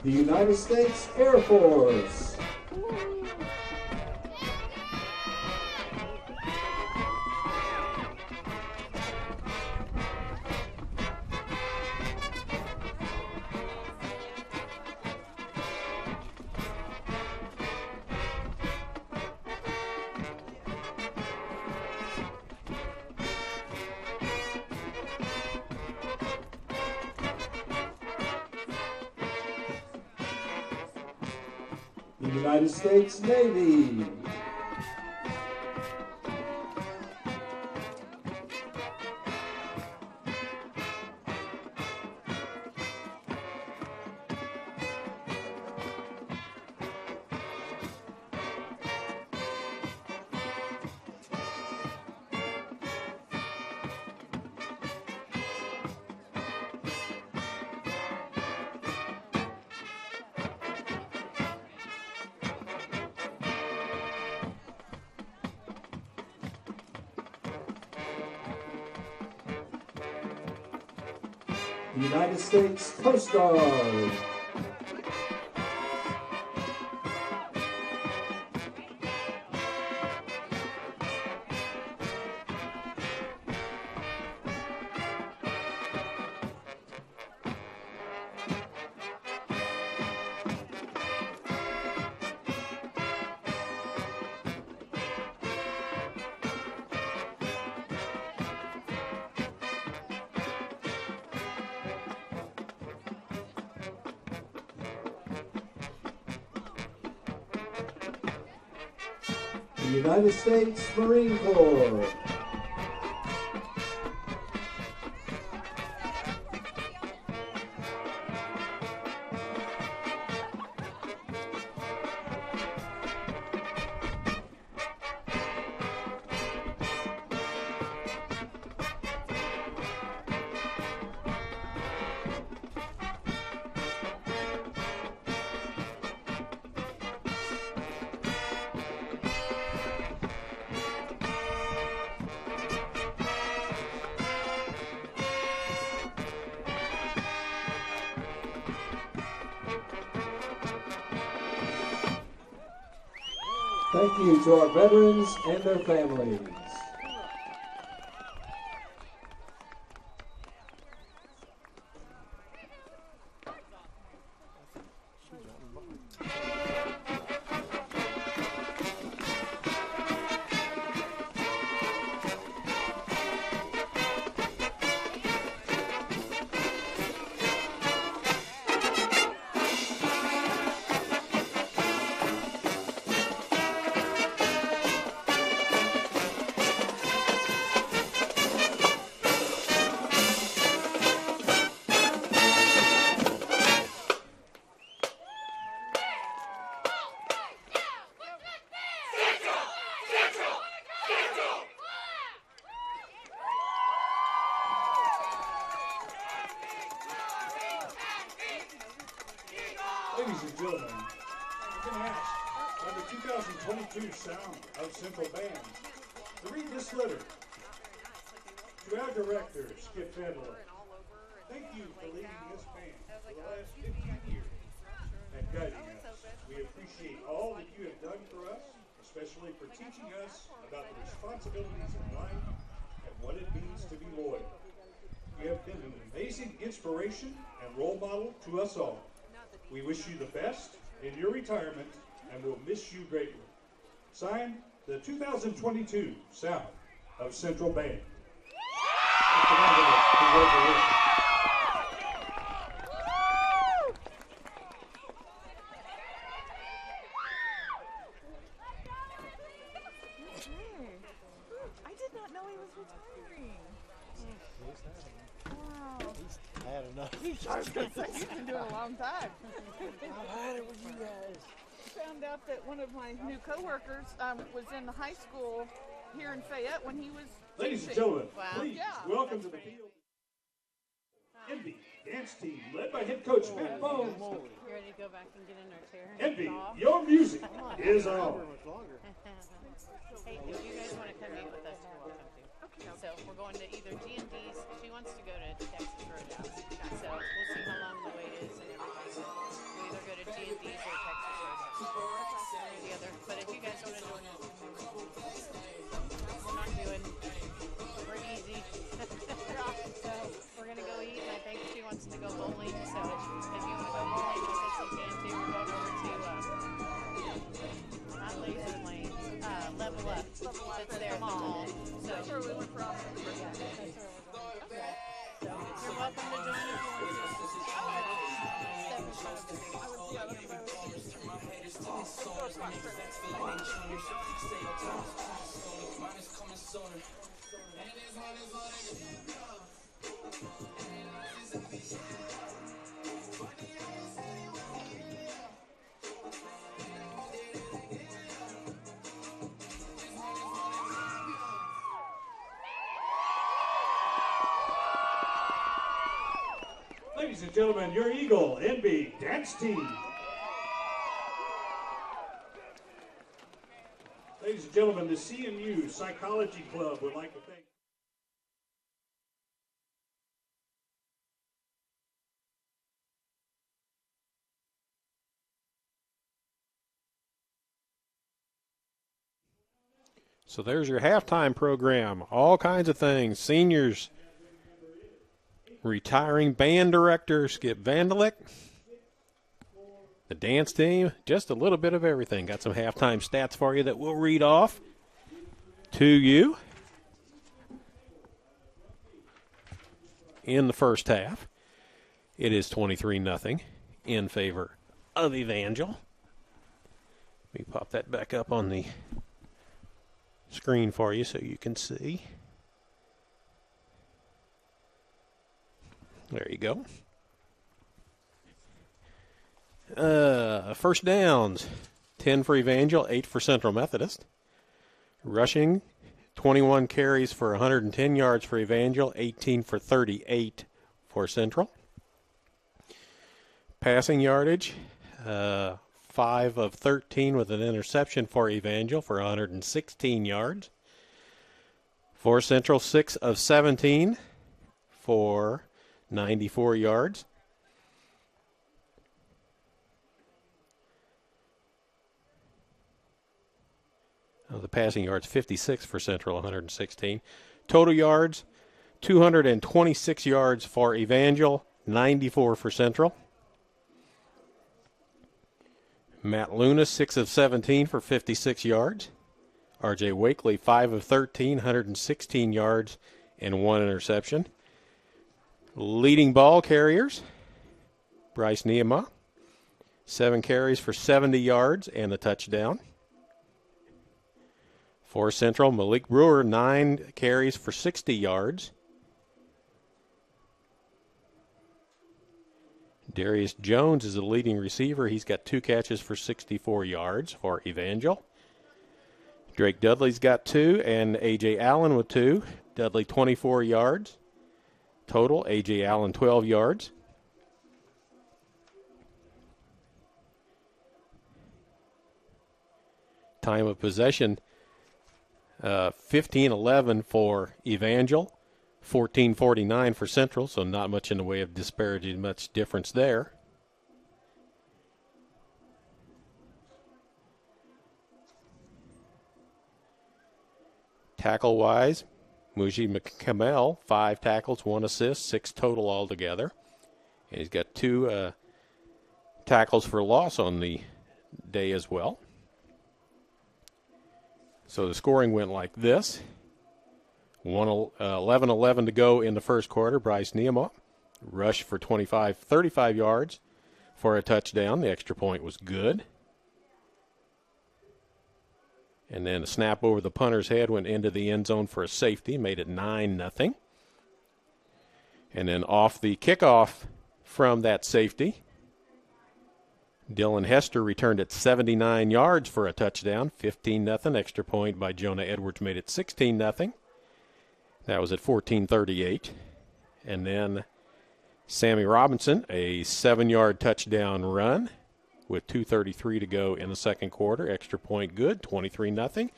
Speaker 7: the United States Air Force. The United States Navy. The United States Coast Guard. The United States Marine Corps. Thank you to our veterans and their families.
Speaker 1: Ladies and gentlemen, I've been asked by the 2022 Sound of Central Band to read this letter to our director, Skip Fedler. Thank you for leading this band for the last 15 years and guiding us. We appreciate all that you have done for us, especially for teaching us about the responsibilities of life and what it means to be loyal. You have been an amazing inspiration and role model to us all. We wish you the best in your retirement and will miss you greatly. Signed, the 2022 Sound of Central Band. Congratulations.
Speaker 5: I did not know he was retiring. Wow.
Speaker 4: I had enough.
Speaker 5: I was going to say, he's been doing it a long time.
Speaker 4: I've had it with you guys.
Speaker 5: Found out that one of my new coworkers was in the high school here in Fayette when he was
Speaker 1: Ladies and
Speaker 5: teaching.
Speaker 1: gentlemen,
Speaker 5: Wow.
Speaker 1: please
Speaker 5: Yeah,
Speaker 1: welcome to the field. Envy dance team led by head coach Matt Bones.
Speaker 6: You ready to go back and get in our chair? and
Speaker 1: Envy,
Speaker 6: thaw?
Speaker 1: your music is on.
Speaker 6: Hey, if you guys want to come meet with us, you're welcome to. Okay. So we're going to either G&D's. She wants to go to Texas Roadhouse. So we'll see how long the wait is and everything. We either welcome to join if you want to. Step in front of the big
Speaker 1: Ladies and gentlemen, your Eagle NB dance team. Ladies and gentlemen, the CMU Psychology Club would like to thank.
Speaker 2: So there's your halftime program. All kinds of things. Seniors, retiring band director Skip Vandalik, the dance team, just a little bit of everything. Got some halftime stats for you that we'll read off to you in the first half. It is 23-0 in favor of Evangel. Let me pop that back up on the screen for you so you can see. There you go. First downs, 10 for Evangel, 8 for Central Methodist. Rushing, 21 carries for 110 yards for Evangel, 18 for 38 for Central. Passing yardage, 5 of 13 with an interception for Evangel for 116 yards. For Central, 6 of 17 for 94 yards. The passing yards, 56 for Central, 116. Total yards, 226 yards for Evangel, 94 for Central. Matt Luna, 6 of 17 for 56 yards. R.J. Wakely, 5 of 13, 116 yards, and 1 interception. Leading ball carriers, Bryce Niema, 7 carries for 70 yards and a touchdown. For Central, Malik Brewer, 9 carries for 60 yards. Darius Jones is the leading receiver. He's got 2 catches for 64 yards for Evangel. Drake Dudley's got 2, and A.J. Allen with 2. Dudley, 24 yards. Total, A.J. Allen, 12 yards. Time of possession, 15-11 for Evangel, 14-49 for Central, so not much in the way of disparity, much difference there. Tackle-wise, Muji McCamel, 5 tackles, 1 assist, 6 total altogether. And he's got 2 tackles for loss on the day as well. So the scoring went like this. 11-11 to go in the first quarter. Bryce Niema rushed for 35 yards for a touchdown. The extra point was good. And then a snap over the punter's head went into the end zone for a safety, made it 9-0. And then off the kickoff from that safety, Dylan Hester returned it 79 yards for a touchdown, 15-0. Extra point by Jonah Edwards made it 16-0. That was at 14:38. And then Sammy Robinson, a 7-yard touchdown run with 2:33 to go in the second quarter. Extra point good, 23-0.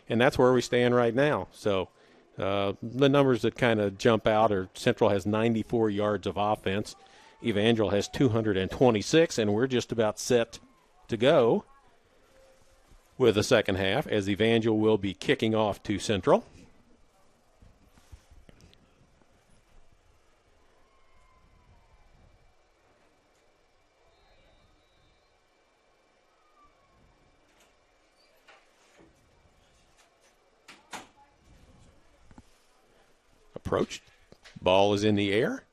Speaker 2: And that's where we stand right now. So the numbers that kind of jump out are Central has 94 yards of offense. Evangel has 226, and we're just about set to go with the second half, as Evangel will be kicking off to Central. Approached. Ball is in the air.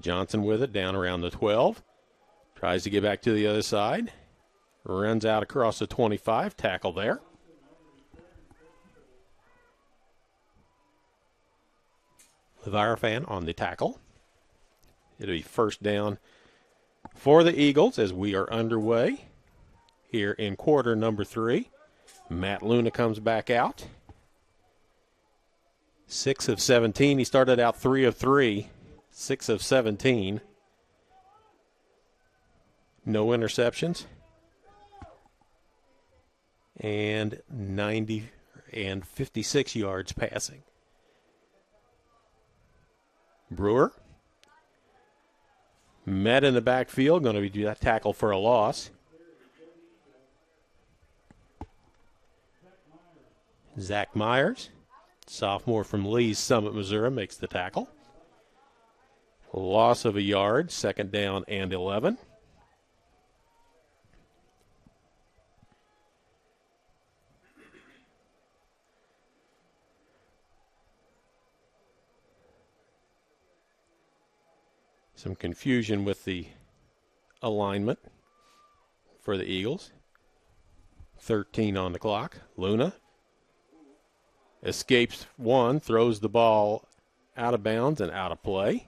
Speaker 2: Johnson with it down around the 12. Tries to get back to the other side. Runs out across the 25. Tackle there. Leviathan on the tackle. It'll be first down for the Eagles as we are underway here in quarter number 3. Matt Luna comes back out. 6 of 17. He started out 3 of 3. 6 of 17. No interceptions. And 56 yards passing. Brewer met in the backfield, going to be that tackle for a loss. Zach Myers, sophomore from Lee's Summit, Missouri, makes the tackle. Loss of a yard, second down and 11. Some confusion with the alignment for the Eagles. 13 on the clock. Luna escapes one, throws the ball out of bounds and out of play.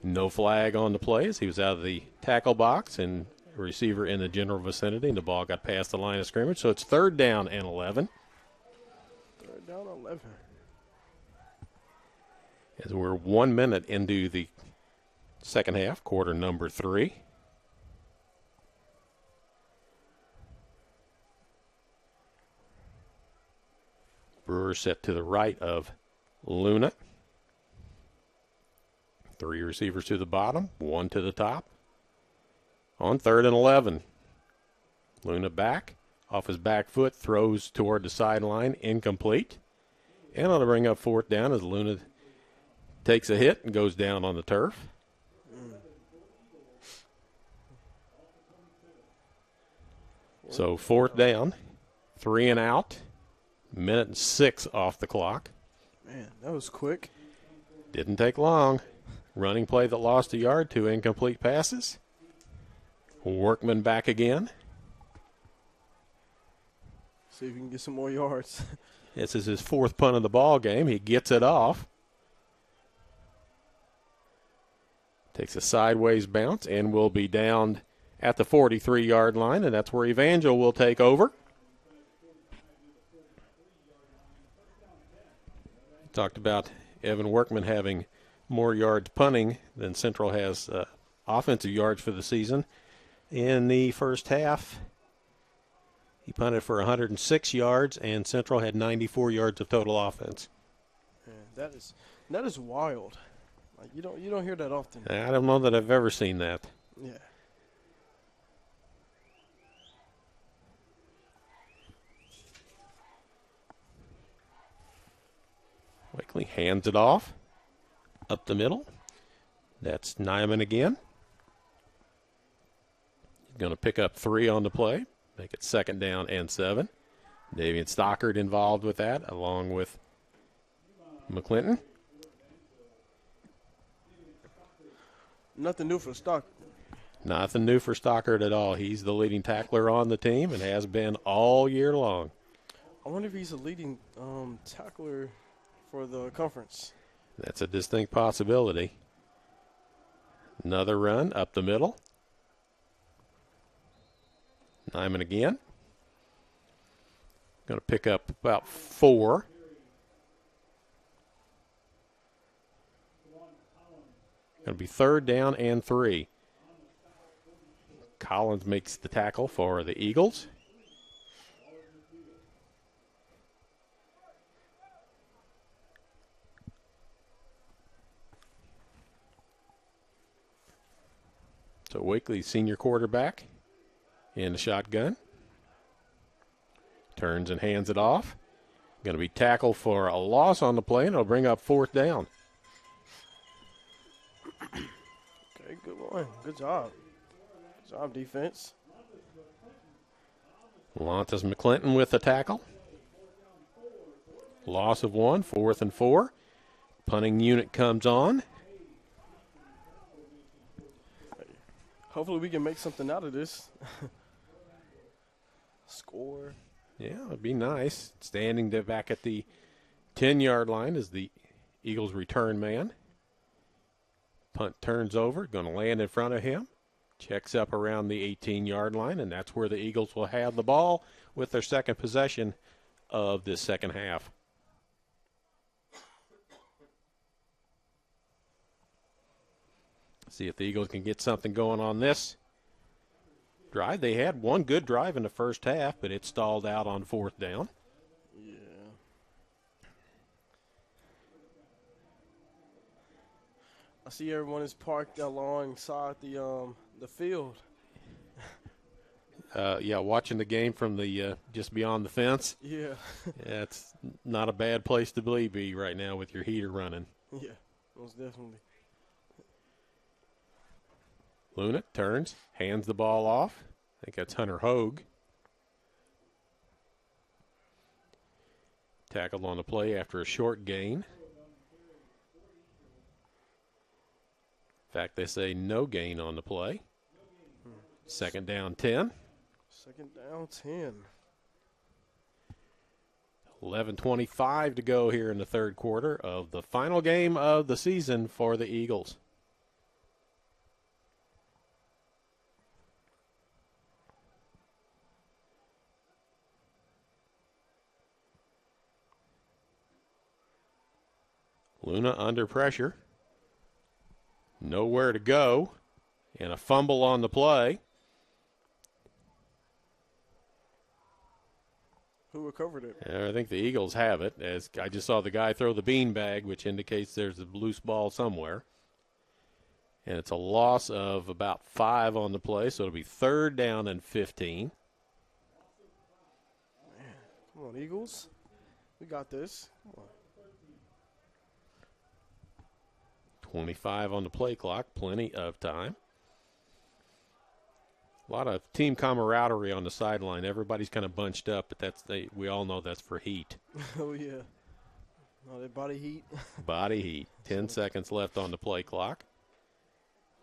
Speaker 2: No flag on the play as he was out of the tackle box and a receiver in the general vicinity, and the ball got past the line of scrimmage. So it's third down and 11.
Speaker 4: Third down 11.
Speaker 2: As we're 1 minute into the second half, quarter number 3. Brewer set to the right of Luna. 3 receivers to the bottom, 1 to the top. On third and 11. Luna back, off his back foot, throws toward the sideline, incomplete. And on to bring up fourth down as Luna takes a hit and goes down on the turf. So fourth down, 3 and out, minute and 6 off the clock.
Speaker 4: Man, that was quick.
Speaker 2: Didn't take long. Running play that lost a yard, 2 incomplete passes. Workman back again.
Speaker 4: See if we can get some more yards.
Speaker 2: This is his 4th punt of the ball game. He gets it off. Takes a sideways bounce and will be down at the 43-yard line, and that's where Evangel will take over. Talked about Evan Workman having more yards punting than Central has offensive yards for the season. In the first half, he punted for 106 yards, and Central had 94 yards of total offense.
Speaker 4: Man, that is wild. Like you don't hear that often.
Speaker 2: I don't know that I've ever seen that.
Speaker 4: Yeah.
Speaker 2: Wakely hands it off up the middle. That's Nyman again. He's going to pick up 3 on the play, make it second down and 7. Davian Stockard involved with that, along with McClinton.
Speaker 4: Nothing new for Stockard.
Speaker 2: Nothing new for Stockard at all. He's the leading tackler on the team and has been all year long.
Speaker 4: I wonder if he's the leading tackler for the conference.
Speaker 2: That's a distinct possibility. Another run up the middle. Nyman again. Going to pick up about 4. Going to be third down and 3. Collins makes the tackle for the Eagles. So Wakely, senior quarterback, in the shotgun. Turns and hands it off. Going to be tackled for a loss on the play, and it'll bring up fourth down.
Speaker 4: Okay, good one. Good job. Good job, defense.
Speaker 2: Lontas McClinton with the tackle. Loss of 1, 4th and 4. Punting unit comes on
Speaker 4: Hopefully we can make something out of this. Score.
Speaker 2: Yeah, it'd be nice. Standing back at the 10-yard line is the Eagles return man. Punt turns over, going to land in front of him. Checks up around the 18-yard line, and that's where the Eagles will have the ball with their second possession of this second half. See if the Eagles can get something going on this drive. They had one good drive in the first half, but it stalled out on fourth down.
Speaker 4: Yeah. I see everyone is parked alongside the field.
Speaker 2: Yeah, watching the game from the just beyond the fence.
Speaker 4: Yeah.
Speaker 2: Yeah, it's not a bad place to be right now with your heater running.
Speaker 4: Yeah, most definitely.
Speaker 2: Luna turns, hands the ball off. I think that's Hunter Hogue. Tackled on the play after a short gain. In fact, they say no gain on the play. Second down 10.
Speaker 4: Second down 10.
Speaker 2: 11:25 to go here in the third quarter of the final game of the season for the Eagles. Luna under pressure. Nowhere to go. And a fumble on the play.
Speaker 4: Who recovered it?
Speaker 2: I think the Eagles have it, as I just saw the guy throw the beanbag, which indicates there's a loose ball somewhere. And it's a loss of about 5 on the play, so it'll be third down and 15.
Speaker 4: Man, come on, Eagles. We got this. Come on.
Speaker 2: 25 on the play clock, plenty of time. A lot of team camaraderie on the sideline. Everybody's kind of bunched up, but we all know that's for heat.
Speaker 4: Oh, yeah. Oh, that body heat.
Speaker 2: Body heat. 10 seconds left on the play clock.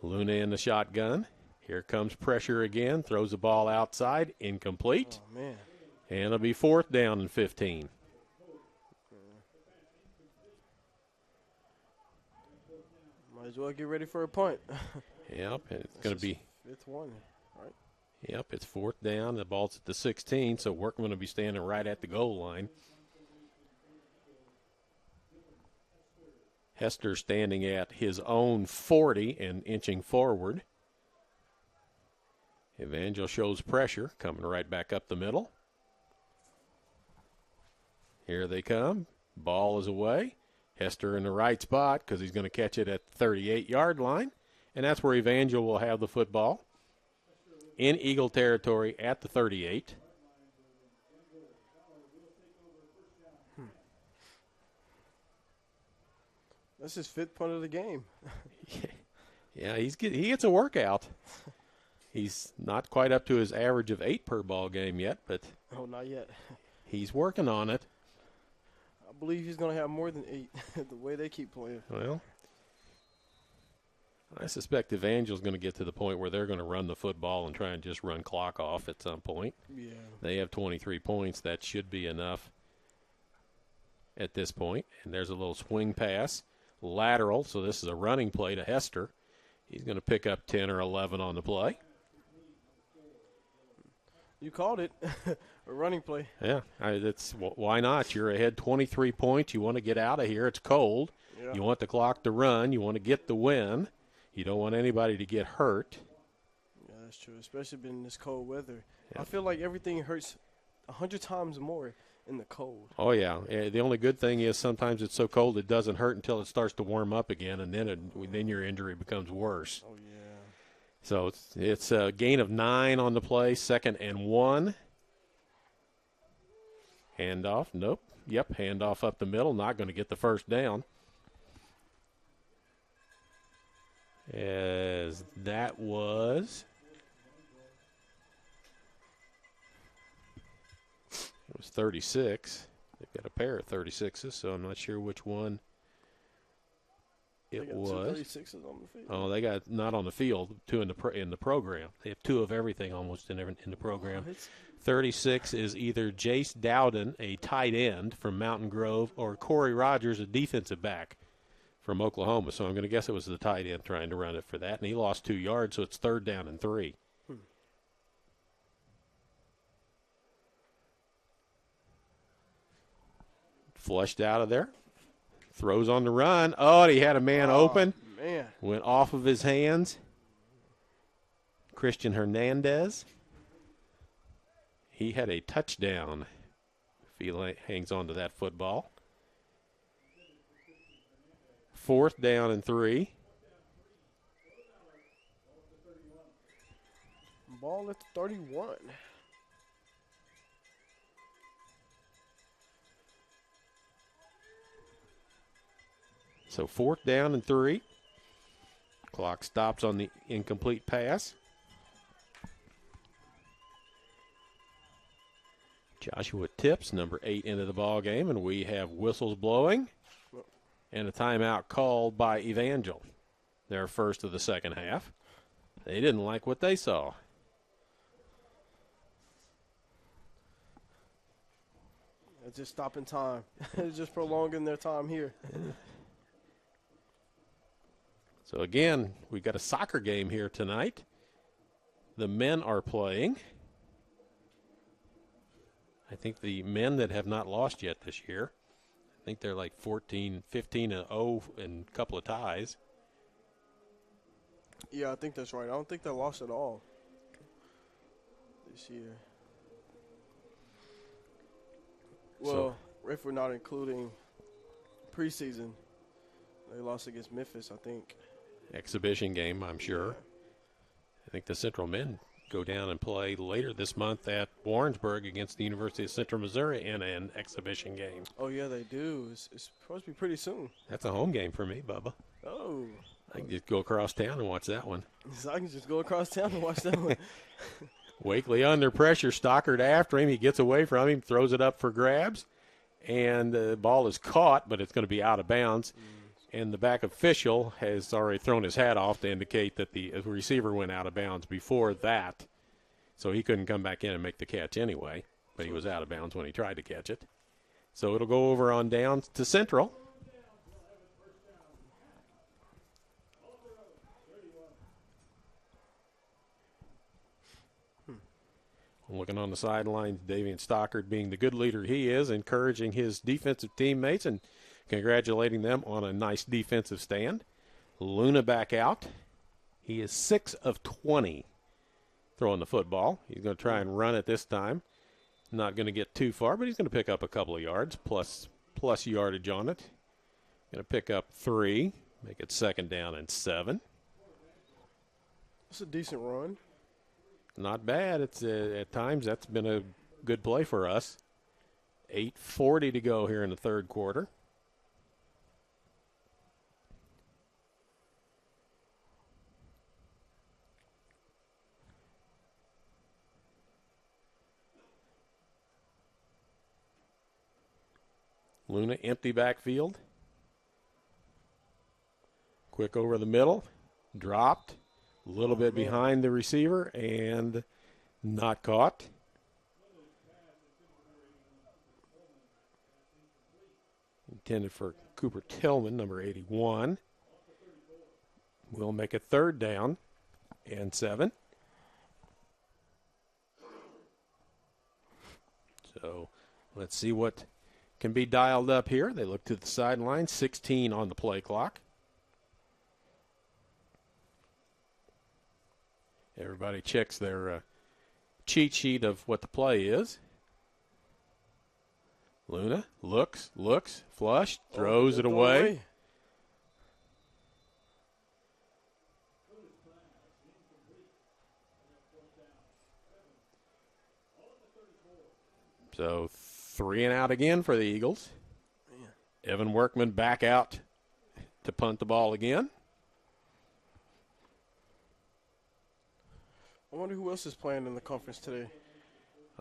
Speaker 2: Luna in the shotgun. Here comes pressure again. Throws the ball outside. Incomplete.
Speaker 4: Oh, man.
Speaker 2: And it'll be fourth down and 15.
Speaker 4: Might as well get ready for a punt.
Speaker 2: Yep, it's going to be.
Speaker 4: Fifth one, right?
Speaker 2: Yep, it's fourth down. The ball's at the 16, so Workman will be standing right at the goal line. Hester standing at his own 40 and inching forward. Evangel shows pressure, coming right back up the middle. Here they come. Ball is away. Hester in the right spot because he's going to catch it at the 38-yard line. And that's where Evangel will have the football in Eagle territory at the 38.
Speaker 4: That's his fifth punt of the game.
Speaker 2: Yeah, he gets a workout. He's not quite up to his average of 8 per ball game yet, but
Speaker 4: Oh, not yet.
Speaker 2: he's working on it.
Speaker 4: I believe he's going to have more than 8 the way they keep playing.
Speaker 2: Well, I suspect Evangel's going to get to the point where they're going to run the football and try and just run clock off at some point.
Speaker 4: Yeah.
Speaker 2: They have 23 points. That should be enough at this point. And there's a little swing pass, lateral, so this is a running play to Hester. He's going to pick up 10 or 11 on the play.
Speaker 4: You called it. A running play.
Speaker 2: Yeah, why not? You're ahead 23 points. You want to get out of here. It's cold.
Speaker 4: Yeah.
Speaker 2: You want the clock to run. You want to get the win. You don't want anybody to get hurt.
Speaker 4: Yeah, that's true, especially in this cold weather.
Speaker 2: Yeah.
Speaker 4: I feel like everything hurts 100 times more in the cold.
Speaker 2: Oh, yeah. The only good thing is sometimes it's so cold it doesn't hurt until it starts to warm up again, and then your injury becomes worse.
Speaker 4: Oh, yeah.
Speaker 2: So it's a gain of 9 on the play, 2nd and 1. Handoff, nope. Yep, handoff up the middle, not going to get the first down. As that was, it was 36. They've got a pair of 36s, so I'm not sure which one It
Speaker 4: got
Speaker 2: was.
Speaker 4: 236s on the field.
Speaker 2: Oh, they got not on the field, 2 in the program. They have 2 of everything almost in the program. 36 is either Jace Dowden, a tight end from Mountain Grove, or Corey Rogers, a defensive back from Oklahoma. So I'm going to guess it was the tight end trying to run it for that, and he lost 2 yards, so it's 3rd down and 3. Flushed out of there. Throws on the run. Oh, he had a man open.
Speaker 4: Man.
Speaker 2: Went off of his hands. Christian Hernandez. He had a touchdown. If he hangs on to that football. 4th down and 3.
Speaker 4: Ball at the 31.
Speaker 2: So 4th down and 3. Clock stops on the incomplete pass. Joshua Tips, number 8, into the ball game, and we have whistles blowing and a timeout called by Evangel. Their first of the second half. They didn't like what they saw.
Speaker 4: It's just stopping time. It's just prolonging their time here.
Speaker 2: So again, we've got a soccer game here tonight. The men are playing. I think the men that have not lost yet this year, I think they're like 15 and 0 and a couple of ties.
Speaker 4: Yeah, I think that's right. I don't think they lost at all this year. Well, if we're not including preseason, they lost against Memphis, I think.
Speaker 2: Exhibition game, I'm sure. I think the Central men go down and play later this month at Warrensburg against the University of Central Missouri in an exhibition game.
Speaker 4: Oh, yeah, they do. It's supposed to be pretty soon.
Speaker 2: That's a home game for me, Bubba.
Speaker 4: Oh.
Speaker 2: I can just go across town and watch that one.
Speaker 4: So I can just go across town and watch that one.
Speaker 2: Wakely under pressure, Stockard after him. He gets away from him, throws it up for grabs, and the ball is caught, but it's going to be out of bounds. And the back official has already thrown his hat off to indicate that the receiver went out of bounds before that. So he couldn't come back in and make the catch anyway, but he was out of bounds when he tried to catch it. So it'll go over on down to Central. Looking on the sidelines, Davian Stockard being the good leader he is, encouraging his defensive teammates and congratulating them on a nice defensive stand. Luna back out. He is 6 of 20 throwing the football. He's going to try and run it this time. Not going to get too far, but he's going to pick up a couple of yards, plus yardage on it. Going to pick up 3, make it 2nd down and 7.
Speaker 4: It's a decent run.
Speaker 2: Not bad. It's at times that's been a good play for us. 8:40 to go here in the third quarter. Luna empty backfield. Quick over the middle. Dropped. A little bit behind the receiver and not caught. Intended for Cooper Tillman, number 81. We'll make a 3rd down and 7. So let's see what can be dialed up here. They look to the sideline, 16 on the play clock. Everybody checks their cheat sheet of what the play is. Luna looks, flushed, throws it away. So 3 and out again for the Eagles. Man. Evan Workman back out to punt the ball again.
Speaker 4: I wonder who else is playing in the conference today.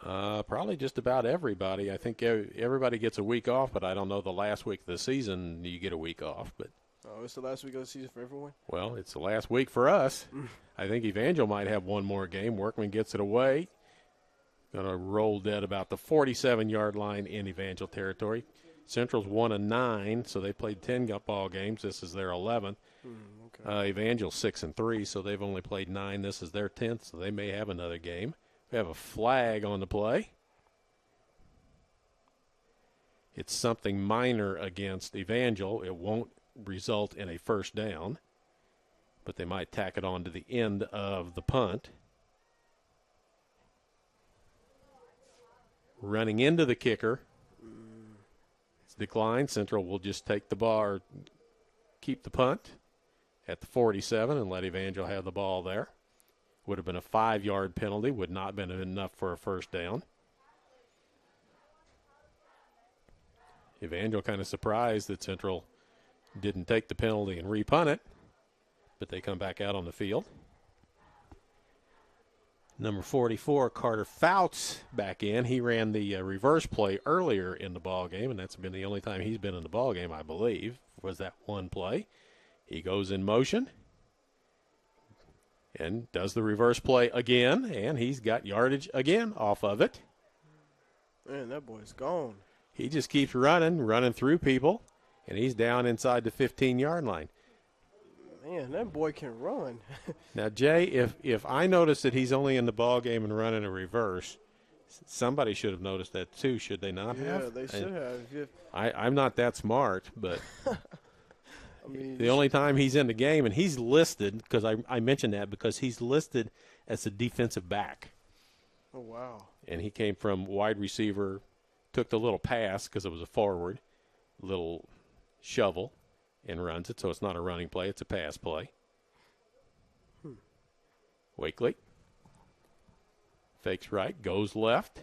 Speaker 2: Probably just about everybody. I think everybody gets a week off, but I don't know the last week of the season you get a week off. But
Speaker 4: Oh, it's the last week of the season for everyone?
Speaker 2: Well, it's the last week for us. I think Evangel might have one more game. Workman gets it away. Going to roll dead about the 47-yard line in Evangel territory. Central's 1-9, so they played 10 ball games. This is their 11th.
Speaker 4: Okay.
Speaker 2: Evangel's 6-3, so they've only played 9. This is their 10th, so they may have another game. We have a flag on the play. It's something minor against Evangel. It won't result in a first down, but they might tack it on to the end of the punt. Running into the kicker. It's declined. Central will just take the ball or keep the punt at the 47 and let Evangel have the ball there. Would have been a 5-yard penalty. Would not have been enough for a first down. Evangel kind of surprised that Central didn't take the penalty and repunt it, but they come back out on the field. Number 44, Carter Fouts, back in. He ran the reverse play earlier in the ball game, and that's been the only time he's been in the ball game, I believe, was that one play. He goes in motion and does the reverse play again, and he's got yardage again off of it.
Speaker 4: Man, that boy's gone.
Speaker 2: He just keeps running through people, and he's down inside the 15-yard line.
Speaker 4: Man, that boy can run.
Speaker 2: Now, Jay, if I notice that he's only in the ball game and running a reverse, somebody should have noticed that too, should they not have?
Speaker 4: Yeah, they should have.
Speaker 2: I'm not that smart, but
Speaker 4: I mean,
Speaker 2: the only time he's in the game, and he's listed, because I mentioned that because he's listed as a defensive back.
Speaker 4: Oh, wow.
Speaker 2: And he came from wide receiver, took the little pass because it was a forward, little shovel, and runs it. So it's not a running play, it's a pass play. Wakely fakes right, goes left.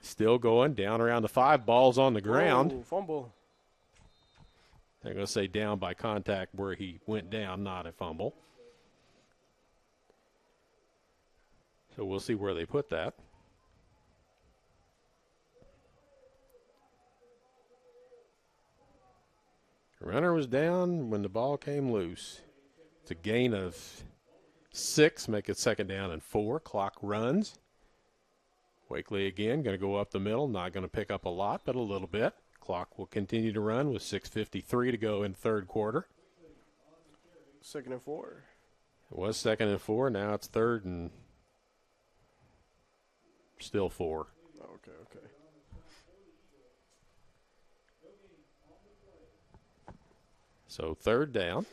Speaker 2: Still going, down around the 5, ball's on the ground.
Speaker 4: Oh, fumble.
Speaker 2: They're going to say down by contact where he went down, not a fumble. So we'll see where they put that. The runner was down when the ball came loose. It's a gain of 6, make it 2nd down and 4. Clock runs. Wakely again, going to go up the middle. Not going to pick up a lot, but a little bit. Clock will continue to run with 6:53 to go in third quarter.
Speaker 4: 2nd and 4.
Speaker 2: It was 2nd and 4. Now it's 3rd and still 4.
Speaker 4: Okay.
Speaker 2: So 3rd down.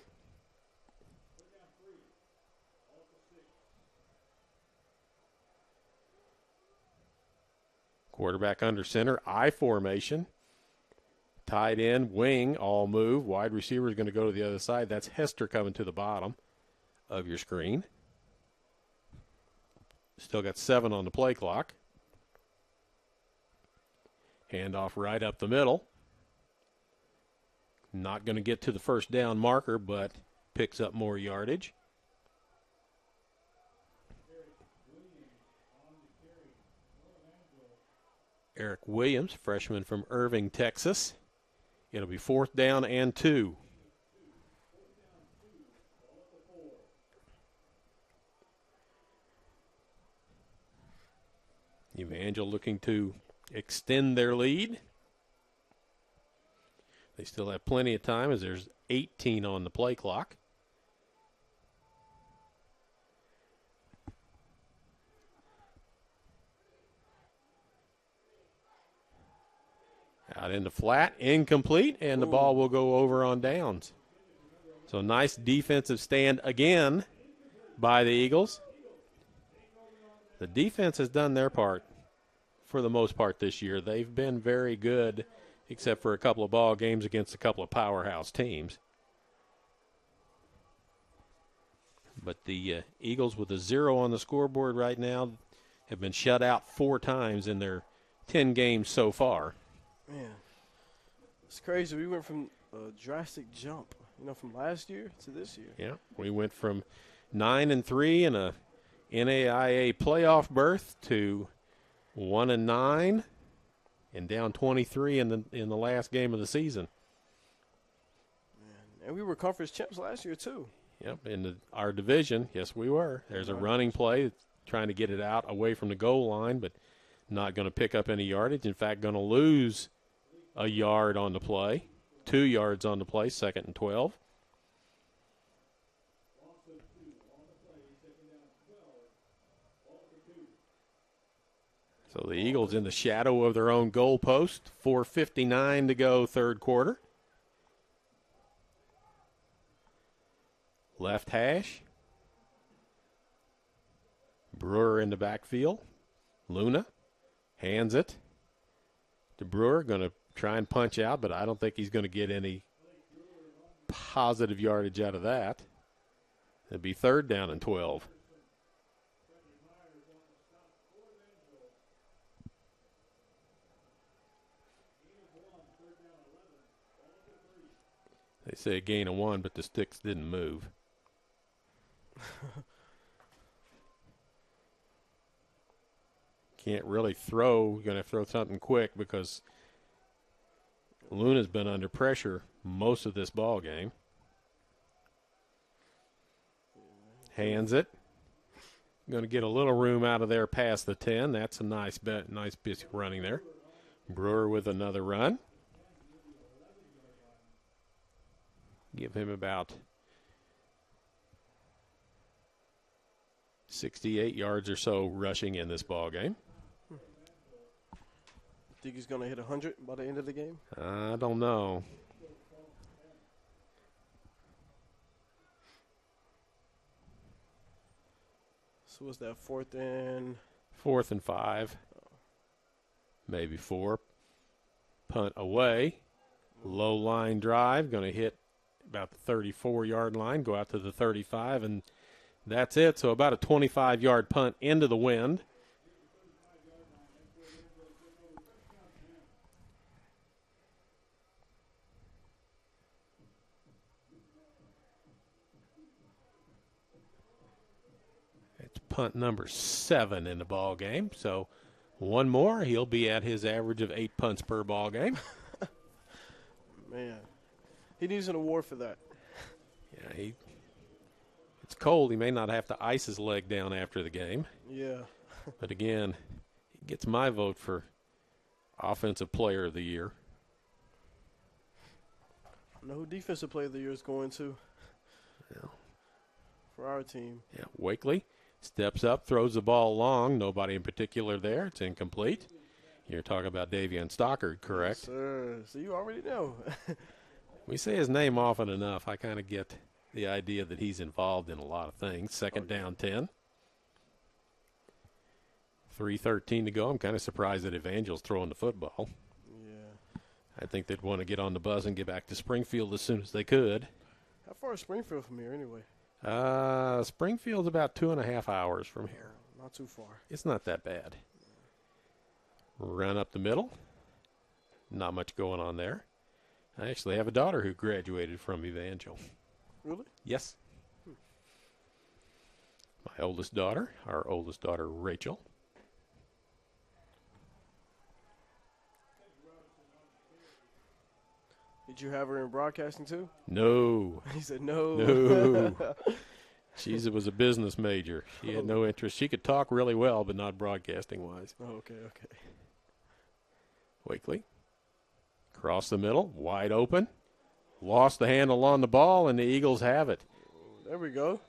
Speaker 2: Quarterback under center, I formation. Tight end, wing, all move. Wide receiver is going to go to the other side. That's Hester coming to the bottom of your screen. Still got 7 on the play clock. Handoff right up the middle. Not going to get to the first down marker, but picks up more yardage. Eric Williams, freshman from Irving, Texas. It'll be 4th down and 2. Evangel looking to extend their lead. They still have plenty of time as there's 18 on the play clock. Out in the flat, incomplete, and the ball will go over on downs. So nice defensive stand again by the Eagles. The defense has done their part for the most part this year. They've been very good, except for a couple of ball games against a couple of powerhouse teams. But the Eagles, with a 0 on the scoreboard right now, have been shut out 4 times in their 10 games so far.
Speaker 4: Man, it's crazy. We went from a drastic jump, from last year to this year.
Speaker 2: Yeah, we went from 9-3 in a NAIA playoff berth to 1-9 and down 23 in the last game of the season.
Speaker 4: And we were conference champs last year, too.
Speaker 2: Yep, in our division, yes, we were. There's a running play, trying to get it out away from the goal line, but not going to pick up any yardage. In fact, going to lose a yard on the play, 2 yards on the play, 2nd and 12. So the Eagles in the shadow of their own goal post, 4:59 to go, third quarter. Left hash. Brewer in the backfield. Luna hands it to Brewer. Going to try and punch out, but I don't think he's going to get any positive yardage out of that. It'd be 3rd down and 12. They say a gain of 1, but the sticks didn't move. Can't really throw. You're going to throw something quick because Luna's been under pressure most of this ball game. Hands it. Going to get a little room out of there past the 10. That's a nice bit of running there. Brewer with another run. Give him about 68 yards or so rushing in this ball game.
Speaker 4: Think he's going to hit 100 by the end of the game?
Speaker 2: I don't know.
Speaker 4: So what's that, 4th and?
Speaker 2: 4th and 5. Maybe 4. Punt away. Low line drive. Going to hit about the 34-yard line, go out to the 35, and that's it. So about a 25-yard punt into the wind. It's punt number 7 in the ball game. So one more, he'll be at his average of 8 punts per ball game.
Speaker 4: Man. He needs an award for that.
Speaker 2: Yeah, it's cold. He may not have to ice his leg down after the game.
Speaker 4: Yeah.
Speaker 2: But again, he gets my vote for Offensive Player of the Year.
Speaker 4: I know who Defensive Player of the Year is going to.
Speaker 2: Yeah.
Speaker 4: For our team.
Speaker 2: Yeah, Wakely steps up, throws the ball long. Nobody in particular there. It's incomplete. You're talking about Davion Stockard, correct?
Speaker 4: Yes, sir. So you already know.
Speaker 2: We say his name often enough. I kind of get the idea that he's involved in a lot of things. 2nd down 10. 3:13 to go. I'm kind of surprised that Evangel's throwing the football.
Speaker 4: Yeah.
Speaker 2: I think they'd want to get on the bus and get back to Springfield as soon as they could.
Speaker 4: How far is Springfield from here anyway?
Speaker 2: Springfield's about 2.5 hours from here.
Speaker 4: Not too far.
Speaker 2: It's not that bad. Run up the middle. Not much going on there. I actually have a daughter who graduated from Evangel.
Speaker 4: Really?
Speaker 2: Yes. My oldest daughter, our oldest daughter, Rachel.
Speaker 4: Did you have her in broadcasting too?
Speaker 2: No.
Speaker 4: He said no.
Speaker 2: No. She was a business major. She had no interest. She could talk really well, but not broadcasting-wise.
Speaker 4: Oh, okay.
Speaker 2: Wakely. Across the middle, wide open. Lost the handle on the ball, and the Eagles have it.
Speaker 4: There we go.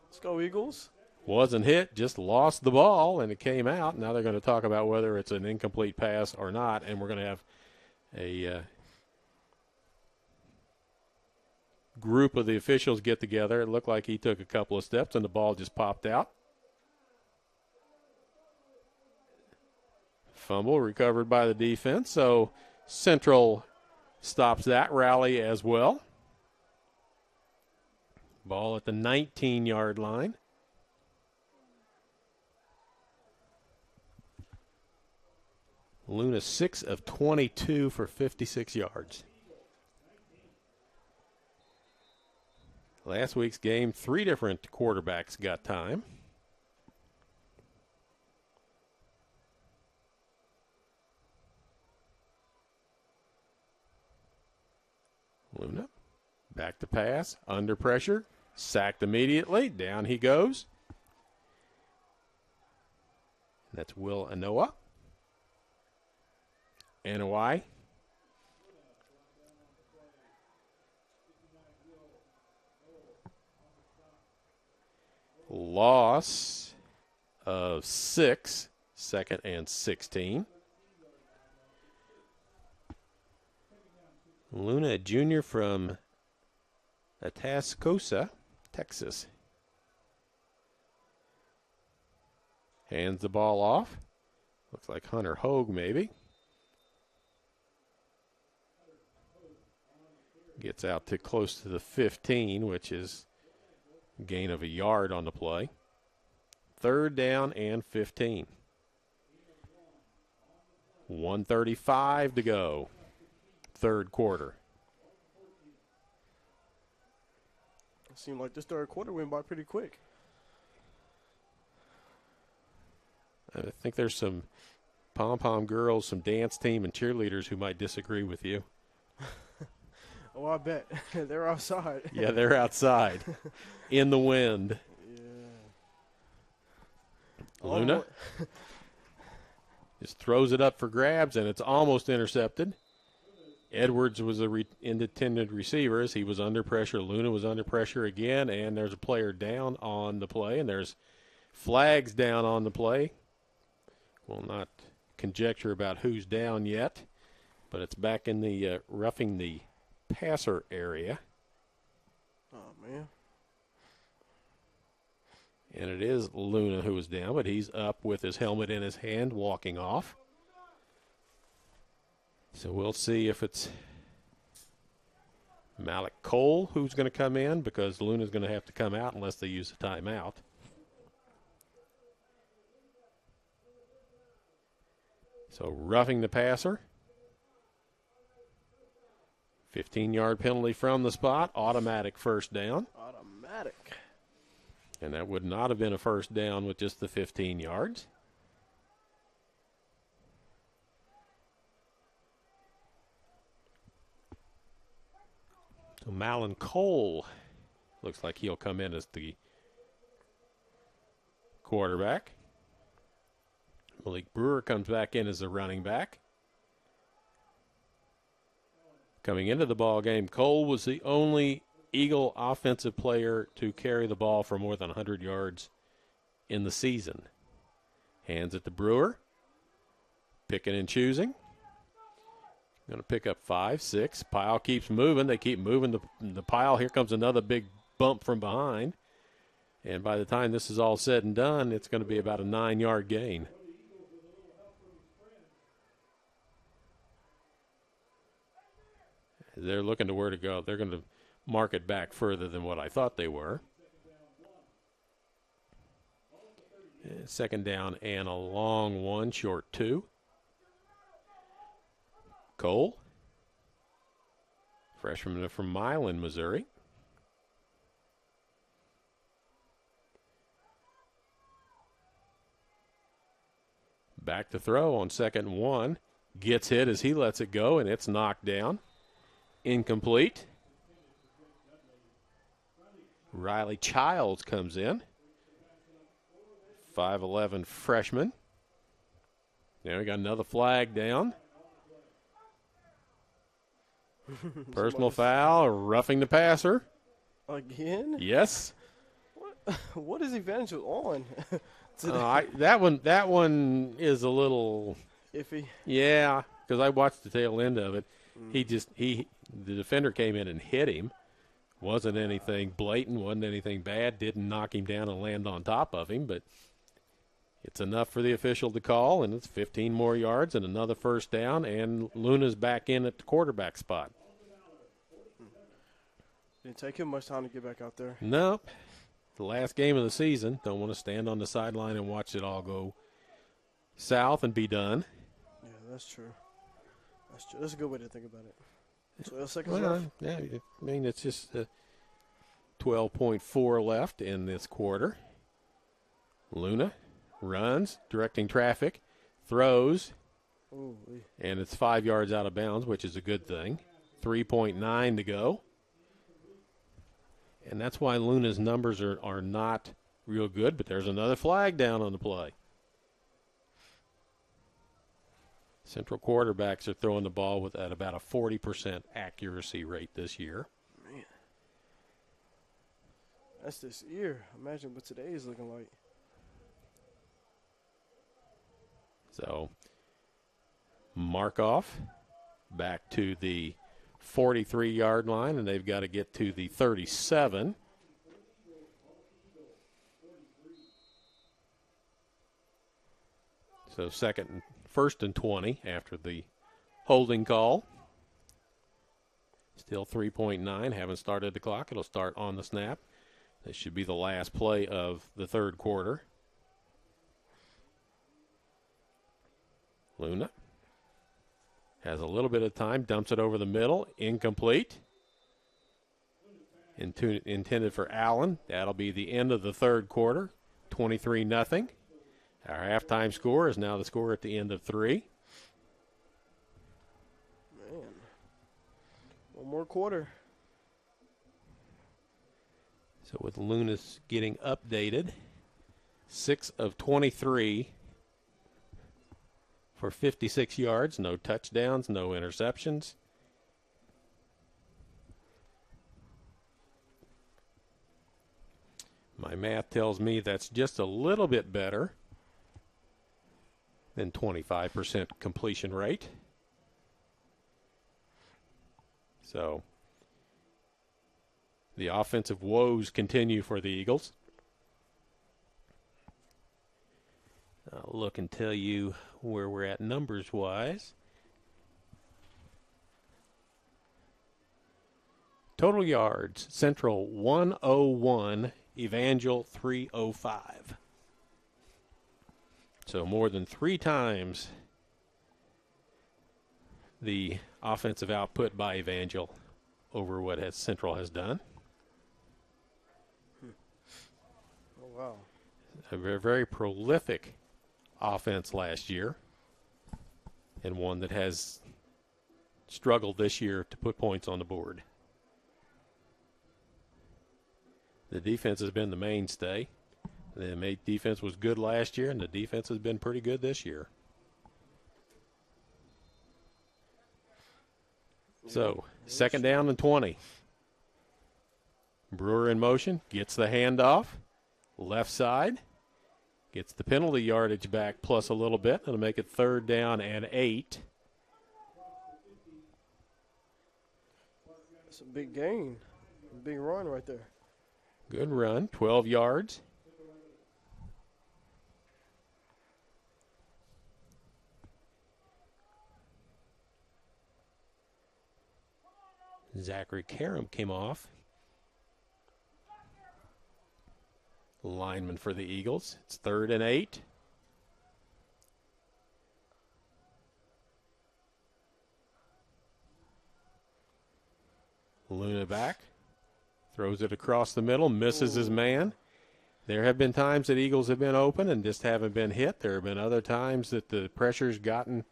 Speaker 4: Let's go, Eagles.
Speaker 2: Wasn't hit, just lost the ball, and it came out. Now they're going to talk about whether it's an incomplete pass or not, and we're going to have a group of the officials get together. It looked like he took a couple of steps, and the ball just popped out. Fumble recovered by the defense, so Central stops that rally as well. Ball at the 19-yard line. Luna 6 of 22 for 56 yards. Last week's game, 3 different quarterbacks got time. Luna Back to pass, under pressure, sacked immediately. Down he goes. That's Will Anoa. Anawai. Loss of 6, 2nd and 16. Luna, a junior from Atascosa, Texas. Hands the ball off. Looks like Hunter Hogue, maybe. Gets out to close to the 15, which is a gain of a yard on the play. 3rd down and 15. 1:35 to go. 3rd quarter.
Speaker 4: It seemed like this 3rd quarter went by pretty quick.
Speaker 2: I think there's some pom-pom girls, some dance team, and cheerleaders who might disagree with you.
Speaker 4: Oh, I bet. They're outside.
Speaker 2: Yeah, they're outside in the wind.
Speaker 4: Yeah.
Speaker 2: Luna just throws it up for grabs, and it's almost intercepted. Edwards was a intended receiver as he was under pressure. Luna was under pressure again, and there's a player down on the play, and there's flags down on the play. We'll not conjecture about who's down yet, but it's back in the roughing the passer area.
Speaker 4: Oh, man.
Speaker 2: And it is Luna who is down, but he's up with his helmet in his hand, walking off. So we'll see if it's Malik Cole who's going to come in, because Luna's going to have to come out unless they use a timeout. So roughing the passer. 15-yard penalty from the spot. Automatic first down.
Speaker 4: Automatic.
Speaker 2: And that would not have been a first down with just the 15 yards. So Malin Cole looks like he'll come in as the quarterback. Malik Brewer comes back in as the running back. Coming into the ball game, Cole was the only Eagle offensive player to carry the ball for more than 100 yards in the season. Hands it to Brewer. Picking and choosing. Going to pick up 5, 6. Pile keeps moving. They keep moving the pile. Here comes another big bump from behind. And by the time this is all said and done, it's going to be about a 9-yard gain. They're looking to where to go. They're going to mark it back further than what I thought they were. 2nd down and a long one, short 2. Cole, freshman from Milan, Missouri. Back to throw on 2nd and 1. Gets hit as he lets it go, and it's knocked down. Incomplete. Riley Childs comes in. 5'11" freshman. Now we got another flag down. Personal foul, roughing the passer.
Speaker 4: Again?
Speaker 2: Yes.
Speaker 4: What is Evangel on?
Speaker 2: That one is a little
Speaker 4: iffy.
Speaker 2: Yeah, because I watched the tail end of it. The defender came in and hit him. Wasn't anything blatant, wasn't anything bad, didn't knock him down and land on top of him, but it's enough for the official to call, and it's 15 more yards and another first down, and Luna's back in at the quarterback spot.
Speaker 4: Didn't take him much time to get back out there.
Speaker 2: Nope. The last game of the season. Don't want to stand on the sideline and watch it all go south and be done.
Speaker 4: Yeah, that's true. That's a good way to think about it. 12 seconds left.
Speaker 2: Yeah, I mean, it's just 12.4 left in this quarter. Luna runs, directing traffic, throws, and it's 5 yards out of bounds, which is a good thing. 3.9 to go. And that's why Luna's numbers are not real good, but there's another flag down on the play. Central quarterbacks are throwing the ball at about a 40% accuracy rate this year.
Speaker 4: Man. That's this year. Imagine what today is looking like.
Speaker 2: So, Markov back to the 43-yard line, and they've got to get to the 37. So first and 20 after the holding call. Still 3.9, haven't started the clock. It'll start on the snap. This should be the last play of the third quarter. Luna has a little bit of time, dumps it over the middle, incomplete. Intended for Allen. That'll be the end of the third quarter, 23-0. Our halftime score is now the score at the end of 3.
Speaker 4: Man, one more quarter.
Speaker 2: So with Lunas getting updated, 6 of 23 for 56 yards, no touchdowns, no interceptions. My math tells me that's just a little bit better than 25% completion rate. So the offensive woes continue for the Eagles. I'll look and tell you where we're at numbers-wise. Total yards, Central 101, Evangel 305. So more than 3 times the offensive output by Evangel over what Central has done.
Speaker 4: Oh, wow.
Speaker 2: A very, very prolific offense last year, and one that has struggled this year to put points on the board. The defense has been the mainstay. The defense was good last year, and the defense has been pretty good this year. So, second down and 20. Brewer in motion, gets the handoff, left side, gets the penalty yardage back plus a little bit. It'll make it third down and 8.
Speaker 4: That's a big gain. A big run right there.
Speaker 2: Good run, 12 yards. Zachary Karam came off. Lineman for the Eagles. It's third and 8. Luna back. Throws it across the middle, misses his man. There have been times that Eagles have been open and just haven't been hit. There have been other times that the pressure's gotten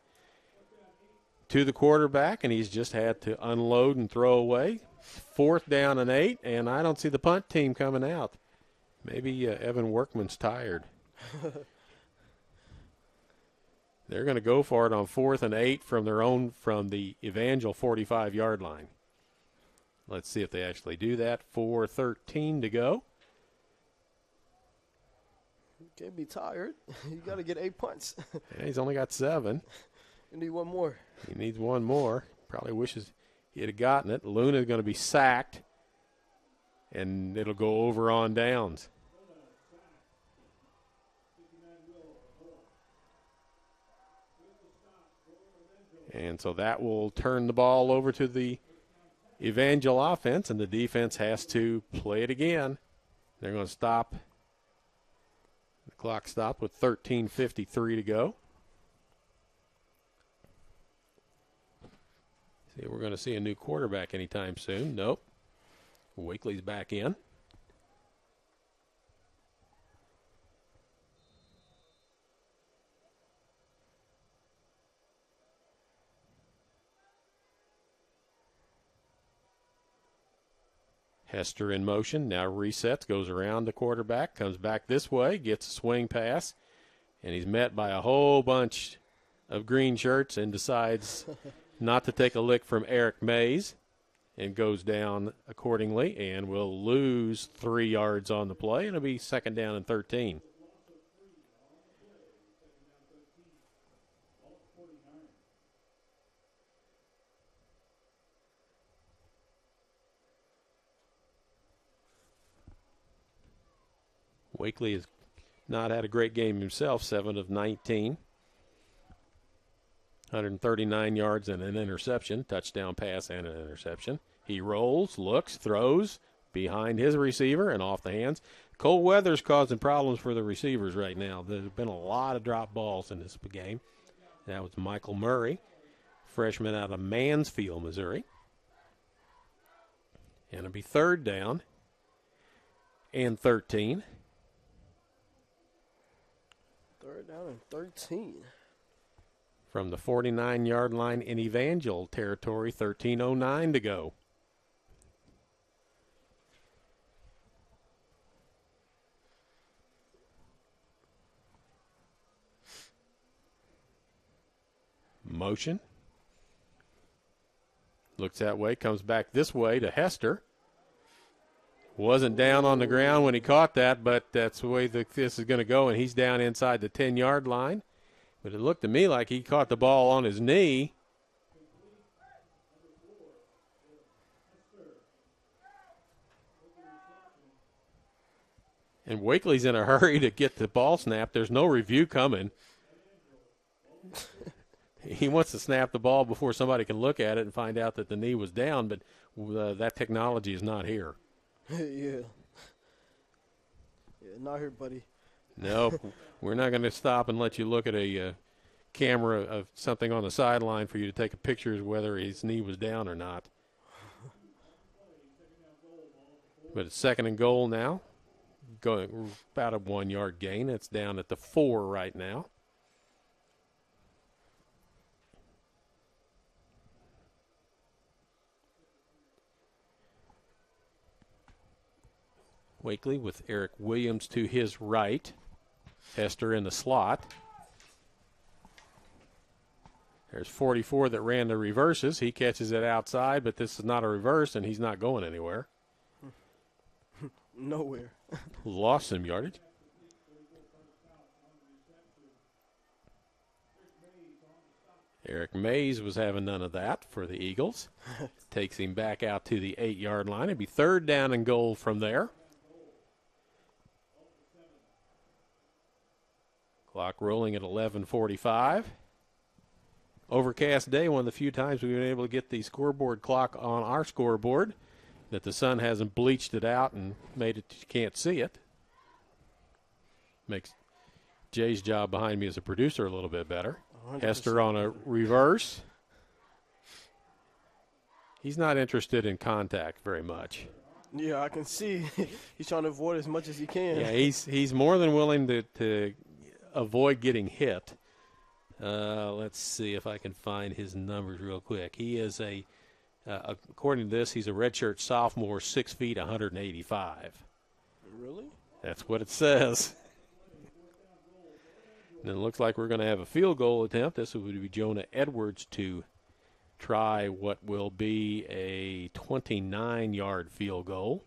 Speaker 2: to the quarterback, and he's just had to unload and throw away. Fourth down and 8, and I don't see the punt team coming out. Maybe Evan Workman's tired. They're going to go for it on 4th and 8 from the Evangel 45-yard line. Let's see if they actually do that. 4:13 to go.
Speaker 4: You can't be tired. You got to get 8 punts.
Speaker 2: Yeah, he's only got 7.
Speaker 4: You need one more.
Speaker 2: He needs one more. Probably wishes he had gotten it. Luna's going to be sacked, and it'll go over on downs. And so that will turn the ball over to the Evangel offense, and the defense has to play it again. They're going to stop. The clock stopped with 13:53 to go. See, we're going to see a new quarterback anytime soon. Nope. Wakely's back in. Hester in motion, now resets, goes around the quarterback, comes back this way, gets a swing pass, and he's met by a whole bunch of green shirts and decides not to take a lick from Eric Mays and goes down accordingly and will lose 3 yards on the play, and it'll be 2nd down and 13. Wakely has not had a great game himself, 7 of 19. 139 yards and an interception, touchdown pass and an interception. He rolls, looks, throws behind his receiver and off the hands. Cold weather's causing problems for the receivers right now. There's been a lot of drop balls in this game. That was Michael Murray, freshman out of Mansfield, Missouri. And it'll be 3rd down and 13.
Speaker 4: 3rd down and 13.
Speaker 2: From the 49-yard line in Evangel territory, 13:09 to go. Motion. Looks that way, comes back this way to Hester. Wasn't down on the ground when he caught that, but that's the way this is going to go, and he's down inside the 10-yard line. But it looked to me like he caught the ball on his knee. And Wakely's in a hurry to get the ball snapped. There's no review coming. He wants to snap the ball before somebody can look at it and find out that the knee was down, but that technology is not here.
Speaker 4: Yeah, not here, buddy.
Speaker 2: Nope. We're not going to stop and let you look at a camera of something on the sideline for you to take a picture of whether his knee was down or not. But it's 2nd and goal now. Going about a 1-yard gain. It's down at the 4 right now. Wakely with Eric Williams to his right. Hester in the slot. There's 44 that ran the reverses. He catches it outside, but this is not a reverse, and he's not going anywhere.
Speaker 4: Nowhere.
Speaker 2: Lost some yardage. Eric Mays was having none of that for the Eagles. Takes him back out to the 8-yard line. It'd be 3rd down and goal from there. Clock rolling at 11:45. Overcast day, one of the few times we've been able to get the scoreboard clock on our scoreboard, that the sun hasn't bleached it out and made it you can't see it. Makes Jay's job behind me as a producer a little bit better. 100%. Hester on a reverse. He's not interested in contact very much.
Speaker 4: Yeah, I can see he's trying to avoid as much as he can.
Speaker 2: Yeah, he's more than willing to avoid getting hit. Let's see if I can find his numbers real quick. He is according to this, he's a redshirt sophomore, 6 feet, 185.
Speaker 4: Really?
Speaker 2: That's what it says. And it looks like we're going to have a field goal attempt. This would be Jonah Edwards to try what will be a 29-yard field goal.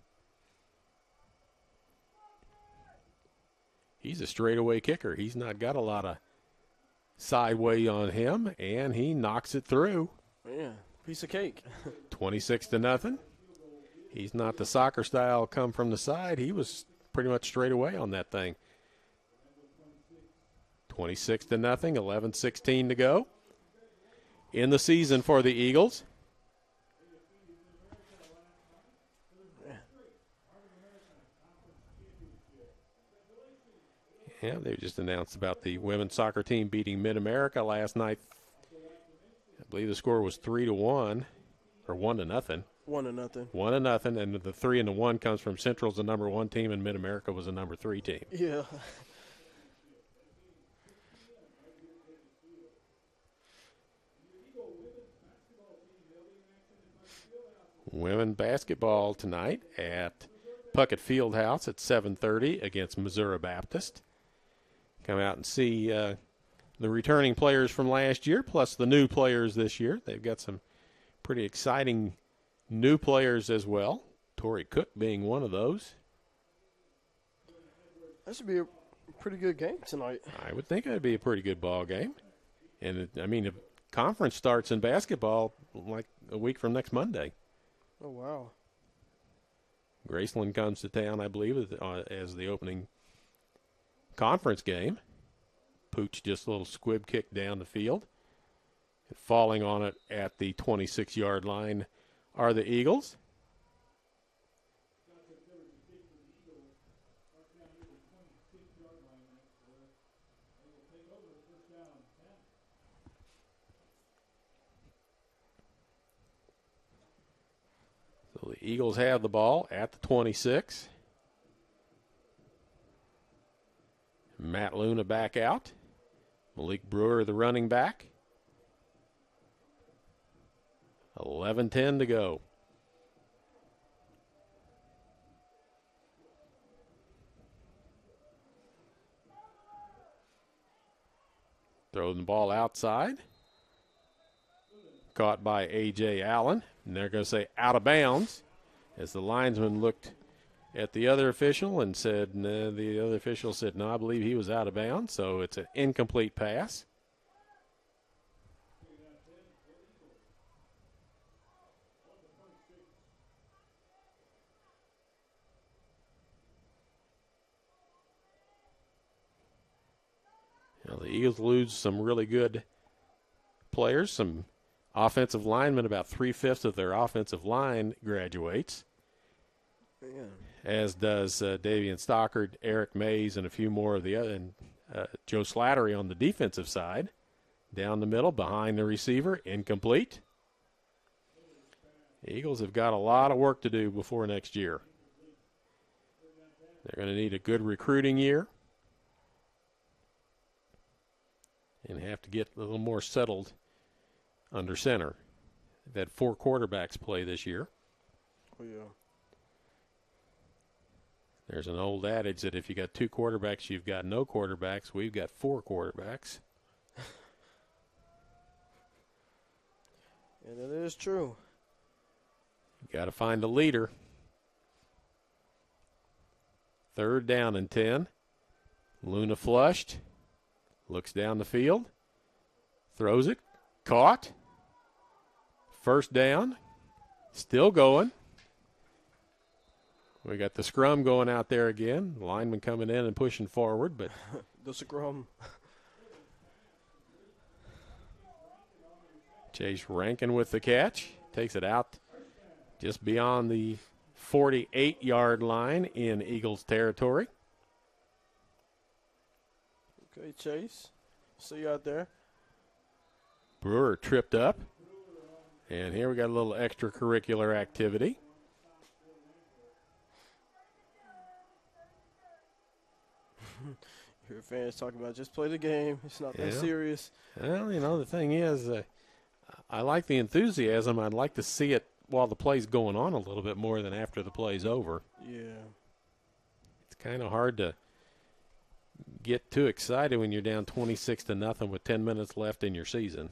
Speaker 2: He's a straightaway kicker. He's not got a lot of sideway on him, and he knocks it through.
Speaker 4: Yeah, piece of cake.
Speaker 2: 26-0. He's not the soccer style come from the side. He was pretty much straight away on that thing. 26-0, 11:16 to go in the season for the Eagles. Yeah, they just announced about the women's soccer team beating Mid-America last night. I believe the score was 3-1 or 1-0.
Speaker 4: 1-0.
Speaker 2: 1-0, and the 3 and the 1 comes from Central's the number 1 team, and Mid-America was the number 3 team.
Speaker 4: Yeah.
Speaker 2: Women basketball tonight at Puckett Fieldhouse at 7:30 against Missouri Baptist. Come out and see the returning players from last year plus the new players this year. They've got some pretty exciting new players as well, Tori Cook being one of those.
Speaker 4: That should be a pretty good game tonight.
Speaker 2: I would think it would be a pretty good ball game. And, the conference starts in basketball like a week from next Monday.
Speaker 4: Oh, wow.
Speaker 2: Graceland comes to town, I believe, as the opening conference game. Pooch just a little squib kick down the field. And falling on it at the 26-yard line are the Eagles. So the Eagles have the ball at the 26. Matt Luna back out. Malik Brewer, the running back. 11:10 to go. Throwing the ball outside. Caught by A.J. Allen. And they're going to say out of bounds as the linesman looked at the other official and said, no, the other official said, no, I believe he was out of bounds. So it's an incomplete pass. Now, the Eagles lose some really good players, some offensive linemen. About 3/5 of their offensive line graduates, as does Davian Stockard, Eric Mays, and a few more of the other, and Joe Slattery on the defensive side. Down the middle, behind the receiver, incomplete. The Eagles have got a lot of work to do before next year. They're going to need a good recruiting year and have to get a little more settled under center. They've had 4 quarterbacks play this year.
Speaker 4: Oh, yeah.
Speaker 2: There's an old adage that if you got 2 quarterbacks, you've got no quarterbacks. We've got 4 quarterbacks.
Speaker 4: And it is true.
Speaker 2: You got to find a leader. 3rd down and 10. Luna flushed. Looks down the field. Throws it. Caught. 1st down. Still going. We got the scrum going out there again. Lineman coming in and pushing forward, but
Speaker 4: The scrum.
Speaker 2: Chase Rankin with the catch. Takes it out just beyond the 48-yard line in Eagles territory.
Speaker 4: Okay, Chase. See you out there.
Speaker 2: Brewer tripped up. And here we got a little extracurricular activity.
Speaker 4: Your fans talking about just play the game. It's not that
Speaker 2: Yeah.
Speaker 4: serious.
Speaker 2: Well, the thing is, I like the enthusiasm. I'd like to see it while the play's going on a little bit more than after the play's over.
Speaker 4: Yeah.
Speaker 2: It's kind of hard to get too excited when you're down 26-0 with 10 minutes left in your season.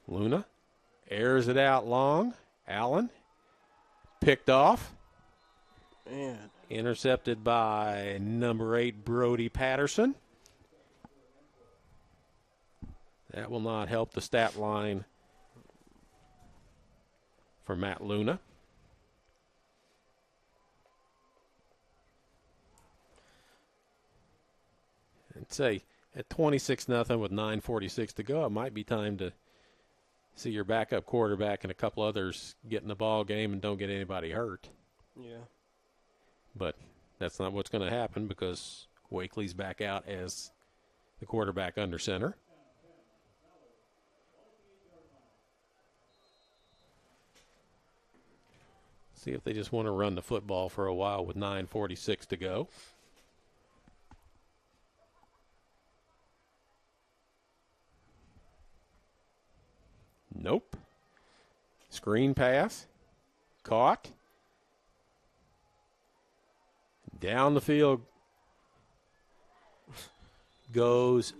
Speaker 2: Luna airs it out long. Allen picked off.
Speaker 4: Man.
Speaker 2: Intercepted by number 8, Brody Patterson. That will not help the stat line for Matt Luna. I'd say at 26-0 with 9:46 to go, it might be time to see your backup quarterback and a couple others get in the ball game and don't get anybody hurt.
Speaker 4: Yeah.
Speaker 2: But that's not what's going to happen because Wakely's back out as the quarterback under center. See if they just want to run the football for a while with 9:46 to go. Screen pass. Caught. Down the field goes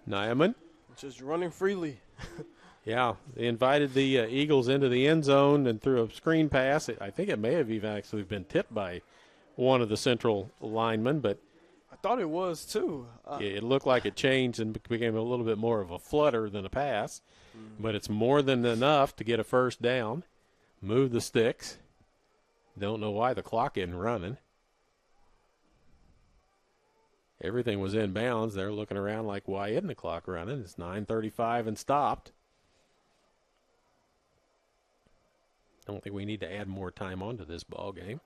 Speaker 2: Nyman.
Speaker 4: Just running freely.
Speaker 2: Yeah, they invited the Eagles into the end zone and threw a screen pass. I think it may have even actually been tipped by one of the Central linemen, but
Speaker 4: I thought it was too.
Speaker 2: it looked like it changed and became a little bit more of a flutter than a pass. But it's more than enough to get a first down. Move the sticks. Don't know why the clock isn't running. Everything was in bounds. They're looking around like, why isn't the clock running? It's 9:35 and stopped. Don't think we need to add more time onto this ball game.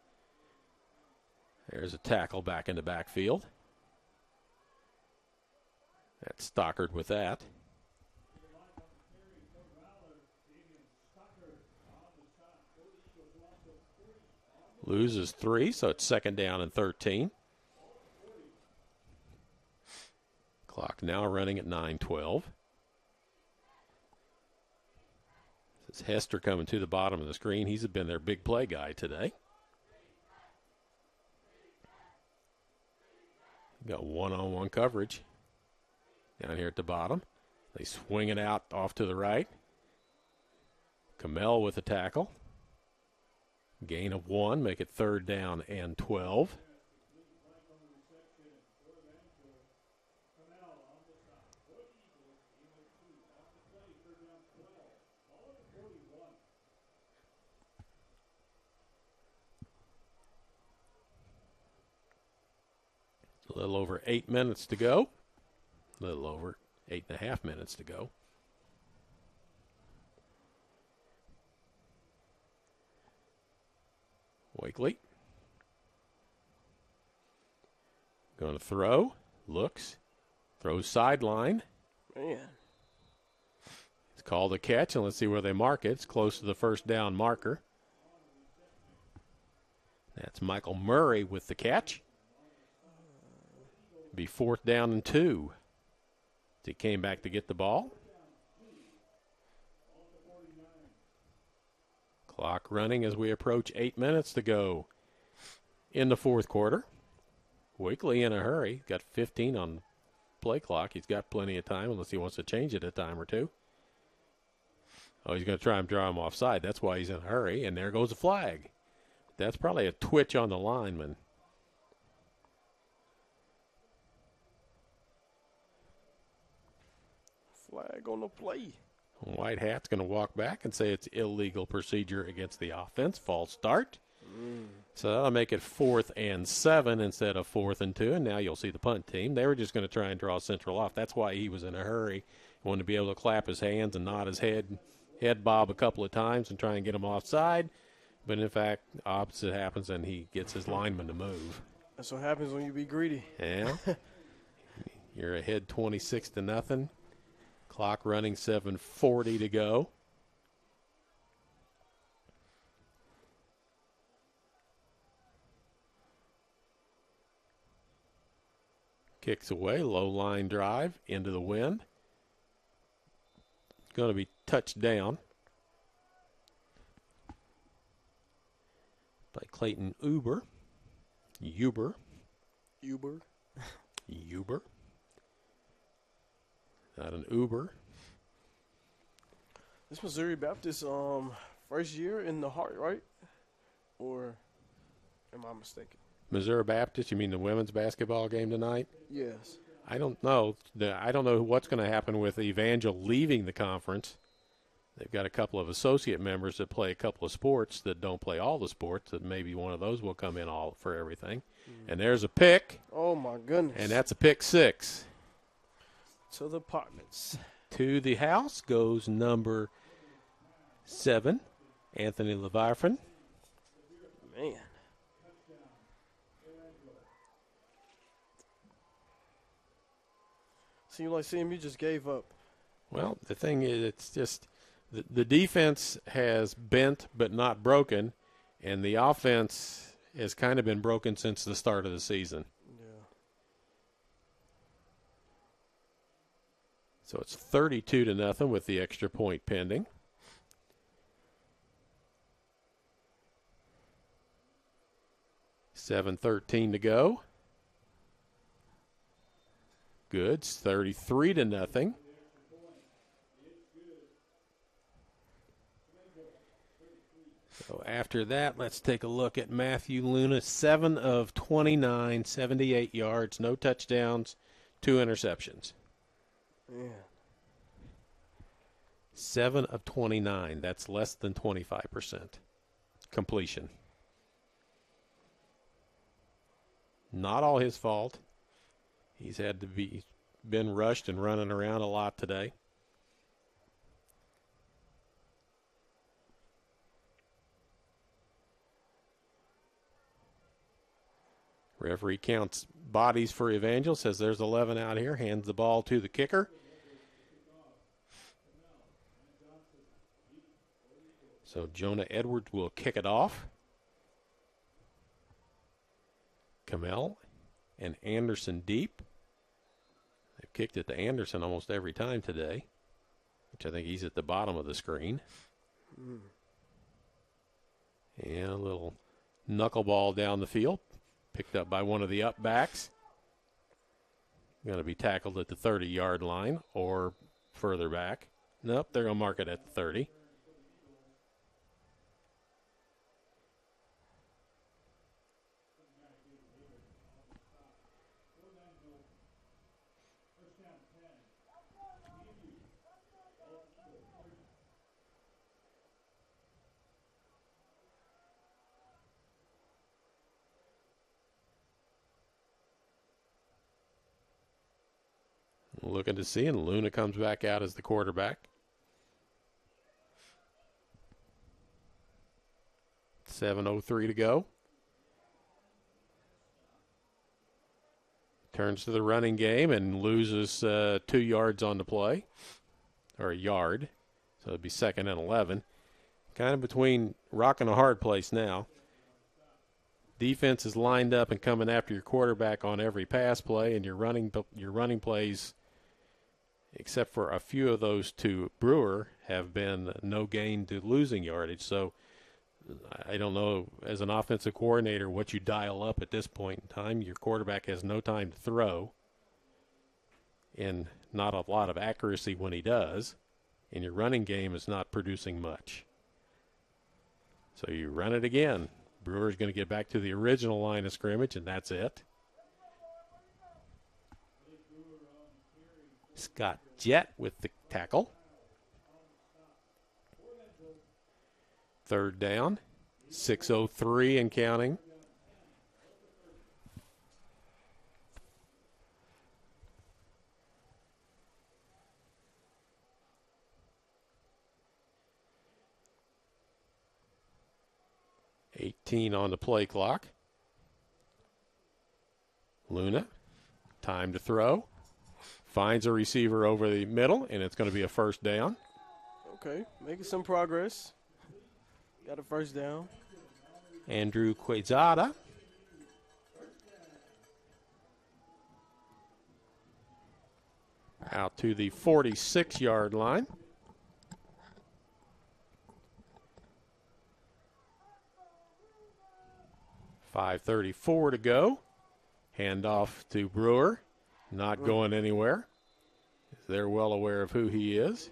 Speaker 2: There's a tackle back in the backfield. That's Stockard with that. Loses 3, so it's 2nd down and 13. Clock now running at 9:12. This is Hester coming to the bottom of the screen. He's been their big play guy today. Got one-on-one coverage down here at the bottom. They swing it out off to the right. Kamel with a tackle. Gain of 1, make it 3rd down and 12. A little over 8 minutes to go. A little over 8.5 minutes to go. Wakely. Going to throw. Looks. Throws sideline.
Speaker 4: Man.
Speaker 2: It's called a catch, and let's see where they mark it. It's close to the first down marker. That's Michael Murray with the catch. Be 4th down and 2. He came back to get the ball. Clock running as we approach 8 minutes to go in the 4th quarter. Wakely in a hurry. Got 15 on play clock. He's got plenty of time unless he wants to change it a time or two. Oh, he's going to try and draw him offside. That's why he's in a hurry. And there goes a flag. That's probably a twitch on the lineman.
Speaker 4: Flag on the play.
Speaker 2: White Hat's going to walk back and say it's illegal procedure against the offense. False start. So that'll make it 4th and 7 instead of 4th and 2. And now you'll see the punt team. They were just going to try and draw Central off. That's why he was in a hurry. He wanted to be able to clap his hands and nod his head bob a couple of times and try and get him offside. But in fact, the opposite happens and he gets his lineman to move.
Speaker 4: That's what happens when you be greedy.
Speaker 2: Yeah. You're ahead 26-0. Clock running, 7:40 to go. Kicks away, low line drive into the wind. Going to be touched down by Clayton Uber. Not an Uber.
Speaker 4: This Missouri Baptist first year in the heart, right? Or am I mistaken?
Speaker 2: Missouri Baptist, you mean the women's basketball game tonight?
Speaker 4: Yes.
Speaker 2: I don't know. I don't know what's going to happen with Evangel leaving the conference. They've got a couple of associate members that play a couple of sports that don't play all the sports, that maybe one of those will come in all for everything. And there's a pick.
Speaker 4: Oh, my goodness.
Speaker 2: And that's a pick 6.
Speaker 4: To the apartments.
Speaker 2: To the house goes number 7, Anthony Leviathan.
Speaker 4: Man. Seems like CMU just gave up.
Speaker 2: Well, the thing is, it's just the defense has bent but not broken, and the offense has kind of been broken since the start of the season. So it's 32-0 with the extra point pending. 7:13 to go. Good. It's 33-0. So after that, let's take a look at Matthew Luna. 7 of 29, 78 yards, no touchdowns, 2 interceptions.
Speaker 4: Yeah.
Speaker 2: 7 of 29. That's less than 25% completion. Not all his fault. He's had to been rushed and running around a lot today. Referee counts bodies for Evangel, says there's 11 out here, hands the ball to the kicker. So Jonah Edwards will kick it off. Kamel and Anderson deep. They've kicked it to Anderson almost every time today, which I think he's at the bottom of the screen. And a little knuckleball down the field, picked up by one of the up backs. Going to be tackled at the 30-yard line or further back. Nope, they're going to mark it at the 30. Looking to see, and Luna comes back out as the quarterback. 7:03 to go. Turns to the running game and loses 2 yards on the play, or a yard. So it'd be 2nd and 11. Kind of between rock and a hard place now. Defense is lined up and coming after your quarterback on every pass play, and your running plays, except for a few of those to Brewer, have been no gain to losing yardage. So I don't know, as an offensive coordinator, what you dial up at this point in time. Your quarterback has no time to throw and not a lot of accuracy when he does, and your running game is not producing much. So you run it again. Brewer's going to get back to the original line of scrimmage, and that's it. Scott Jett with the tackle. 3rd down, 6:03 and counting. $18 on the play clock. Luna, time to throw. Finds a receiver over the middle, and it's going to be a 1st down.
Speaker 4: Okay, making some progress. Got a 1st down.
Speaker 2: Andrew Quezada. Out to the 46-yard line. $5:34 to go. Handoff to Brewer. Not going anywhere. They're well aware of who he is.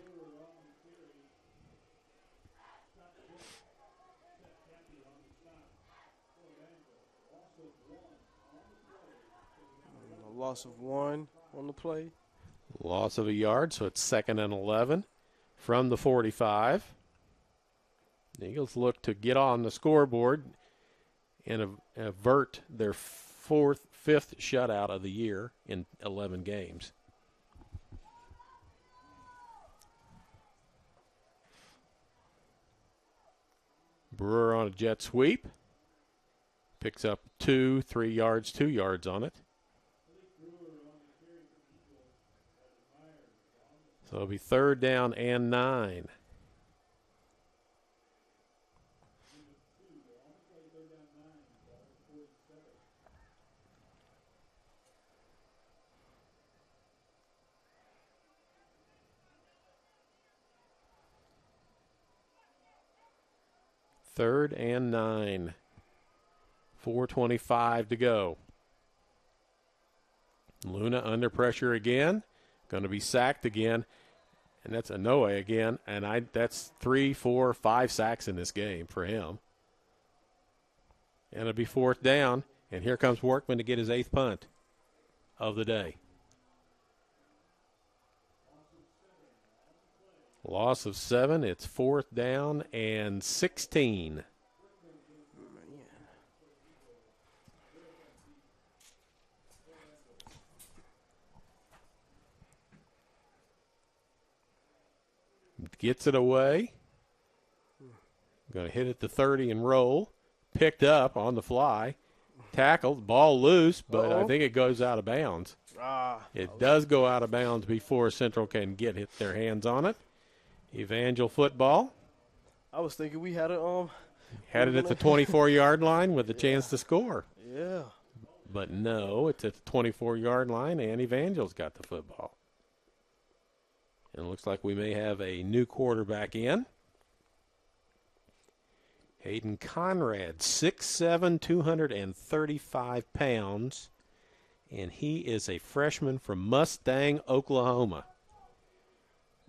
Speaker 4: A loss of 1 on the play.
Speaker 2: Loss of a yard, so it's 2nd and 11 from the 45. The Eagles look to get on the scoreboard and avert their 5th shutout of the year in 11 games. Brewer on a jet sweep. Picks up 2 yards on it. So it'll be 3rd down and 9. Third and 9 4:25 to go. Luna under pressure again. Going to be sacked again. And that's Anoa'i again. And that's 3, 4, 5 sacks in this game for him. And it'll be 4th down. And here comes Workman to get his 8th punt of the day. Loss of 7. It's 4th down and 16. Gets it away. Going to hit it to 30 and roll. Picked up on the fly. Tackled. Ball loose, but I think it goes out of bounds. It does go out of bounds before Central can get their hands on it. Evangel football.
Speaker 4: I was thinking we had it
Speaker 2: at the 24-yard line with a chance to score.
Speaker 4: Yeah.
Speaker 2: But no, it's at the 24-yard line, and Evangel's got the football. And it looks like we may have a new quarterback in. Hayden Conrad, 6'7", 235 pounds, and he is a freshman from Mustang, Oklahoma.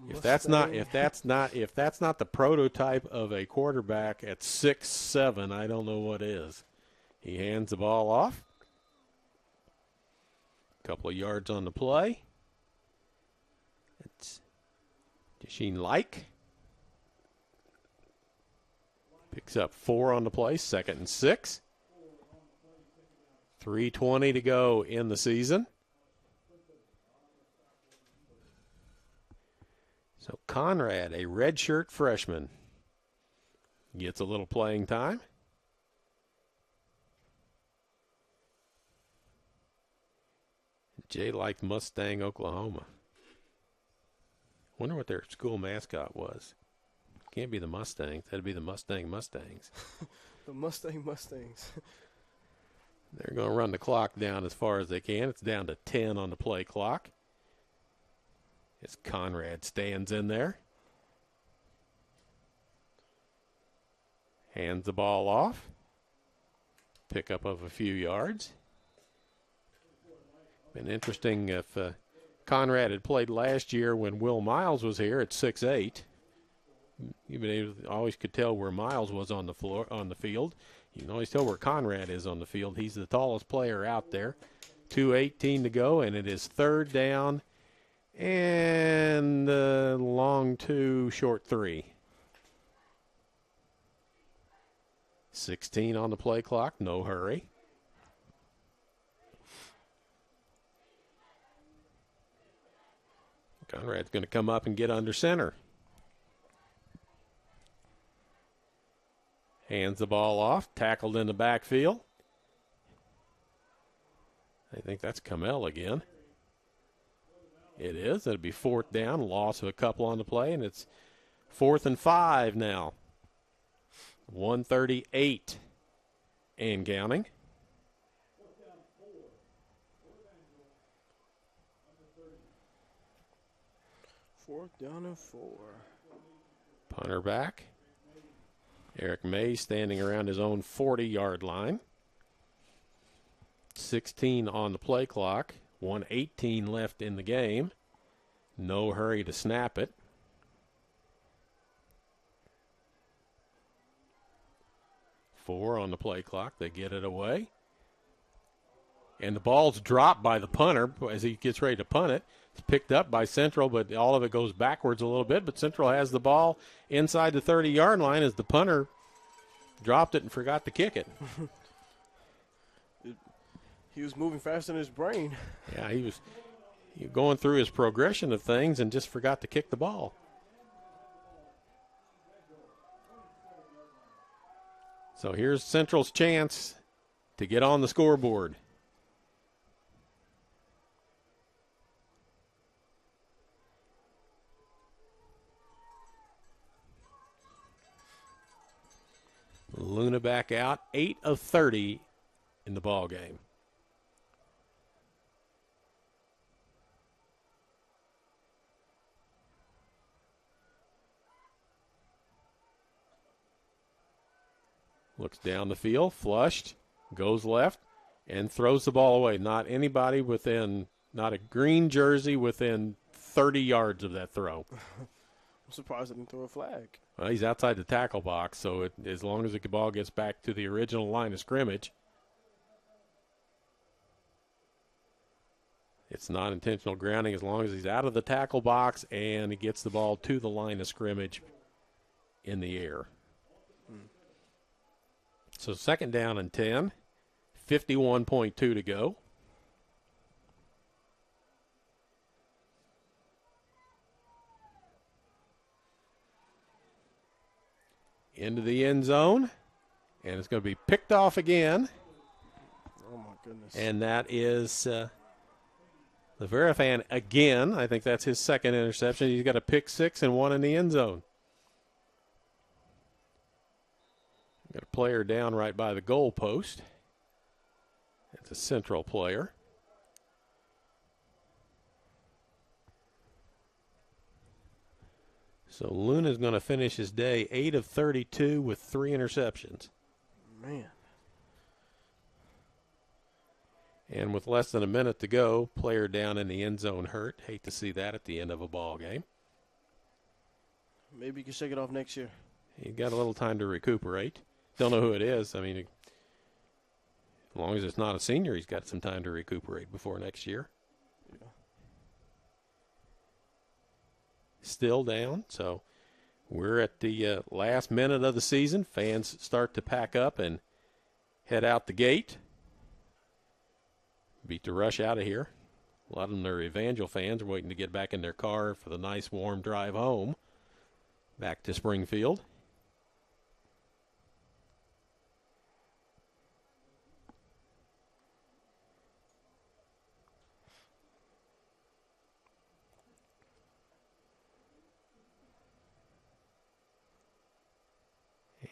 Speaker 2: If that's not the prototype of a quarterback at 6'7", I don't know what is. He hands the ball off. A couple of yards on the play. It's Jasheen Like. Picks up 4 on the play, 2nd and 6. 3:20 to go in the season. So Conrad, a redshirt freshman, gets a little playing time. Jay liked Mustang, Oklahoma. Wonder what their school mascot was. Can't be the Mustangs. That'd be the Mustangs.
Speaker 4: The Mustangs.
Speaker 2: They're going to run the clock down as far as they can. It's down to 10 on the play clock. As Conrad stands in there. Hands the ball off. Pickup of a few yards. Been interesting if Conrad had played last year when Will Miles was here at 6'8". You always could tell where Miles was on the floor, on the field. You can always tell where Conrad is on the field. He's the tallest player out there. 2:18 to go, and it is 3rd down and long 2, short 3. 16 on the play clock, no hurry. Conrad's going to come up and get under center. Hands the ball off, tackled in the backfield. I think that's Kamel again. It is. It'll be 4th down, loss of a couple on the play, and it's 4th and 5 now. 1:38 and counting.
Speaker 4: Fourth down and 4.
Speaker 2: Punter back. Eric May standing around his own 40-yard line. 16 on the play clock. 1:18 left in the game. No hurry to snap it. Four on the play clock. They get it away. And the ball's dropped by the punter as he gets ready to punt it. It's picked up by Central, but all of it goes backwards a little bit. But Central has the ball inside the 30-yard line as the punter dropped it and forgot to kick it.
Speaker 4: He was moving faster than his brain.
Speaker 2: Yeah, he was going through his progression of things and just forgot to kick the ball. So here's Central's chance to get on the scoreboard. Luna back out, 8 of 30 in the ball game. Looks down the field, flushed, goes left, and throws the ball away. Not a green jersey within 30 yards of that throw.
Speaker 4: I'm surprised I didn't throw a flag.
Speaker 2: Well, he's outside the tackle box, so as long as the ball gets back to the original line of scrimmage, it's not intentional grounding as long as he's out of the tackle box and he gets the ball to the line of scrimmage in the air. So 2nd down and 10, 51.2 to go. Into the end zone, and it's going to be picked off again.
Speaker 4: Oh, my goodness.
Speaker 2: And that is the Verifan again. I think that's his 2nd interception. He's got a pick 6 and 1 in the end zone. Got a player down right by the goal post. It's a Central player. So Luna's going to finish his day 8 of 32 with 3 interceptions.
Speaker 4: Man.
Speaker 2: And with less than a minute to go, player down in the end zone hurt. Hate to see that at the end of a ball game.
Speaker 4: Maybe you can shake it off next year.
Speaker 2: He got a little time to recuperate. Don't know who it is. I mean, as long as it's not a senior, he's got some time to recuperate before next year.
Speaker 4: Yeah.
Speaker 2: Still down, so we're at the last minute of the season. Fans start to pack up and head out the gate. Beat the rush out of here. A lot of them are Evangel fans, are waiting to get back in their car for the nice warm drive home back to Springfield.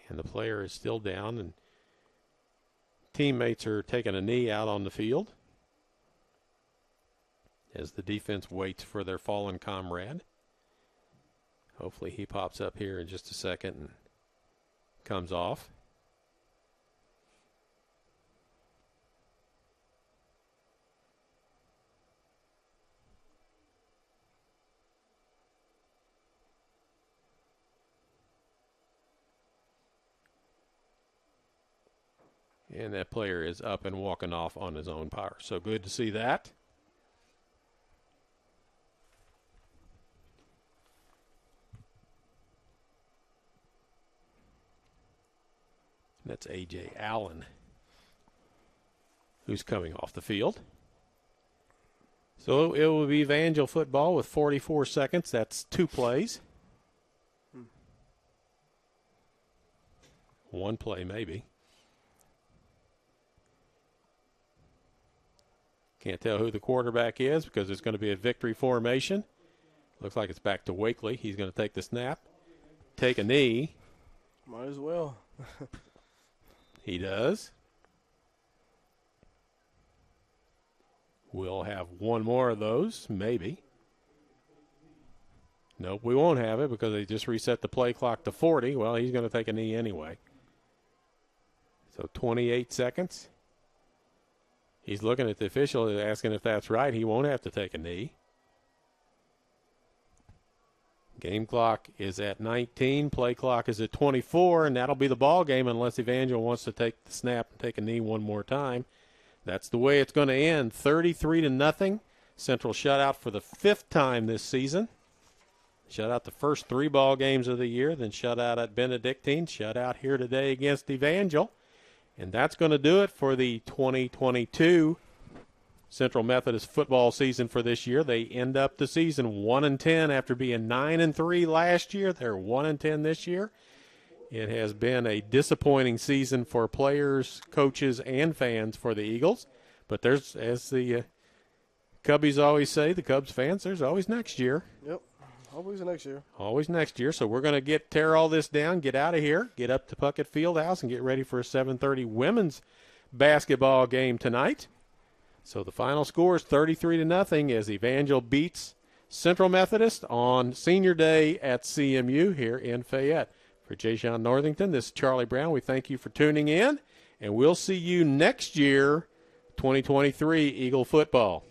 Speaker 2: And the player is still down, and teammates are taking a knee out on the field as the defense waits for their fallen comrade. Hopefully he pops up here in just a second and comes off. And that player is up and walking off on his own power. So good to see that. That's A.J. Allen, who's coming off the field. So it will be Evangel football with 44 seconds. That's 2 plays. One play, maybe. Can't tell who the quarterback is because it's going to be a victory formation. Looks like it's back to Wakely. He's going to take the snap, take a knee.
Speaker 4: Might as well.
Speaker 2: He does. We'll have one more of those, maybe. Nope, we won't have it because they just reset the play clock to 40. Well, he's going to take a knee anyway. So 28 seconds. He's looking at the official asking if that's right. He won't have to take a knee. Game clock is at 19. Play clock is at 24, and that'll be the ball game unless Evangel wants to take the snap and take a knee one more time. That's the way it's going to end. 33-0. Central shutout for the 5th time this season. Shut out the first 3 ball games of the year, then shut out at Benedictine, shut out here today against Evangel. And that's going to do it for the 2022 Central Methodist football season for this year. They end up the season 1-10 after being 9-3 last year. They're 1-10 this year. It has been a disappointing season for players, coaches, and fans for the Eagles. But there's, as the Cubbies always say, the Cubs fans, there's always next year.
Speaker 4: Yep. Always next year.
Speaker 2: Always next year. So we're going to tear all this down, get out of here, get up to Puckett Fieldhouse, and get ready for a 7:30 women's basketball game tonight. So the final score is 33-0 as Evangel beats Central Methodist on Senior Day at CMU here in Fayette. For Jay Sean Northington, this is Charlie Brown. We thank you for tuning in, And we'll see you next year, 2023 Eagle football.